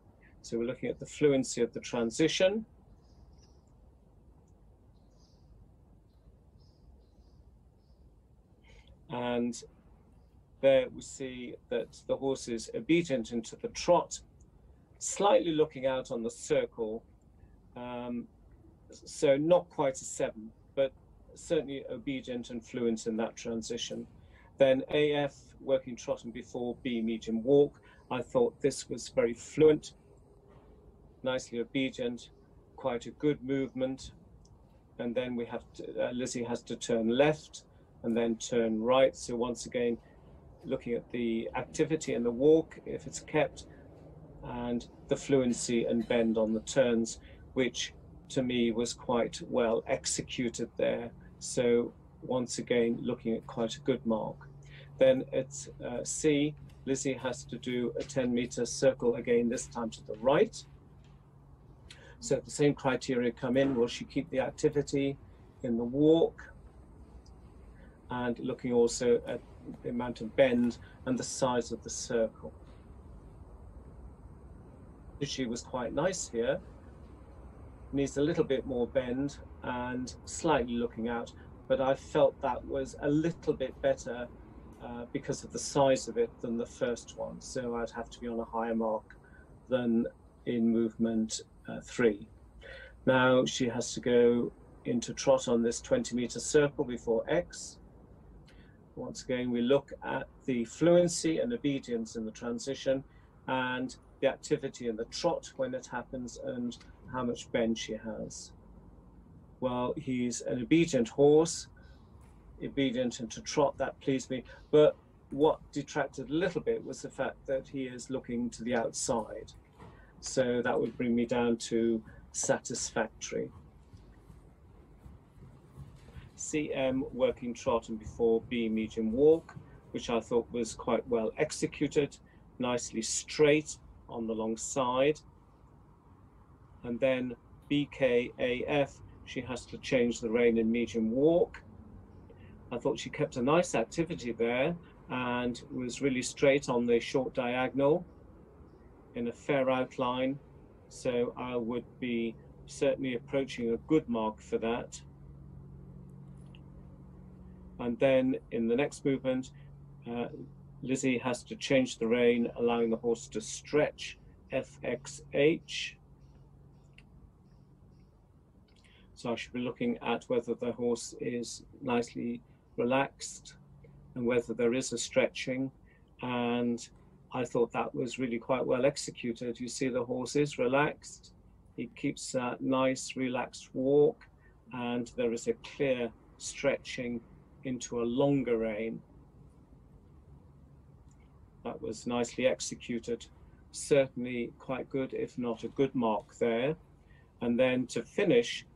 So we're looking at the fluency of the transition. And there we see that the horse is obedient into the trot, slightly looking out on the circle. So not quite a 7, but certainly obedient and fluent in that transition. Then AF, working trot, and before B, medium walk. I thought this was very fluent, nicely obedient, quite a good movement. And then we have to, Lizzie has to turn left and then turn right. So once again, looking at the activity in the walk, if it's kept, and the fluency and bend on the turns, which to me was quite well executed there. So once again, looking at quite a good mark. Then at C, Lizzie has to do a 10-meter circle again, this time to the right. So the same criteria come in. Will she keep the activity in the walk? And looking also at the amount of bend and the size of the circle. She was quite nice here. Needs a little bit more bend and slightly looking out, but I felt that was a little bit better because of the size of it than the first one. So I'd have to be on a higher mark than in movement 3. Now she has to go into trot on this 20-meter circle before X. Once again, we look at the fluency and obedience in the transition and the activity in the trot when it happens and how much bend she has. Well, he's an obedient horse, obedient into trot, that pleased me, but what detracted a little bit was the fact that he is looking to the outside. So that would bring me down to satisfactory. CM working trot and before B medium walk, which I thought was quite well executed, nicely straight on the long side. And then BKAF, she has to change the rein in medium walk. I thought she kept a nice activity there and was really straight on the short diagonal in a fair outline. So I would be certainly approaching a good mark for that. And then in the next movement, Lizzie has to change the rein, allowing the horse to stretch, FXH. So I should be looking at whether the horse is nicely relaxed and whether there is a stretching. And I thought that was really quite well executed. You see the horse is relaxed. He keeps a nice relaxed walk and there is a clear stretching into a longer rein. That was nicely executed. Certainly quite good, if not a good mark there. And then to finish,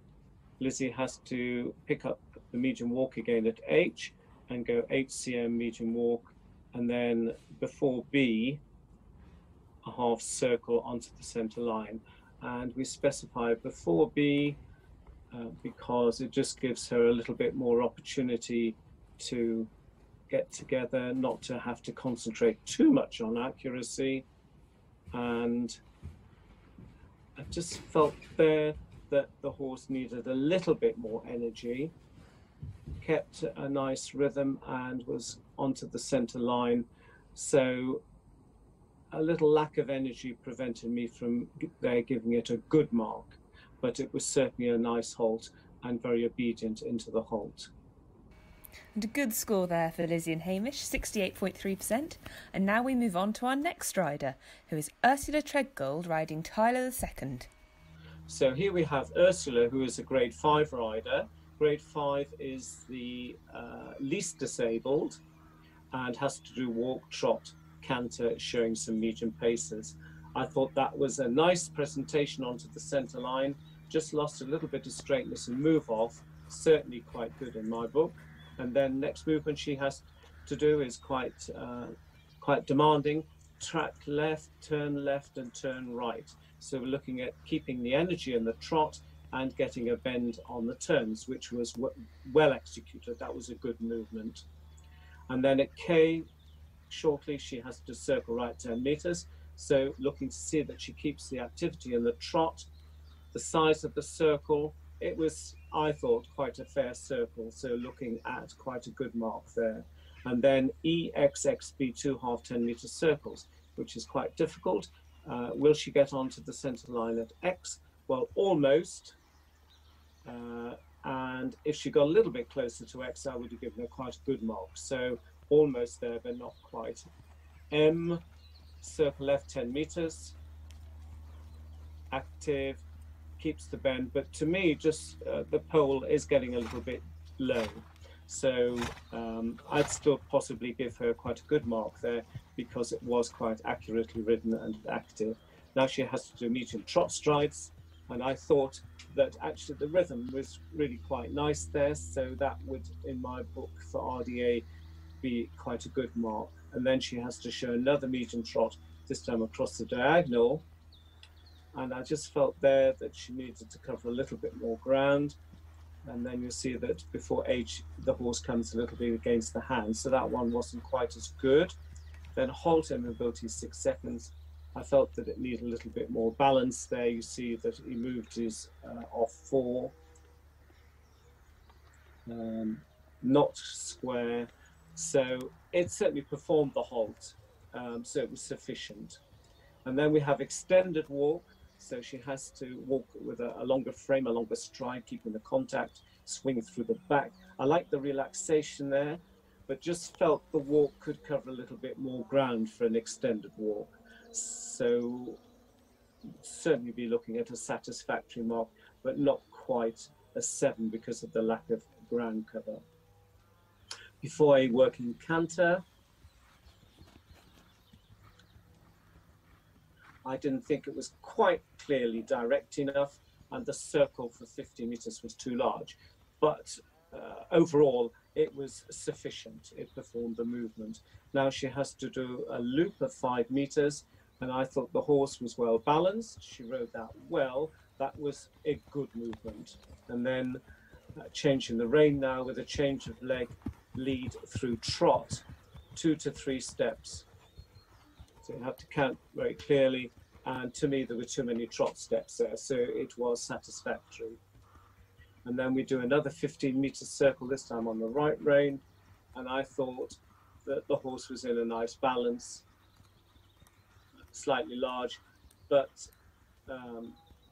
Lizzie has to pick up the medium walk again at H and go HCM medium walk, and then before B, a half circle onto the center line. And we specify before B because it just gives her a little bit more opportunity to get together, not to have to concentrate too much on accuracy. And I just felt there that the horse needed a little bit more energy, kept a nice rhythm and was onto the center line. So a little lack of energy prevented me from there giving it a good mark, but it was certainly a nice halt and very obedient into the halt. And a good score there for Lizzie and Hamish, 68.3%. And now we move on to our next rider, who is Ursula Treadgold riding Tyler II. So here we have Ursula, who is a grade 5 rider. Grade 5 is the least disabled and has to do walk, trot, canter, showing some medium paces. I thought that was a nice presentation onto the centre line, just lost a little bit of straightness and move off, certainly quite good in my book. And then next movement she has to do is quite demanding, track left and turn right. So we're looking at keeping the energy in the trot and getting a bend on the turns, which was well executed. That was a good movement. And then at K, shortly, she has to circle right 10 meters. So looking to see that she keeps the activity in the trot, the size of the circle. It was, I thought, quite a fair circle. So looking at quite a good mark there. And then EXXB, 2 half 10 meter circles, which is quite difficult. Will she get onto the center line at X? Well, almost. And if she got a little bit closer to X, I would have given her quite a good mark. So almost there, but not quite. M, circle left 10 meters. Active, keeps the bend. But to me, just the pole is getting a little bit low. So I'd still possibly give her quite a good mark there because it was quite accurately ridden and active. Now she has to do medium trot strides, and I thought that actually the rhythm was really quite nice there, so that would, in my book for RDA, be quite a good mark. And then she has to show another medium trot, this time across the diagonal, and I just felt there that she needed to cover a little bit more ground. And then you'll see that before H, the horse comes a little bit against the hand. So that one wasn't quite as good. Then halt and mobility 6 seconds. I felt that it needed a little bit more balance there. You see that he moved his off 4. Not square. So it certainly performed the halt. So it was sufficient. And then we have extended walk. So she has to walk with a longer frame, a longer stride, keeping the contact, swing through the back. I like the relaxation there, but just felt the walk could cover a little bit more ground for an extended walk. So certainly be looking at a satisfactory mark, but not quite a 7 because of the lack of ground cover. Before a working canter, I didn't think it was quite clearly direct enough, and the circle for 50 meters was too large. But overall, it was sufficient. It performed the movement. Now she has to do a loop of 5 meters, and I thought the horse was well balanced. She rode that well. That was a good movement. And then changing the rein now with a change of leg, lead through trot, 2 to 3 steps. So you have to count very clearly, and to me there were too many trot steps there, so it was satisfactory. And then we do another 15-meter circle, this time on the right rein, and I thought that the horse was in a nice balance, slightly large, but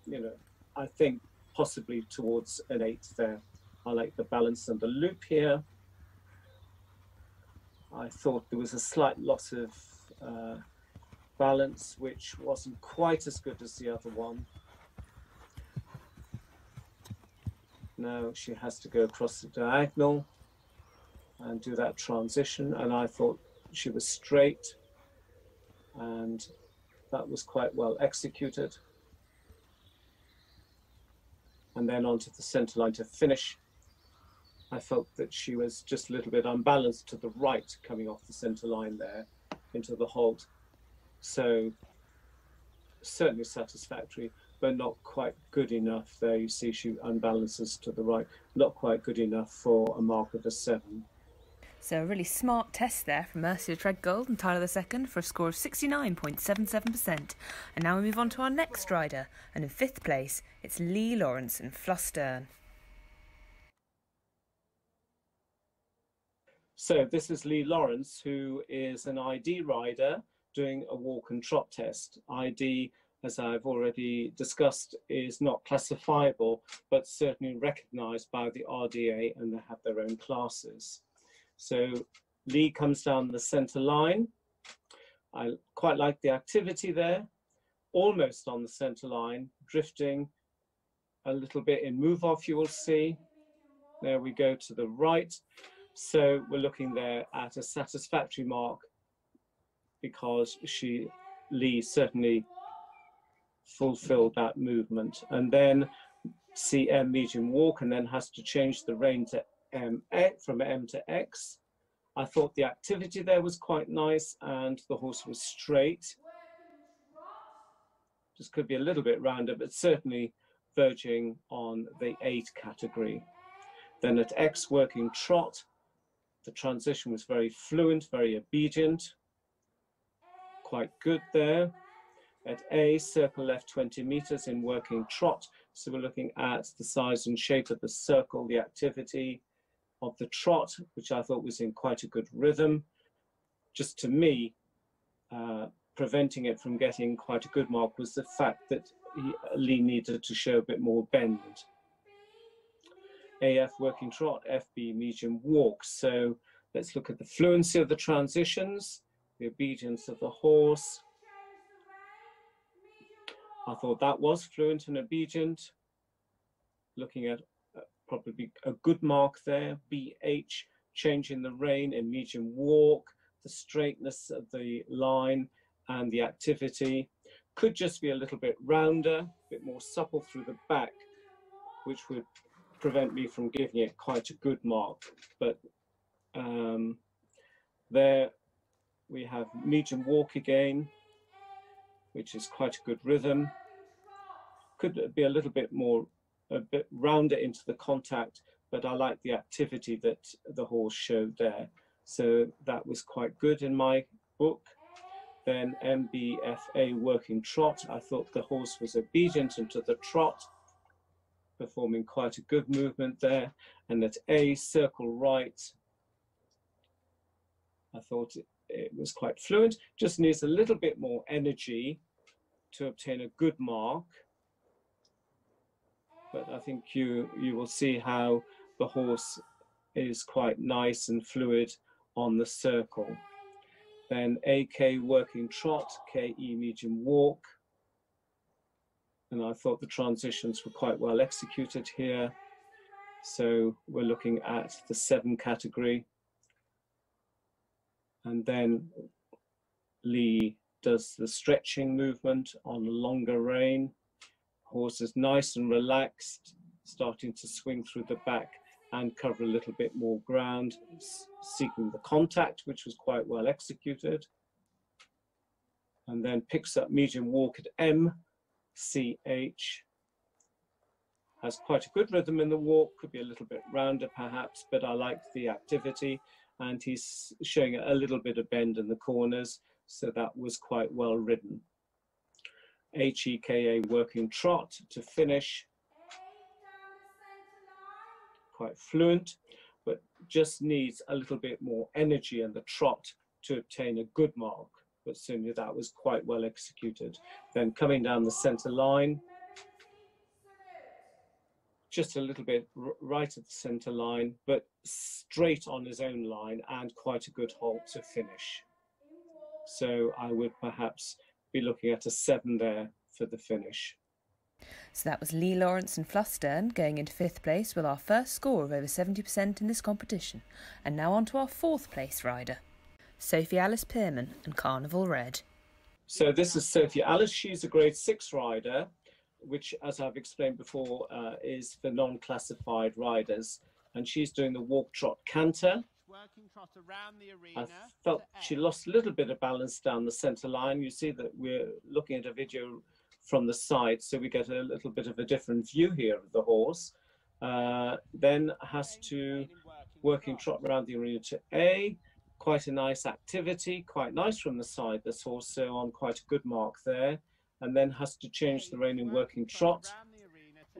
you know, I think possibly towards an 8 there. I like the balance and the loop here. I thought there was a slight loss of balance, which wasn't quite as good as the other one. Now she has to go across the diagonal and do that transition, and I thought she was straight, and that was quite well executed. And then onto the centre line to finish. I felt that she was just a little bit unbalanced to the right, coming off the centre line there into the halt. So certainly satisfactory, but not quite good enough. There you see she unbalances to the right, not quite good enough for a mark of a 7. So a really smart test there from Ursula Treadgold and Tyler II for a score of 69.77%. And now we move on to our next rider, and in 5th place it's Lee Lawrence and Flustern. So this is Lee Lawrence, who is an ID rider doing a walk and trot test. ID, as I've already discussed, is not classifiable, but certainly recognised by the RDA, and they have their own classes. So Lee comes down the centre line. I quite like the activity there, almost on the centre line, drifting a little bit in move off, you will see. There we go to the right. So we're looking there at a satisfactory mark, because Lee certainly fulfilled that movement. And then CM medium walk, and then has to change the rein to from M to X. I thought the activity there was quite nice, and the horse was straight. Just could be a little bit rounder, but certainly verging on the 8 category. Then at X working trot, the transition was very fluent, very obedient. Quite good there. At A, circle left 20 meters in working trot. So we're looking at the size and shape of the circle, the activity of the trot, which I thought was in quite a good rhythm. Just to me, preventing it from getting quite a good mark was the fact that Lee needed to show a bit more bend. AF working trot, FB medium walk. So let's look at the fluency of the transitions, the obedience of the horse. I thought that was fluent and obedient. Looking at probably a good mark there. BH, changing the rein in medium walk, the straightness of the line and the activity. Could just be a little bit rounder, a bit more supple through the back, which would prevent me from giving it quite a good mark. But there we have medium walk again, which is quite a good rhythm. Could be a little bit more, a bit rounder into the contact, but I like the activity that the horse showed there. So that was quite good in my book. Then MBFA working trot. I thought the horse was obedient into the trot, performing quite a good movement there. And at A, circle right, I thought it was quite fluent, just needs a little bit more energy to obtain a good mark. But I think you will see how the horse is quite nice and fluid on the circle. Then AK working trot, KE medium walk. And I thought the transitions were quite well executed here. So we're looking at the 7 category. And then Lee does the stretching movement on a longer rein. Horse is nice and relaxed, starting to swing through the back and cover a little bit more ground, seeking the contact, which was quite well executed. And then picks up medium walk at M, CH. Has quite a good rhythm in the walk, could be a little bit rounder perhaps, but I liked the activity, and he's showing a little bit of bend in the corners, so that was quite well ridden. HEKA working trot to finish. Quite fluent, but just needs a little bit more energy in the trot to obtain a good mark, but certainly that was quite well executed. Then coming down the center line, just a little bit right at the center line, but straight on his own line and quite a good halt to finish. So I would perhaps be looking at a 7 there for the finish. So that was Lee Lawrence and Flustern going into 5th place with our first score of over 70% in this competition. And now on to our 4th place rider, Sophie Alice Pearman and Carnival Red. So this is Sophie Alice. She's a grade 6 rider, which, as I've explained before, is for non-classified riders. And she's doing the walk, trot, canter. I felt she lost a little bit of balance down the centre line. You see that we're looking at a video from the side, so we get a little bit of a different view here of the horse. Then has to working trot around the arena to A. Quite a nice activity, quite nice from the side, this horse, so on quite a good mark there. And then has to change the rein in working trot.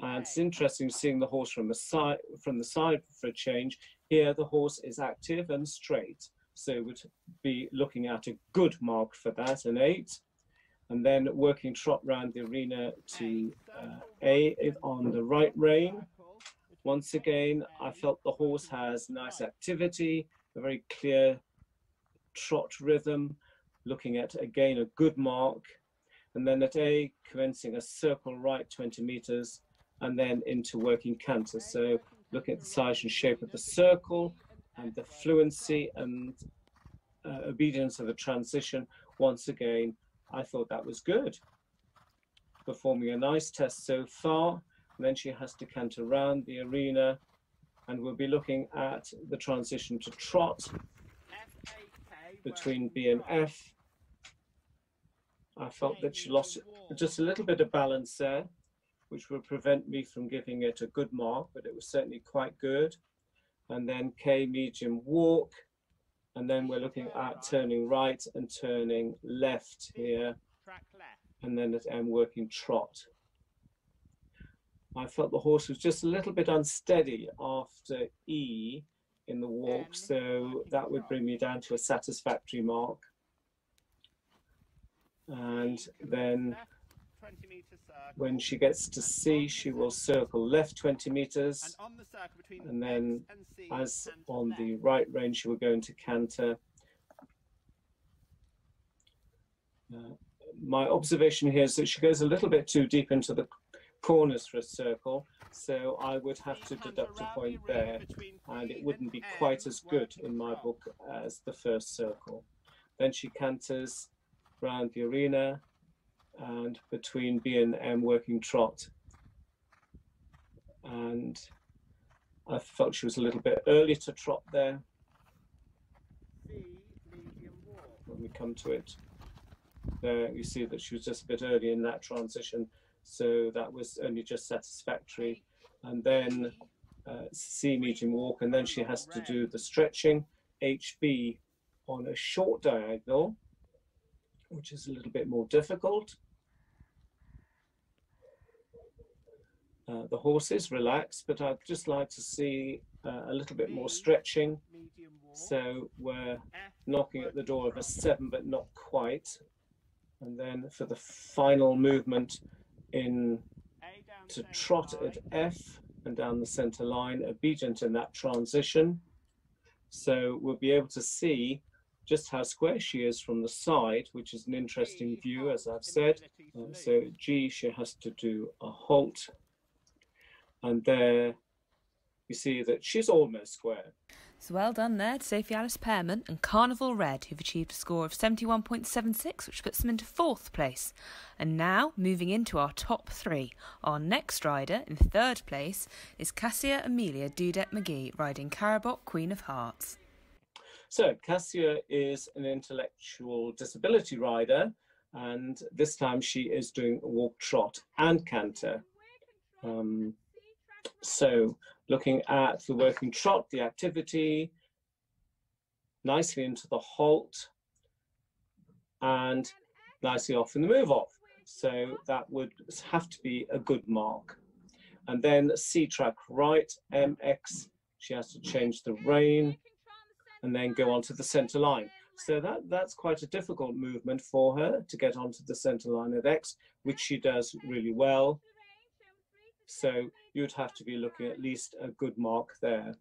And it's interesting seeing the horse from the side for a change. Here the horse is active and straight, so would be looking at a good mark for that, an 8. And then working trot round the arena to A on the right rein. Once again, I felt the horse has nice activity, a very clear trot rhythm, looking at, again, a good mark. And then at A, commencing a circle right 20 meters, and then into working canter. So looking at the size and shape of the circle and the fluency and obedience of the transition, once again, I thought that was good. Performing a nice test so far. And then she has to canter around the arena, and we'll be looking at the transition to trot between B and F. I felt that she lost just a little bit of balance there, which will prevent me from giving it a good mark, but it was certainly quite good. And then K medium walk, and then we're looking at turning right and turning left here, and then at M working trot. I felt the horse was just a little bit unsteady after E in the walk, so that would bring me down to a satisfactory mark. And then when she gets to C, she will circle left 20 meters, and then as on the right rein, she will go into canter. My observation here is that she goes a little bit too deep into the corners for a circle, so I would have to deduct a point there, and it wouldn't be quite as good in my book as the first circle. Then she canters round the arena and between B and M working trot, and I felt she was a little bit early to trot there when we come to it. There you see that she was just a bit early in that transition, so that was only just satisfactory. And then C medium walk, and then she has to do the stretching HB on a short diagonal, which is a little bit more difficult. The horse is relaxed, but I'd just like to see a little bit more stretching. So we're knocking at the door of a 7, but not quite. And then for the final movement in to trot at F and down the center line, obedient in that transition. So we'll be able to see just how square she is from the side, which is an interesting view, as I've said. So G, she has to do a halt. And there you see that she's almost square. So well done there to Sophie Alice Pearman and Carnival Red, who've achieved a score of 71.76, which puts them into 4th place. And now, moving into our top 3, our next rider in 3rd place is Cassia Amelia Dudek-McGee, riding Carriage, Queen of Hearts. So Cassia is an intellectual disability rider, and this time she is doing a walk, trot and canter. So looking at the working trot, the activity, nicely into the halt and nicely off in the move off. So that would have to be a good mark. And then C track right, MX, she has to change the rein and then go onto the center line. So that's quite a difficult movement for her to get onto the center line at X, which she does really well. So you'd have to be looking at least a good mark there.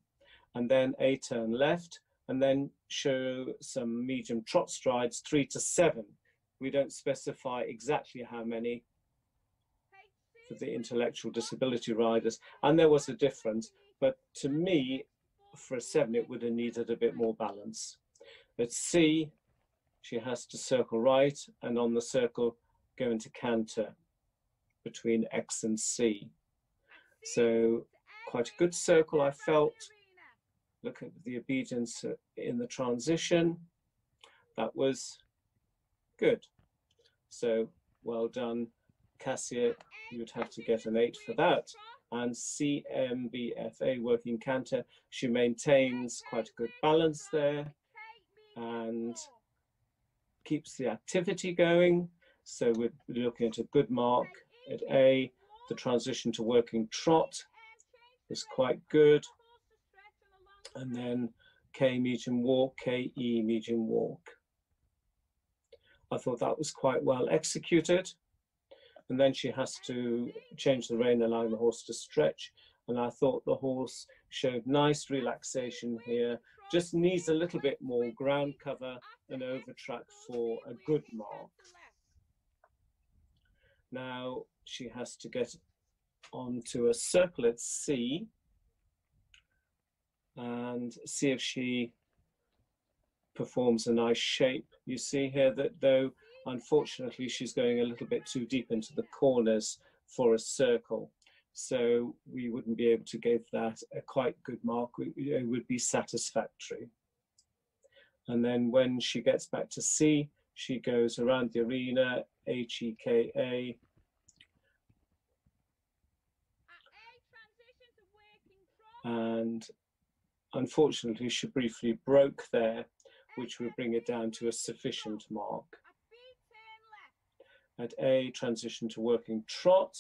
And then A turn left, and then show some medium trot strides, 3 to 7. We don't specify exactly how many for the intellectual disability riders. And there was a difference, but to me, for a 7, it would have needed a bit more balance. At C, she has to circle right, and on the circle, go into canter between X and C. So quite a good circle, I felt. Look at the obedience in the transition. That was good. So well done, Cassia. You would have to get an 8 for that. And CMBFA, working canter, she maintains quite a good balance there and keeps the activity going. So we're looking at a good mark at A. The transition to working trot was quite good. And then K medium walk, KE medium walk. I thought that was quite well executed. And then she has to change the rein, allowing the horse to stretch. And I thought the horse showed nice relaxation here. Just needs a little bit more ground cover and over track for a good mark. Now she has to get onto a circle at C and see if she performs a nice shape. You see here that though, unfortunately, she's going a little bit too deep into the corners for a circle. So we wouldn't be able to give that a quite good mark. It would be satisfactory. And then when she gets back to C, she goes around the arena, HEKA. And unfortunately, she briefly broke there, which would bring it down to a sufficient mark. At A, transition to working trot.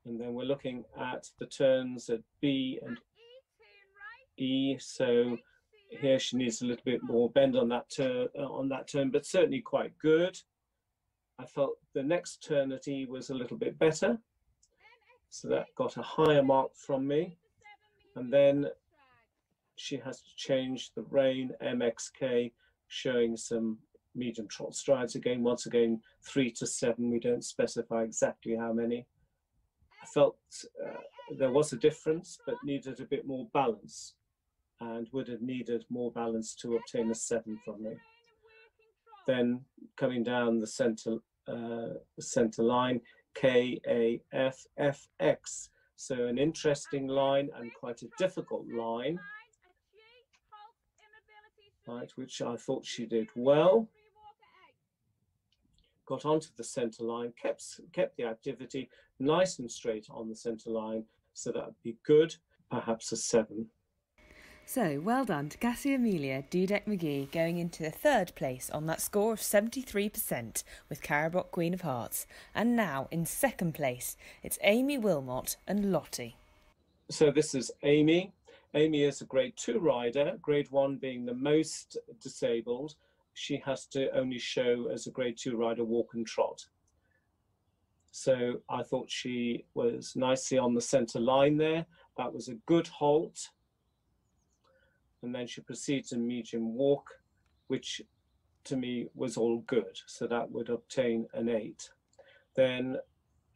And then we're looking at the turns at B and E. So here she needs a little bit more bend on that turn, but certainly quite good. I felt the next turn at E was a little bit better. So that got a higher mark from me. And then she has to change the rein, MXK, showing some medium trot strides again. Once again, 3 to 7. We don't specify exactly how many. I felt there was a difference, but needed a bit more balance and would have needed more balance to obtain a 7 from me. Then coming down the center line, KAF, FX. So an interesting line and quite a difficult line, right, which I thought she did well. Got onto the center line, kept the activity nice and straight on the center line, so that would be good, perhaps a 7. So, well done to Cassia Amelia Dudek-McGee going into the 3rd place on that score of 73% with Carriage, Queen of Hearts. And now, in 2nd place, it's Amy Wilmot and Lottie. So this is Amy. Amy is a grade 2 rider, grade 1 being the most disabled. she has to only show as a grade 2 rider walk and trot. So I thought she was nicely on the center line there. That was a good halt. And then she proceeds in medium walk, which to me was all good. So that would obtain an 8. Then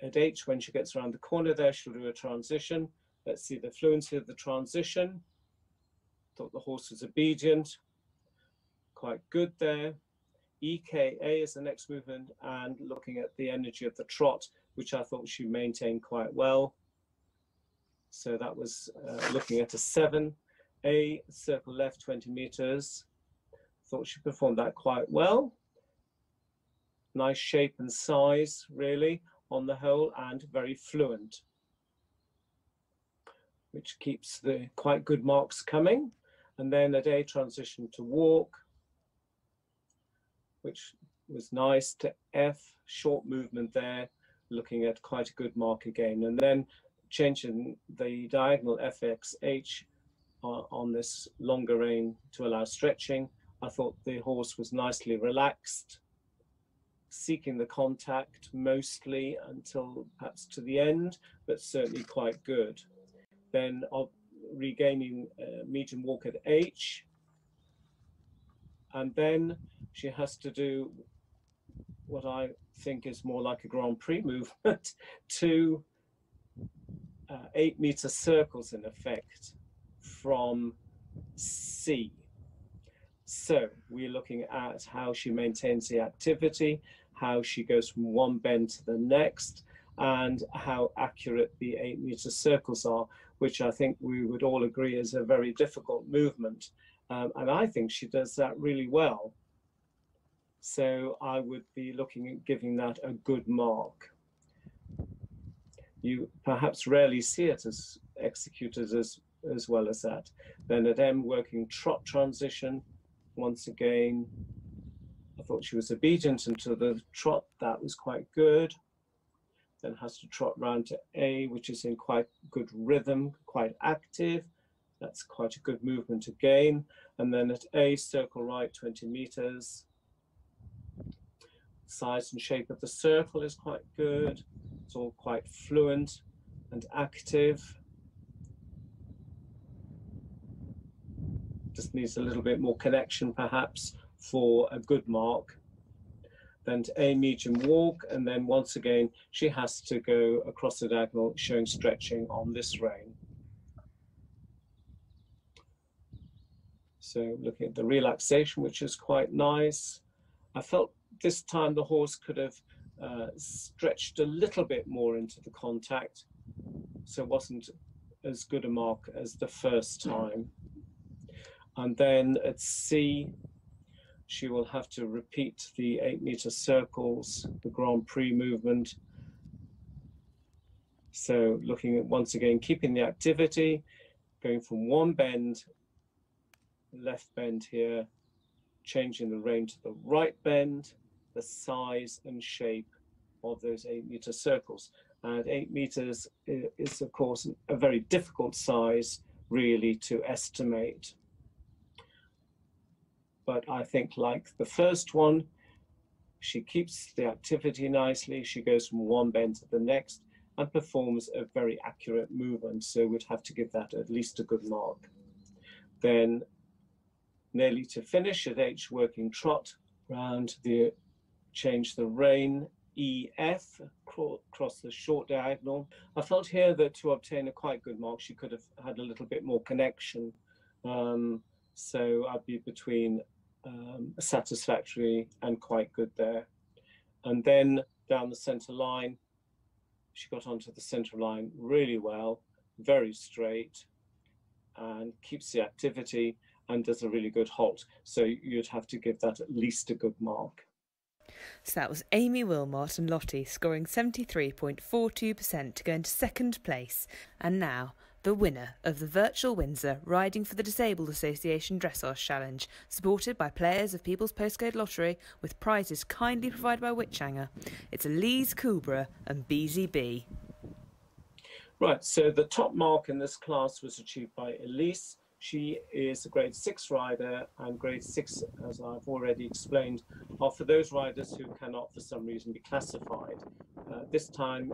at H, when she gets around the corner there, she'll do a transition. Let's see the fluency of the transition. Thought the horse was obedient. Quite good there. EKA is the next movement, and looking at the energy of the trot, which I thought she maintained quite well. So that was looking at a 7. A, circle left 20 meters. Thought she performed that quite well. Nice shape and size, really, on the whole, and very fluent, which keeps the quite good marks coming. And then at A, transition to walk, which was nice, to F, short movement there, looking at quite a good mark again. And then changing the diagonal FXH on this longer rein to allow stretching. I thought the horse was nicely relaxed, seeking the contact mostly until perhaps to the end, but certainly quite good. Then regaining medium walk at H. And then she has to do what I think is more like a Grand Prix movement, 2 8-meter circles in effect from C. So we're looking at how she maintains the activity, how she goes from one bend to the next, and how accurate the 8-meter circles are, which I think we would all agree is a very difficult movement. And I think she does that really well. So I would be looking at giving that a good mark. You perhaps rarely see it as executed as well as that. Then at M, working trot transition. Once again, I thought she was obedient into the trot. That was quite good. Then has to trot round to A, which is in quite good rhythm, quite active. That's quite a good movement again. And then at A, circle right 20 meters. Size and shape of the circle is quite good. It's all quite fluent and active. Just needs a little bit more connection perhaps for a good mark. Then to A, medium walk, and then once again she has to go across the diagonal showing stretching on this rein. So looking at the relaxation, which is quite nice. I felt this time the horse could have stretched a little bit more into the contact, so it wasn't as good a mark as the first time. And then at C, she will have to repeat the 8-meter circles, the Grand Prix movement. So looking at, once again, keeping the activity, going from one bend, left bend here, changing the rein to the right bend, the size and shape of those 8-meter circles. And 8 meters is, of course, a very difficult size, really, to estimate. But I think, like the first one, she keeps the activity nicely. She goes from one bend to the next and performs a very accurate movement. So we'd have to give that at least a good mark. Then nearly to finish at H, working trot round the, change the rein, EF, cross the short diagonal. I felt here that to obtain a quite good mark, she could have had a little bit more connection. So I'd be between satisfactory and quite good there. And then down the center line, she got onto the center line really well, very straight, and keeps the activity and does a really good halt. So you'd have to give that at least a good mark. So that was Amy Wilmot and Lottie scoring 73.42% to go into second place. And now, the winner of the Virtual Windsor Riding for the Disabled Association Dressage Challenge, supported by players of People's Postcode Lottery, with prizes kindly provided by Witchanger. It's Elise Kubra and BZB. Right, so the top mark in this class was achieved by Elise, She is a grade 6 rider, and grade 6, as I've already explained, are for those riders who cannot for some reason be classified. This time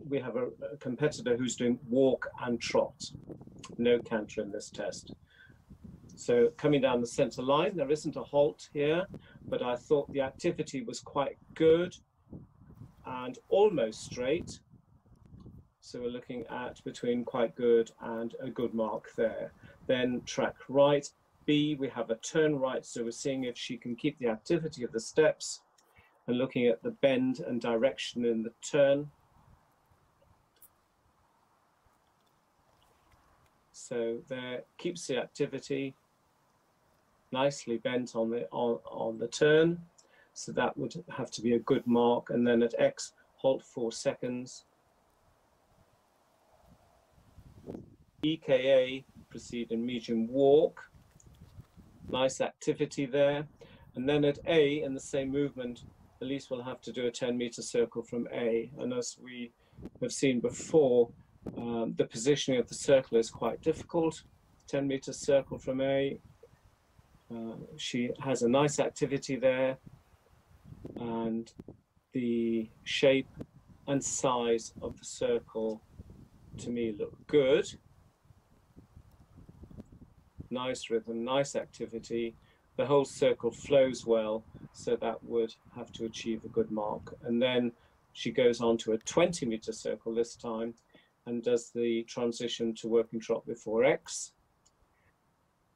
we have a competitor who's doing walk and trot, no canter in this test. So coming down the centre line, there isn't a halt here, but I thought the activity was quite good and almost straight. So we're looking at between quite good and a good mark there. Then track right, B, we have a turn right, so we're seeing if she can keep the activity of the steps and looking at the bend and direction in the turn. So there, keeps the activity, nicely bent on the turn, so that would have to be a good mark. And then at X, halt 4 seconds. EKA, proceed in medium walk, nice activity there. And then at A, in the same movement, Elise will have to do a 10-meter circle from A. And as we have seen before, the positioning of the circle is quite difficult. 10-meter circle from A. She has a nice activity there, and the shape and size of the circle to me look good. Nice rhythm, nice activity. The whole circle flows well, so that would have to achieve a good mark. And then she goes on to a 20-meter circle this time and does the transition to working trot before X.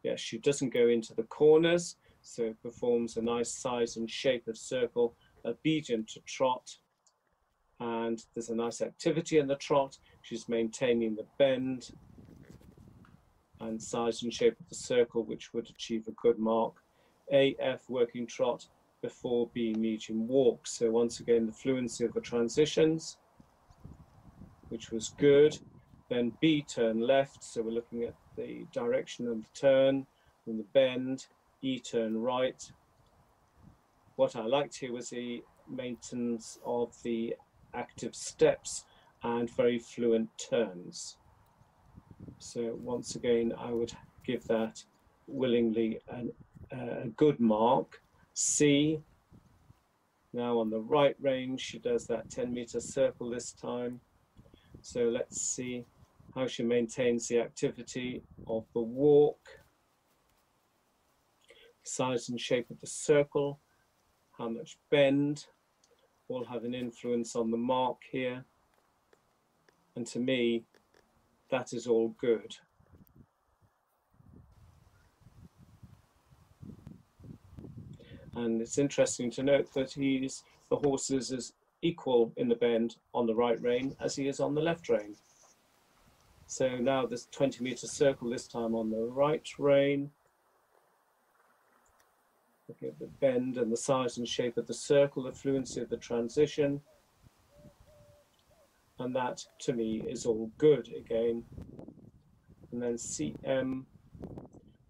Yes, she doesn't go into the corners, so it performs a nice size and shape of circle, obedient to trot. And there's a nice activity in the trot. She's maintaining the bend and size and shape of the circle, which would achieve a good mark. AF, working trot before B, medium walk. So once again, the fluency of the transitions, which was good. Then B, turn left. So we're looking at the direction of the turn and the bend. E, turn right. What I liked here was the maintenance of the active steps and very fluent turns. So once again, I would give that willingly a good mark. C, now on the right range, she does that 10-meter circle this time. So let's see how she maintains the activity of the walk, size and shape of the circle, how much bend, all have an influence on the mark here. And to me, that is all good. And it's interesting to note that the horse is as equal in the bend on the right rein as he is on the left rein. So now this 20-meter circle, this time on the right rein. Looking at the bend and the size and shape of the circle, the fluency of the transition. And that, to me, is all good again. And then CM,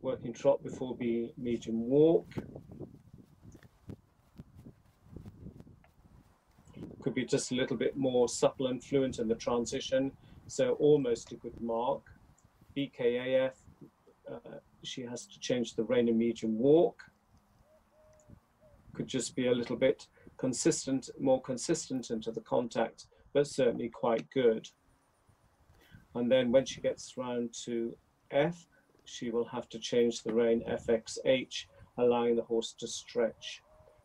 working trot before B, medium walk. Could be just a little bit more supple and fluent in the transition, so almost a good mark. BKAF, she has to change the rein in medium walk. Could just be a little bit consistent, more consistent into the contact, but certainly quite good. And then when she gets round to F, she will have to change the rein FXH, allowing the horse to stretch.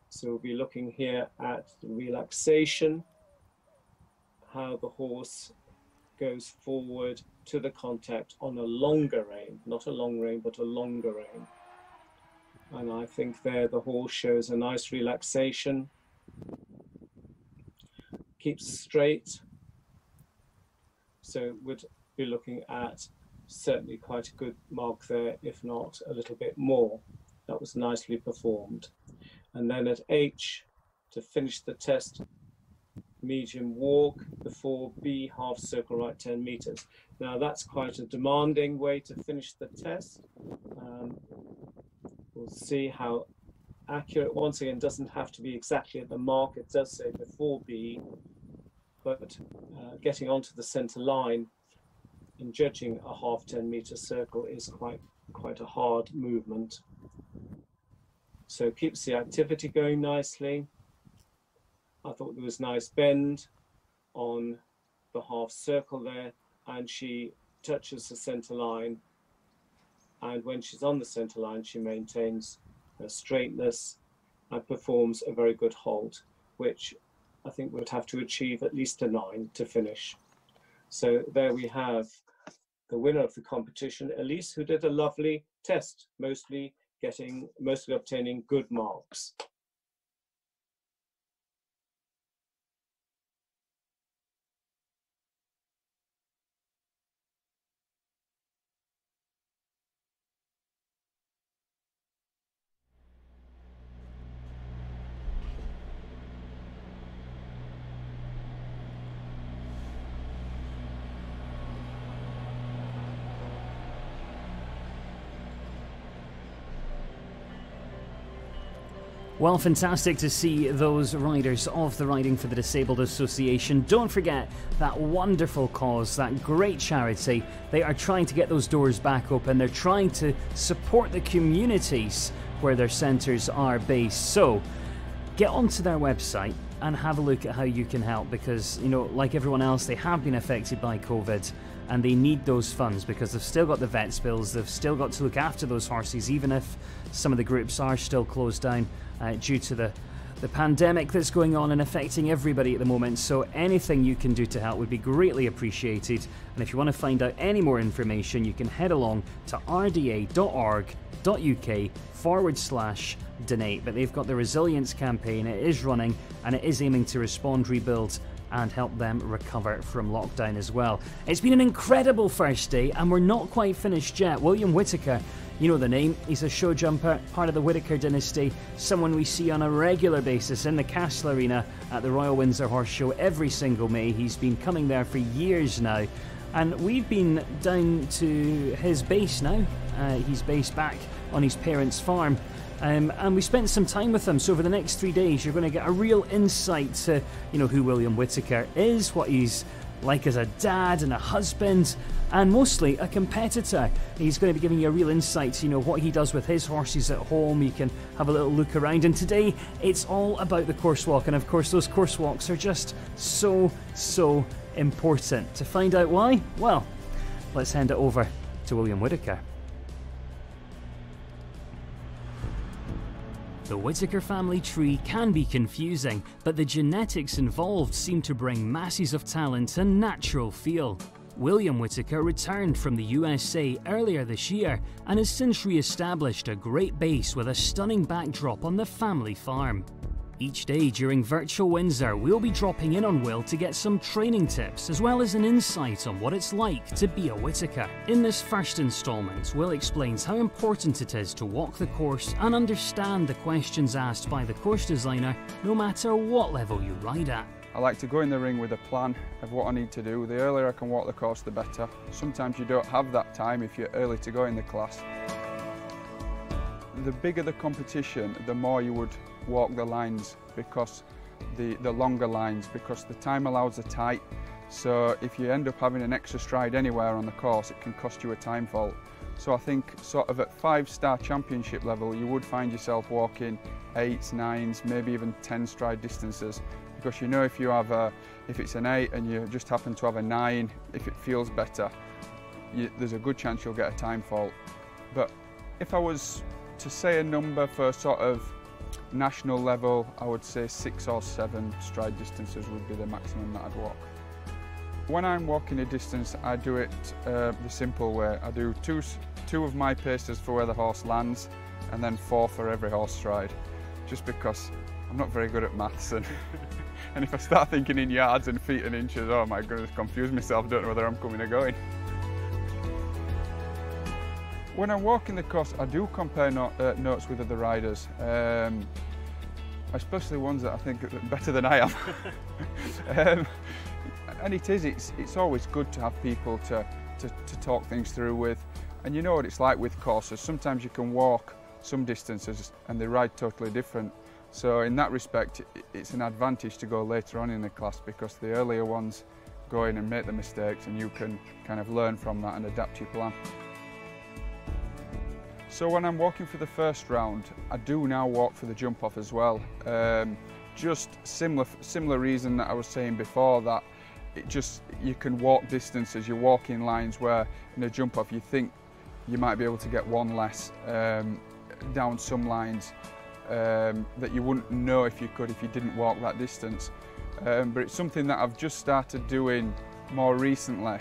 So we'll be looking here at the relaxation, how the horse goes forward to the contact on a longer rein, not a long rein, but a longer rein. And I think there the horse shows a nice relaxation, keeps straight. So would be looking at certainly quite a good mark there, if not a little bit more. That was nicely performed. And then at H, to finish the test, medium walk before B, half circle right 10 meters. Now that's quite a demanding way to finish the test. We'll see how accurate, once again, doesn't have to be exactly at the mark. It does say before B, but getting onto the center line in judging a half 10-meter circle is quite a hard movement. So it keeps the activity going nicely. I thought there was nice bend on the half circle there, and she touches the center line, and when she's on the center line she maintains her straightness and performs a very good hold, which I think would have to achieve at least a 9 to finish. So there we have the winner of the competition, Elise, who did a lovely test, mostly obtaining good marks. Well, fantastic to see those riders of the Riding for the Disabled Association. Don't forget that wonderful cause, that great charity. They are trying to get those doors back open. They're trying to support the communities where their centres are based. So get onto their website and have a look at how you can help, because, you know, like everyone else, they have been affected by COVID and they need those funds because they've still got the vets bills, they've still got to look after those horses, even if some of the groups are still closed down due to the pandemic that's going on and affecting everybody at the moment. So anything you can do to help would be greatly appreciated. And if you want to find out any more information, you can head along to rda.org.uk/donate. But they've got the resilience campaign, it is running, and it is aiming to respond, rebuild and help them recover from lockdown as well. It's been an incredible first day and we're not quite finished yet. William Whittaker, you know the name, he's a show jumper, part of the Whittaker dynasty, someone we see on a regular basis in the Castle Arena at the Royal Windsor Horse Show every single May. He's been coming there for years now, and we've been down to his base now. He's based back on his parents' farm, and we spent some time with him. So over the next 3 days you're going to get a real insight to, you know, who William Whittaker is, what he's like as a dad and a husband, and mostly a competitor. He's going to be giving you a real insight to, you know, what he does with his horses at home. You can have a little look around, and today it's all about the course walk, and of course those course walks are just so important. To find out why, well, let's hand it over to William Whittaker. The Whittaker family tree can be confusing, but the genetics involved seem to bring masses of talent and natural feel. William Whittaker returned from the USA earlier this year and has since re-established a great base with a stunning backdrop on the family farm. Each day during Virtual Windsor, we'll be dropping in on Will to get some training tips as well as an insight on what it's like to be a Whittaker. In this first instalment, Will explains how important it is to walk the course and understand the questions asked by the course designer, no matter what level you ride at. I like to go in the ring with a plan of what I need to do. The earlier I can walk the course, the better. Sometimes you don't have that time if you're early to go in the class. The bigger the competition, the more you would walk the lines, because the longer lines, because the time allows are tight. So if you end up having an extra stride anywhere on the course, it can cost you a time fault. So I think sort of at 5-star championship level, you would find yourself walking 8s, 9s, maybe even 10 stride distances, because you know if you have if it's an 8 and you just happen to have a 9, if it feels better, there's a good chance you'll get a time fault. But if I was to say a number for sort of national level, I would say 6 or 7 stride distances would be the maximum that I'd walk. When I'm walking a distance, I do it the simple way. I do two of my paces for where the horse lands, and then 4 for every horse stride, just because I'm not very good at maths, and if I start thinking in yards and feet and inches, oh my goodness, confuse myself, don't know whether I'm coming or going. When I'm walking the course, I do compare notes with other riders, especially ones that I think are better than I am. And it's always good to have people to talk things through with. And you know what it's like with courses. Sometimes you can walk some distances and they ride totally different. So in that respect, it's an advantage to go later on in the class, because the earlier ones going and make the mistakes, and you can kind of learn from that and adapt your plan. So when I'm walking for the first round, I do now walk for the jump off as well. Just similar reason that I was saying before, that you can walk distances, you walk in lines where in a jump off you think you might be able to get one less down some lines that you wouldn't know if you didn't walk that distance. But it's something that I've just started doing more recently.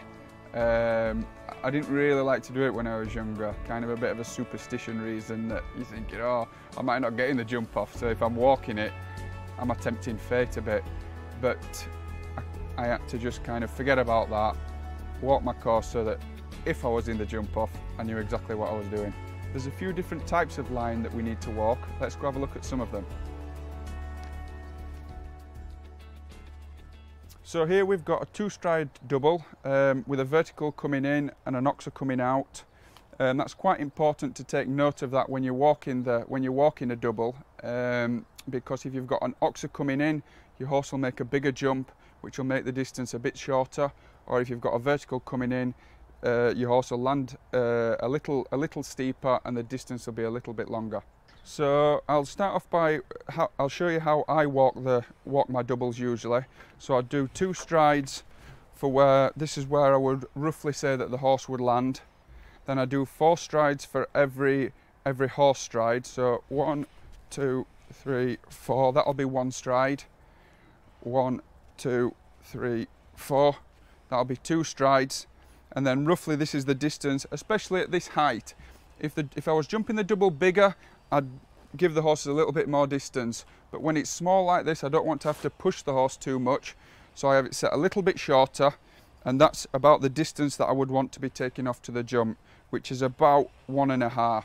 I didn't really like to do it when I was younger, kind of a bit of a superstition reason that you're thinking, oh, I might not get in the jump off, so if I'm walking it, I'm tempting fate a bit. But I had to just kind of forget about that, walk my course so that if I was in the jump off, I knew exactly what I was doing. There's a few different types of line that we need to walk. Let's go have a look at some of them. So here we've got a two-stride double with a vertical coming in and an oxer coming out. That's quite important to take note of that when you're walking a double, because if you've got an oxer coming in, your horse will make a bigger jump, which will make the distance a bit shorter. Or if you've got a vertical coming in, your horse will land a little steeper, and the distance will be a little bit longer. So I'll start off by I'll show you how I walk my doubles usually. So I do 2 strides for this is where I would roughly say that the horse would land. Then I do 4 strides for every horse stride. So 1, 2, 3, 4. That'll be 1 stride. 1, 2, 3, 4. That'll be 2 strides. And then roughly this is the distance, especially at this height. If I was jumping the double bigger, I'd give the horses a little bit more distance, but when it's small like this, I don't want to have to push the horse too much, so I have it set a little bit shorter, and that's about the distance that I would want to be taking off to the jump, which is about 1.5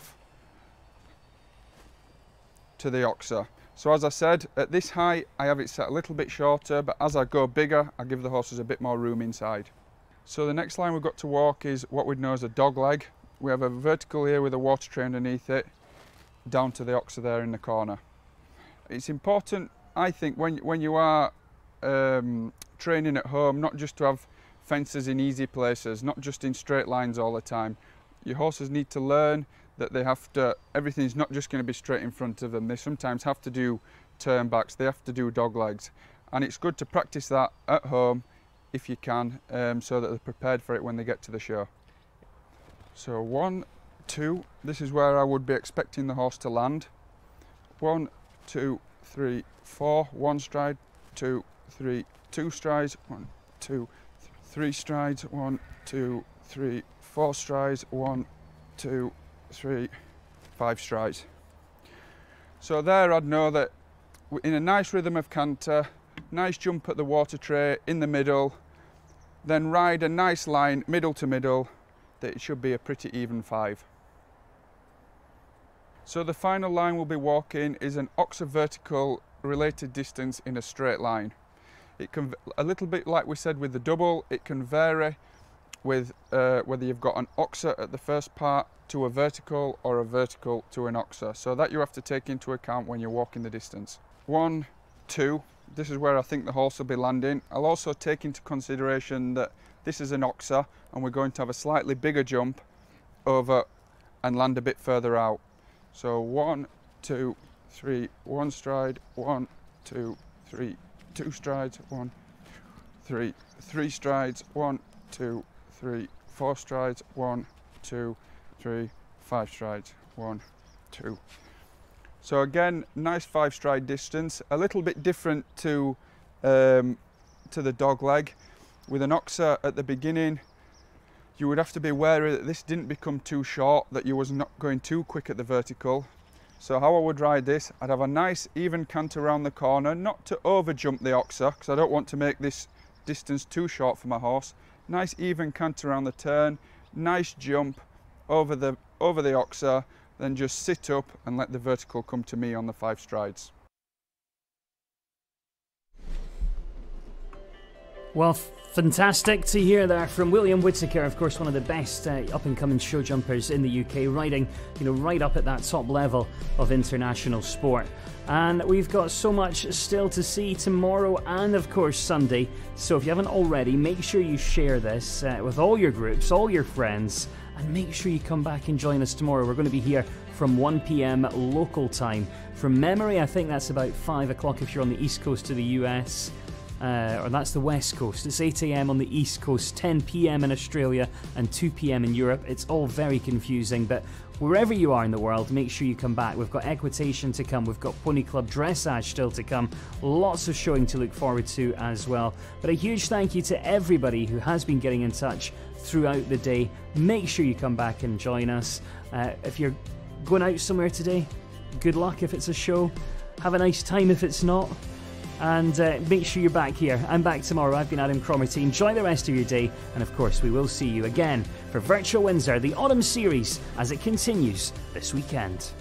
to the oxer. So as I said, at this height, I have it set a little bit shorter, but as I go bigger, I give the horses a bit more room inside. So the next line we've got to walk is what we'd know as a dog leg. We have a vertical here with a water tray underneath it, down to the oxer there in the corner. It's important, I think, when you are training at home, not just to have fences in easy places, not just in straight lines all the time. Your horses need to learn that everything's not just going to be straight in front of them. They sometimes have to do turn backs, they have to do dog legs, and it's good to practice that at home if you can, so that they're prepared for it when they get to the show. So 1, 2, this is where I would be expecting the horse to land. 1, 2, 3, 4, 1 stride, 2, 3, 2 strides, 1, 2, 3 strides, 1, 2, 3, 4 strides, 1, 2, 3, 5 strides. So there I'd know that in a nice rhythm of canter, nice jump at the water tray in the middle, then ride a nice line middle to middle, that it should be a pretty even 5. So the final line we'll be walking is an oxer vertical related distance in a straight line. It can, a little bit like we said with the double, it can vary with whether you've got an oxer at the first part to a vertical or a vertical to an oxer. So that you have to take into account when you're walking the distance. 1, 2, this is where I think the horse will be landing. I'll also take into consideration that this is an oxer and we're going to have a slightly bigger jump over and land a bit further out. So 1, 2, 3, 1 stride, 1, 2, 3, 2 strides, 1, 3, 3 strides, 1, 2, 3, 4 strides, 1, 2, 3, 5 strides, 1, 2. So again, nice 5 stride distance, a little bit different to the dog leg. With an oxer at the beginning, you would have to be wary that this didn't become too short, that you was not going too quick at the vertical. So how I would ride this, I'd have a nice even canter around the corner, not to over jump the oxer, because I don't want to make this distance too short for my horse. Nice even canter around the turn, nice jump over the oxer, then just sit up and let the vertical come to me on the 5 strides. Well, Fantastic to hear there from William Whittaker, of course, one of the best up-and-coming show jumpers in the UK, riding, right up at that top level of international sport. And we've got so much still to see tomorrow and, of course, Sunday. So if you haven't already, make sure you share this with all your groups, all your friends, and make sure you come back and join us tomorrow. We're going to be here from 1 p.m. local time. From memory, I think that's about 5 o'clock if you're on the east coast of the US. Or that's the west coast. It's 8 a.m. on the east coast, 10 p.m. in Australia, and 2 p.m. in Europe. It's all very confusing, but wherever you are in the world, make sure you come back. We've got equitation to come, we've got Pony Club dressage still to come, lots of showing to look forward to as well. But a huge thank you to everybody who has been getting in touch throughout the day. Make sure you come back and join us. If you're going out somewhere today, good luck if it's a show. Have a nice time if it's not. And make sure you're back here. I'm back tomorrow. I've been Adam Cromarty. Enjoy the rest of your day. And of course, we will see you again for Virtual Windsor, the Autumn Series, as it continues this weekend.